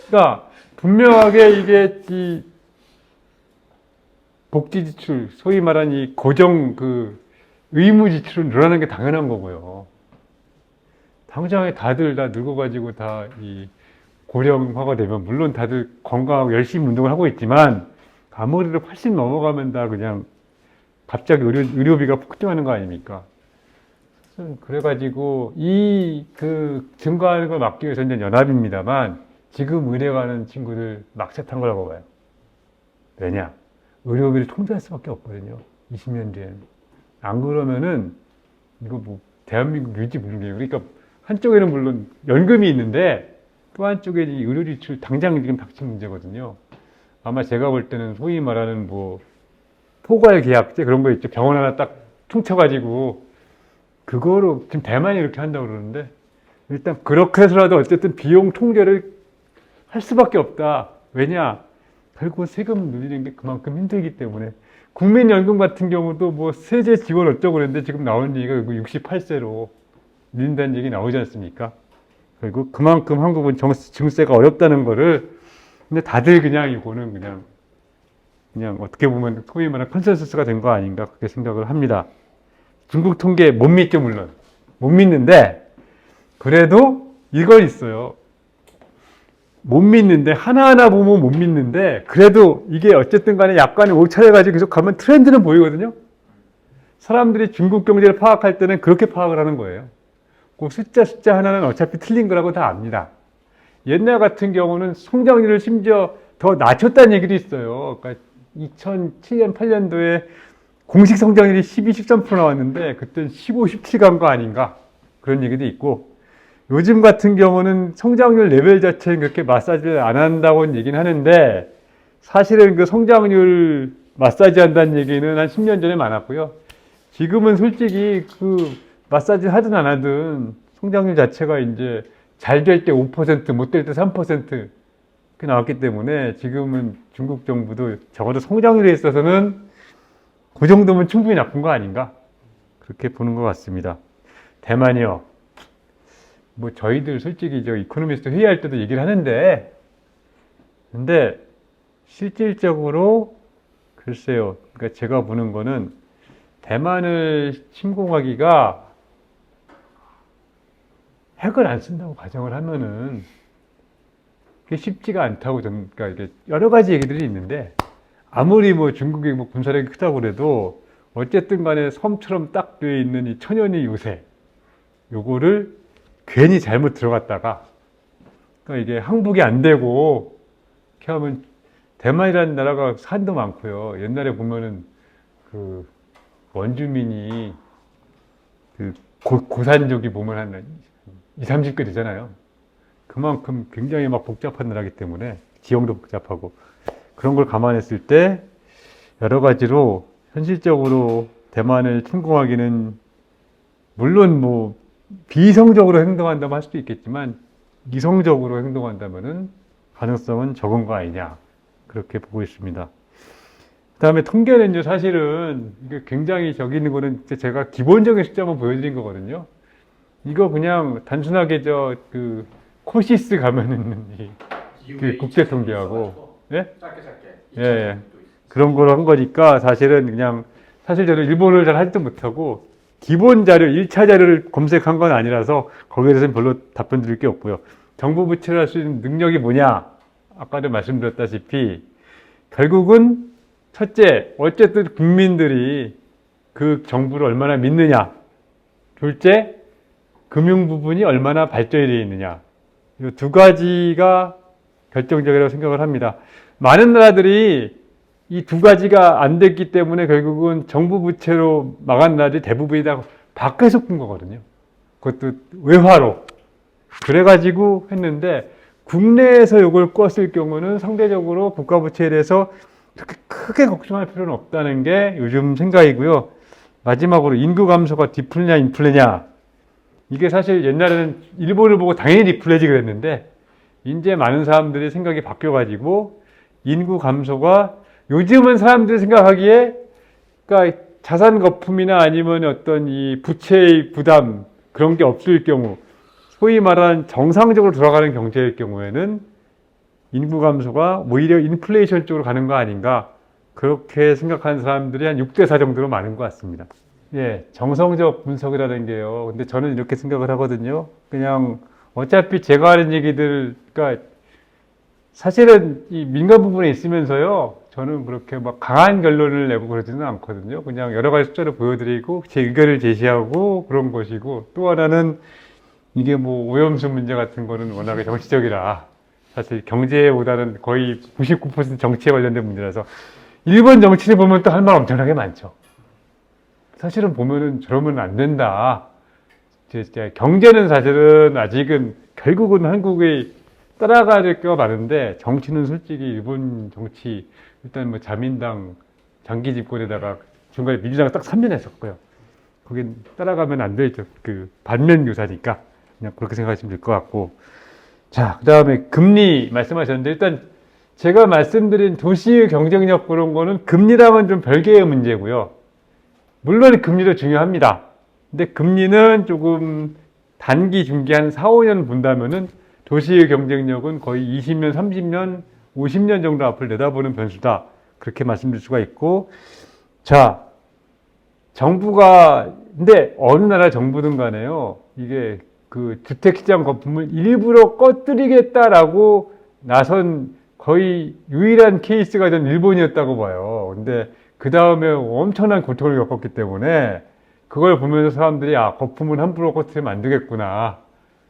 Speaker 1: 그러니까 분명하게 이게 이 복지 지출, 소위 말하는 이 고정 그 의무 지출은 늘어나는 게 당연한 거고요. 당장에 다들 다 늙어가지고 다 이 고령화가 되면 물론 다들 건강하고 열심히 운동을 하고 있지만 아무래도 80 넘어가면 다 그냥 갑자기 의료비가 폭증하는 거 아닙니까? 그래가지고 이 그 증가하는 걸 막기 위해서 이제 연합입니다만 지금 의대 가는 친구들 막차 탄 거라고 봐요. 왜냐? 의료비를 통제할 수밖에 없거든요. 20년 뒤에는. 안 그러면은 이거 뭐 대한민국 유지 불능이에요. 그러니까 한쪽에는 물론 연금이 있는데 또 한쪽에 이 의료 지출 당장 지금 닥친 문제거든요. 아마 제가 볼 때는 소위 말하는 뭐 포괄 계약제 그런 거 있죠. 병원 하나 딱 퉁쳐가지고 그거로 지금 대만이 이렇게 한다고 그러는데 일단 그렇게 해서라도 어쨌든 비용 통제를 할 수밖에 없다. 왜냐? 결국 세금 늘리는 게 그만큼 힘들기 때문에 국민연금 같은 경우도 뭐 세제 지원 어쩌고 그랬는데 지금 나오는 얘기가 68세로 늘린다는 얘기 나오지 않습니까? 그리고 그만큼 한국은 증세가 어렵다는 거를 근데 다들 그냥 이거는 그냥 어떻게 보면 소위 말하는 컨센서스가 된 거 아닌가 그렇게 생각을 합니다. 중국 통계 못 믿죠 물론 못 믿는데 그래도 이거 있어요. 못 믿는데 하나하나 보면 못 믿는데 그래도 이게 어쨌든 간에 약간의 오차해가지고 계속 가면 트렌드는 보이거든요. 사람들이 중국 경제를 파악할 때는 그렇게 파악을 하는 거예요. 그 숫자 하나는 어차피 틀린 거라고 다 압니다. 옛날 같은 경우는 성장률을 심지어 더 낮췄다는 얘기도 있어요. 그러니까 2007년, 8년도에 공식 성장률이 12, 13% 나왔는데 그때는 15, 17 간 거 아닌가 그런 얘기도 있고 요즘 같은 경우는 성장률 레벨 자체는 그렇게 마사지를 안 한다고는 얘기는 하는데 사실은 그 성장률 마사지 한다는 얘기는 한 10년 전에 많았고요. 지금은 솔직히 그 마사지 하든 안 하든 성장률 자체가 이제 잘 될 때 5%, 못 될 때 3% 그렇게 나왔기 때문에 지금은 중국 정부도 적어도 성장률에 있어서는 그 정도면 충분히 나쁜 거 아닌가 그렇게 보는 것 같습니다. 대만이요. 뭐 저희들 솔직히 저 이코노미스트 회의할 때도 얘기를 하는데 근데 실질적으로 글쎄요. 그러니까 제가 보는 거는 대만을 침공하기가 핵을 안 쓴다고 가정을 하면은 그게 쉽지가 않다고 그러니까 이게 여러 가지 얘기들이 있는데 아무리 뭐 중국이 뭐 군사력이 크다고 그래도 어쨌든 간에 섬처럼 딱 되어 있는 이 천연의 요새 요거를 괜히 잘못 들어갔다가 그러니까 이게 항복이 안 되고 이렇게 하면 대만이라는 나라가 산도 많고요. 옛날에 보면은 그 원주민이 그 고산족이 보면 한 20, 30개 되잖아요. 그만큼 굉장히 막 복잡한 나라이기 때문에 지형도 복잡하고 그런 걸 감안했을 때 여러 가지로 현실적으로 대만을 침공하기는 물론 뭐 비이성적으로 행동한다고 할 수도 있겠지만 이성적으로 행동한다면은 가능성은 적은 거 아니냐 그렇게 보고 있습니다. 그 다음에 통계는 이제 사실은 이게 굉장히 저기 있는 거는 제가 기본적인 숫자만 보여드린 거거든요. 이거 그냥 단순하게 그 코시스 가면은 그 국제 통계하고 예?
Speaker 2: 짧게
Speaker 1: 예. 그런 걸 한 거니까 사실은 그냥 사실 저는 일본어를 잘 하지도 못하고 기본 자료, 1차 자료를 검색한 건 아니라서 거기에 대해서는 별로 답변 드릴 게 없고요. 정부 부채를 할 수 있는 능력이 뭐냐? 아까도 말씀드렸다시피 결국은 첫째, 어쨌든 국민들이 그 정부를 얼마나 믿느냐. 둘째, 금융 부분이 얼마나 발전이 되어 있느냐. 이 두 가지가 결정적이라고 생각을 합니다. 많은 나라들이 이 두 가지가 안 됐기 때문에 결국은 정부 부채로 망한 나라들이 대부분이 다 밖에서 꾼 거거든요. 그것도 외화로. 그래가지고 했는데 국내에서 이걸 꿨을 경우는 상대적으로 국가 부채에 대해서 그렇게 크게 걱정할 필요는 없다는 게 요즘 생각이고요. 마지막으로 인구 감소가 디플레냐 인플레냐. 이게 사실 옛날에는 일본을 보고 당연히 디플레지 그랬는데 이제 많은 사람들의 생각이 바뀌어가지고 인구 감소가 요즘은 사람들이 생각하기에 그러니까 자산 거품이나 아니면 어떤 이 부채의 부담 그런 게 없을 경우 소위 말하는 정상적으로 돌아가는 경제일 경우에는 인구 감소가 오히려 인플레이션 쪽으로 가는 거 아닌가 그렇게 생각하는 사람들이 한 6대4 정도로 많은 것 같습니다. 예, 정성적 분석이라는 게요. 근데 저는 이렇게 생각을 하거든요. 그냥 어차피 제가 하는 얘기들, 그러니까 사실은 이 민간 부분에 있으면서요. 저는 그렇게 막 강한 결론을 내고 그러지는 않거든요. 그냥 여러 가지 숫자를 보여드리고 제 의견을 제시하고 그런 것이고 또 하나는 이게 뭐 오염수 문제 같은 거는 워낙에 정치적이라 사실 경제보다는 거의 99% 정치에 관련된 문제라서 일본 정치를 보면 또 할 말 엄청나게 많죠. 사실은 보면은 저러면 안 된다. 경제는 사실은 아직은 결국은 한국의 따라가야 될 게 많은데 정치는 솔직히 일본 정치 일단 뭐 자민당 장기 집권에다가 중간에 민주당 딱 3년 했었고요. 거긴 따라가면 안 되죠. 그 반면 교사니까 그냥 그렇게 생각하시면 될 것 같고. 자, 그 다음에 금리 말씀하셨는데 일단 제가 말씀드린 도시의 경쟁력 그런 거는 금리랑은 좀 별개의 문제고요. 물론 금리도 중요합니다. 근데 금리는 조금 단기, 중기 한 4, 5년 본다면은 도시의 경쟁력은 거의 20년, 30년, 50년 정도 앞을 내다보는 변수다. 그렇게 말씀드릴 수가 있고. 자, 정부가, 근데 어느 나라 정부든 간에요. 이게 그 주택시장 거품을 일부러 꺼뜨리겠다라고 나선 거의 유일한 케이스가 전 일본이었다고 봐요. 근데 그 다음에 엄청난 고통을 겪었기 때문에 그걸 보면서 사람들이 아, 거품은 함부로 꺼뜨리면 안 되겠구나.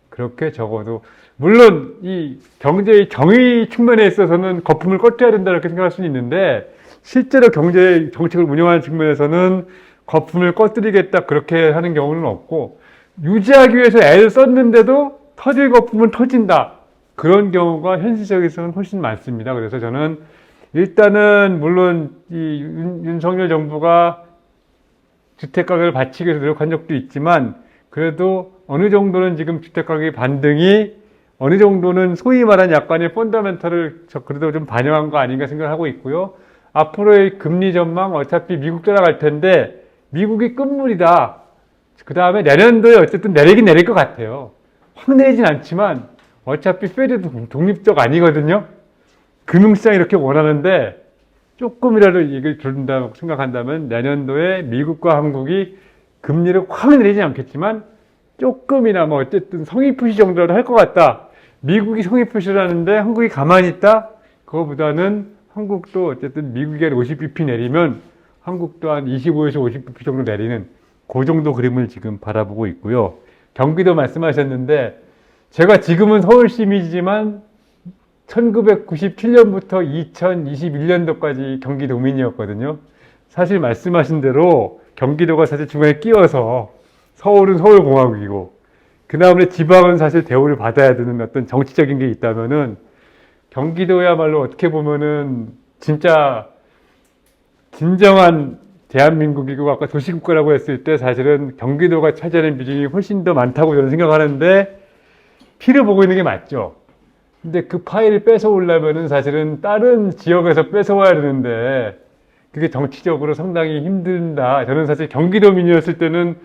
Speaker 1: 그렇게 적어도 물론 이 경제의 정의 측면에 있어서는 거품을 꺼뜨려야 된다 이렇게 생각할 수는 있는데 실제로 경제 정책을 운영하는 측면에서는 거품을 꺼뜨리겠다 그렇게 하는 경우는 없고 유지하기 위해서 애를 썼는데도 터질 거품은 터진다. 그런 경우가 현실적에서는 훨씬 많습니다. 그래서 저는 일단은 물론 이 윤석열 정부가 주택가격을 받치기 위해서 노력한 적도 있지만 그래도 어느 정도는 지금 주택가격의 반등이 어느 정도는 소위 말하는 약간의 펀더멘털을 그래도 좀 반영한 거 아닌가 생각하고 있고요. 앞으로의 금리 전망 어차피 미국 따라갈 텐데 미국이 끝물이다. 그 다음에 내년도에 어쨌든 내리긴 내릴 것 같아요. 확 내리진 않지만 어차피 페드도 독립적 아니거든요. 금융시장이 이렇게 원하는데 조금이라도 이걸 들은다고 생각한다면 내년도에 미국과 한국이 금리를 확 내리지 않겠지만 조금이나 뭐 어쨌든 성의표시 정도라도 할 것 같다. 미국이 성의표시를 하는데 한국이 가만히 있다? 그거보다는 한국도 어쨌든 미국이 한 50bp 내리면 한국도 한 25에서 50bp 정도 내리는 그 정도 그림을 지금 바라보고 있고요. 경기도 말씀하셨는데 제가 지금은 서울 시민이지만 1997년부터 2021년도까지 경기도민이었거든요. 사실 말씀하신 대로 경기도가 사실 중간에 끼어서 서울은 서울공화국이고 그 다음에 지방은 사실 대우를 받아야 되는 어떤 정치적인 게 있다면은 경기도야말로 어떻게 보면은 진짜 진정한 대한민국이고 아까 도시국가라고 했을 때 사실은 경기도가 차지하는 비중이 훨씬 더 많다고 저는 생각하는데 피를 보고 있는 게 맞죠. 근데 그 파일을 뺏어오려면은 사실은 다른 지역에서 뺏어와야 되는데 그게 정치적으로 상당히 힘든다. 저는 사실 경기도민이었을 때는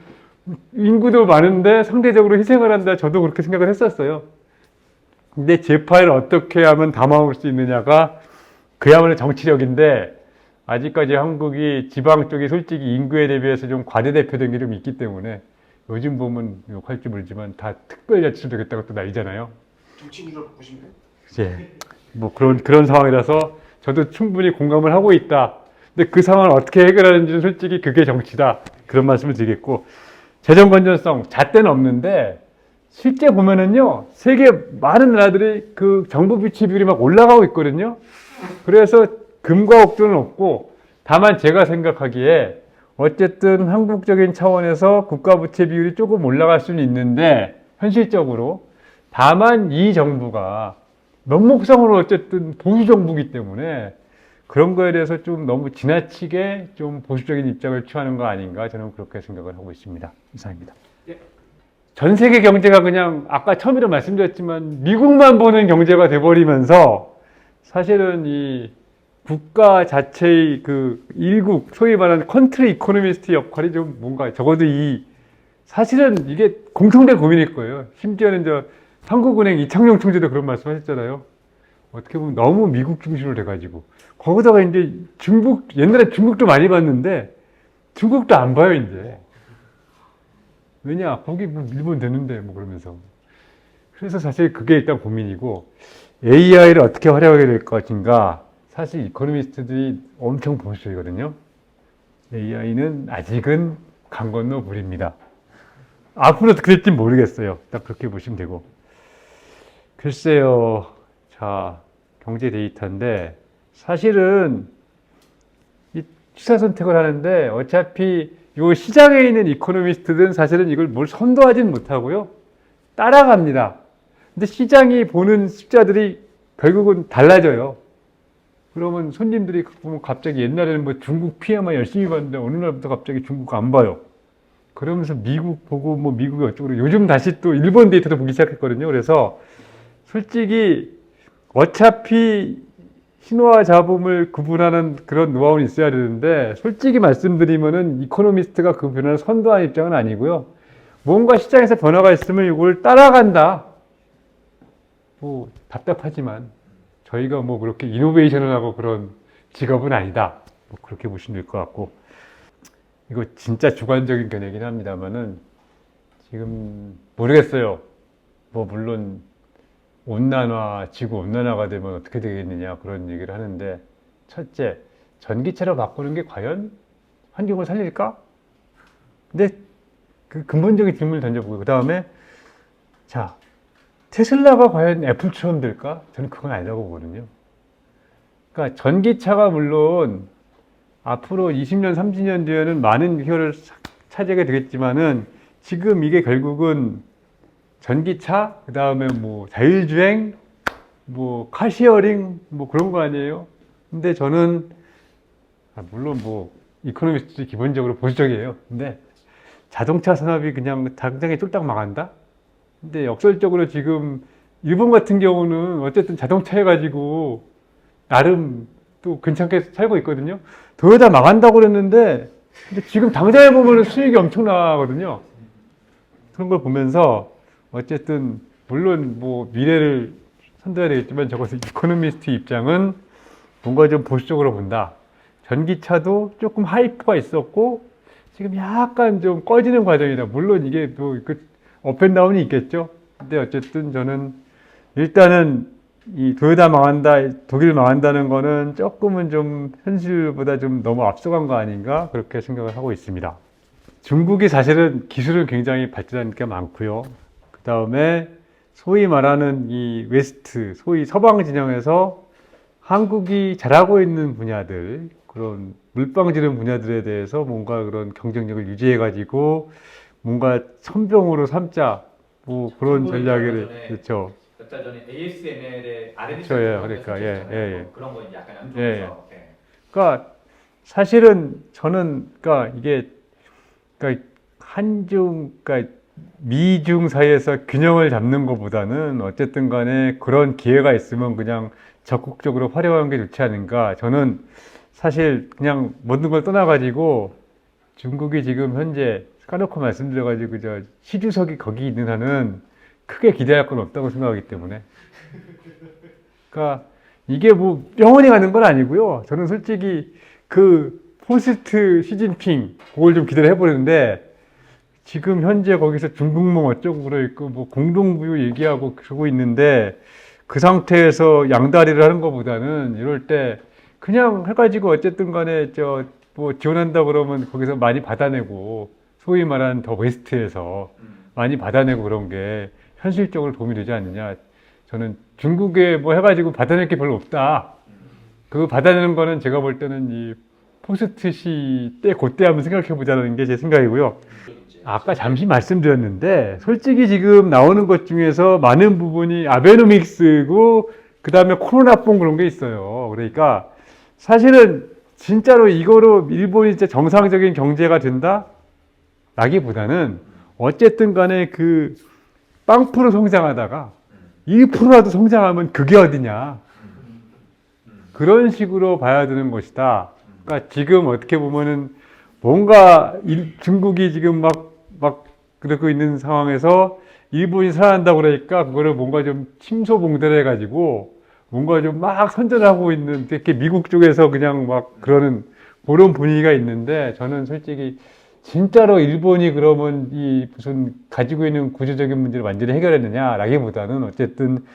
Speaker 1: 인구도 많은데 상대적으로 희생을 한다. 저도 그렇게 생각을 했었어요. 근데 제 파일을 어떻게 하면 담아올 수 있느냐가 그야말로 정치력인데 아직까지 한국이 지방 쪽이 솔직히 인구에 대비해서 좀 과대대표된 게 좀 있기 때문에 요즘 보면 욕할지 모르지만 다 특별자치로 되겠다고 또 난리잖아요.
Speaker 2: 정치인으로 바꾸시면
Speaker 1: 예. 뭐 그런 상황이라서 저도 충분히 공감을 하고 있다. 근데 그 상황을 어떻게 해결하는지는 솔직히 그게 정치다. 그런 말씀을 드리겠고 재정 건전성 잣대는 없는데 실제 보면은요 세계 많은 나라들이 그 정부 부채 비율이 막 올라가고 있거든요. 그래서 금과 옥도는 없고 다만 제가 생각하기에 어쨌든 한국적인 차원에서 국가 부채 비율이 조금 올라갈 수는 있는데 현실적으로 다만 이 정부가 명목상으로 어쨌든 보수 정부이기 때문에 그런 거에 대해서 좀 너무 지나치게 좀 보수적인 입장을 취하는 거 아닌가 저는 그렇게 생각을 하고 있습니다. 이상입니다.
Speaker 2: 예.
Speaker 1: 전 세계 경제가 그냥 아까 처음에도 말씀드렸지만 미국만 보는 경제가 돼버리면서 사실은 이 국가 자체의 그 일국, 소위 말하는 컨트리 이코노미스트 역할이 좀 뭔가 적어도 사실은 이게 공통된 고민일 거예요. 심지어는 한국은행 이창용 총재도 그런 말씀 하셨잖아요. 어떻게 보면 너무 미국 중심으로 돼가지고. 거기다가 이제 옛날에 중국도 많이 봤는데 중국도 안 봐요, 이제. 왜냐, 거기 뭐 일본 되는데, 뭐 그러면서. 그래서 사실 그게 일단 고민이고, AI를 어떻게 활용하게 될 것인가, 사실 이코노미스트들이 엄청 보수적이거든요. AI는 아직은 강 건너 물입니다. 앞으로 어떻게 될지 모르겠어요. 딱 그렇게 보시면 되고. 글쎄요. 자, 경제 데이터인데, 사실은 이 투자 선택을 하는데, 어차피 이 시장에 있는 이코노미스트들은 사실은 이걸 뭘 선도하지는 못하고요. 따라갑니다. 근데 시장이 보는 숫자들이 결국은 달라져요. 그러면 손님들이 보면 갑자기 옛날에는 뭐 중국 피해만 열심히 봤는데 어느 날부터 갑자기 중국 안 봐요. 그러면서 미국 보고 뭐 미국이 어쩌고 요즘 다시 또 일본 데이터도 보기 시작했거든요. 그래서 솔직히 어차피 신호와 잡음을 구분하는 그런 노하우는 있어야 되는데 솔직히 말씀드리면은 이코노미스트가 그 변화를 선도하는 입장은 아니고요. 뭔가 시장에서 변화가 있으면 이걸 따라간다. 뭐 답답하지만 저희가 뭐 그렇게 이노베이션을 하고 그런 직업은 아니다. 뭐 그렇게 보시면 될 것 같고 이거 진짜 주관적인 견해긴 합니다만은 지금 모르겠어요. 뭐 물론 온난화, 지구 온난화가 되면 어떻게 되겠느냐 그런 얘기를 하는데 첫째, 전기차로 바꾸는 게 과연 환경을 살릴까? 근데 그 근본적인 질문을 던져보고 그 다음에 자, 테슬라가 과연 애플처럼 될까? 저는 그건 아니라고 보거든요. 그러니까 전기차가 물론 앞으로 20년, 30년 뒤에는 많은 기여를 차지하게 되겠지만은 지금 이게 결국은 전기차, 그 다음에 뭐 자율주행, 뭐 카시어링, 뭐 그런 거 아니에요? 근데 저는, 물론 뭐 이코노미스트들이 기본적으로 보수적이에요. 근데 자동차 산업이 그냥 당장에 쫄딱 망한다? 근데 역설적으로 지금 일본 같은 경우는 어쨌든 자동차 해가지고 나름 또 괜찮게 살고 있거든요. 도요타 망한다고 그랬는데 근데 지금 당장에 보면 수익이 엄청나거든요. 그런 걸 보면서 어쨌든 물론 뭐 미래를 선도해야 되겠지만 적어도 이코노미스트 입장은 뭔가 좀 보수적으로 본다. 전기차도 조금 하이프가 있었고 지금 약간 좀 꺼지는 과정이다. 물론 이게 또 업앤다운이 있겠죠. 근데 어쨌든 저는 일단은 이 도요타 망한다, 독일 망한다는 거는 조금은 좀 현실보다 좀 너무 앞서간 거 아닌가 그렇게 생각을 하고 있습니다. 중국이 사실은 기술은 굉장히 발전한 게 많고요. 그 다음에 소위 말하는 이 웨스트, 소위 서방 진영에서 한국이 잘하고 있는 분야들, 그런 물방 지른 분야들에 대해서 뭔가 그런 경쟁력을 유지해가지고 뭔가 천병으로 삼자, 뭐 그런 전략을, 그렇죠.
Speaker 2: 몇 달 전에 ASML의 R&D
Speaker 1: 그렇죠, 예, 그러니까, 예.
Speaker 2: 그런 건 약간 안
Speaker 1: 예.
Speaker 2: 좋아서. 예.
Speaker 1: 그러니까 사실은 저는 그러니까 이게 그러니까 그러니까 미중 사이에서 균형을 잡는 것보다는 어쨌든 간에 그런 기회가 있으면 그냥 적극적으로 활용하는 게 좋지 않은가. 저는 사실 그냥 모든 걸 떠나가지고 중국이 지금 현재 까놓고 말씀드려가지고 시주석이 거기 있는 한은 크게 기대할 건 없다고 생각하기 때문에. 그러니까 이게 뭐 영원히 가는 건 아니고요. 저는 솔직히 그 포스트 시진핑 그걸 좀 기대를 해보는데 지금 현재 거기서 중국몽 어쩌고 그러있고 뭐 공동부유 얘기하고 그러고 있는데 그 상태에서 양다리를 하는 것보다는 이럴 때 그냥 해가지고 어쨌든 간에 뭐 지원한다 그러면 거기서 많이 받아내고 소위 말하는 더 웨스트에서 많이 받아내고 그런 게 현실적으로 도움이 되지 않느냐. 저는 중국에 뭐 해가지고 받아낼 게 별로 없다. 그거 받아내는 거는 제가 볼 때는 이 포스트 시 때 그때 한번 생각해 보자는 게 제 생각이고요. 아까 잠시 말씀드렸는데 솔직히 지금 나오는 것 중에서 많은 부분이 아베노믹스고 그 다음에 코로나뽕 그런 게 있어요. 그러니까 사실은 진짜로 이거로 일본이 진짜 정상적인 경제가 된다? 라기보다는 어쨌든 간에 그 빵프로 성장하다가 1%라도 성장하면 그게 어디냐. 그런 식으로 봐야 되는 것이다. 그러니까 지금 어떻게 보면은 뭔가 중국이 지금 막 그러고 있는 상황에서 일본이 살아난다고 그러니까 그거를 뭔가 좀 침소봉대해가지고 뭔가 좀 막 선전하고 있는 이렇게 미국 쪽에서 그냥 막 그러는 그런 분위기가 있는데 저는 솔직히 진짜로 일본이 그러면 이 무슨 가지고 있는 구조적인 문제를 완전히 해결했느냐라기보다는 어쨌든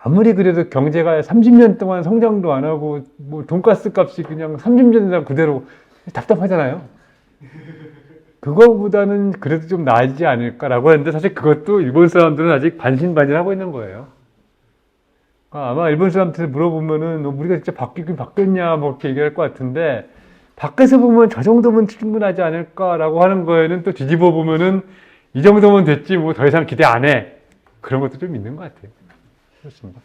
Speaker 1: 아무리 그래도 경제가 30년 동안 성장도 안 하고 뭐 돈가스 값이 그냥 30년 이상 그대로 답답하잖아요. 그거보다는 그래도 좀 나아지지 않을까라고 하는데 사실 그것도 일본 사람들은 아직 반신반의하고 있는 거예요. 아마 일본 사람한테 물어보면은 우리가 진짜 바뀌긴 바뀌었냐 뭐 이렇게 얘기할 것 같은데 밖에서 보면 저 정도면 충분하지 않을까라고 하는 거에는 또 뒤집어 보면은 이 정도면 됐지 뭐 더 이상 기대 안 해. 그런 것도 좀 있는 것 같아요. 그렇습니다.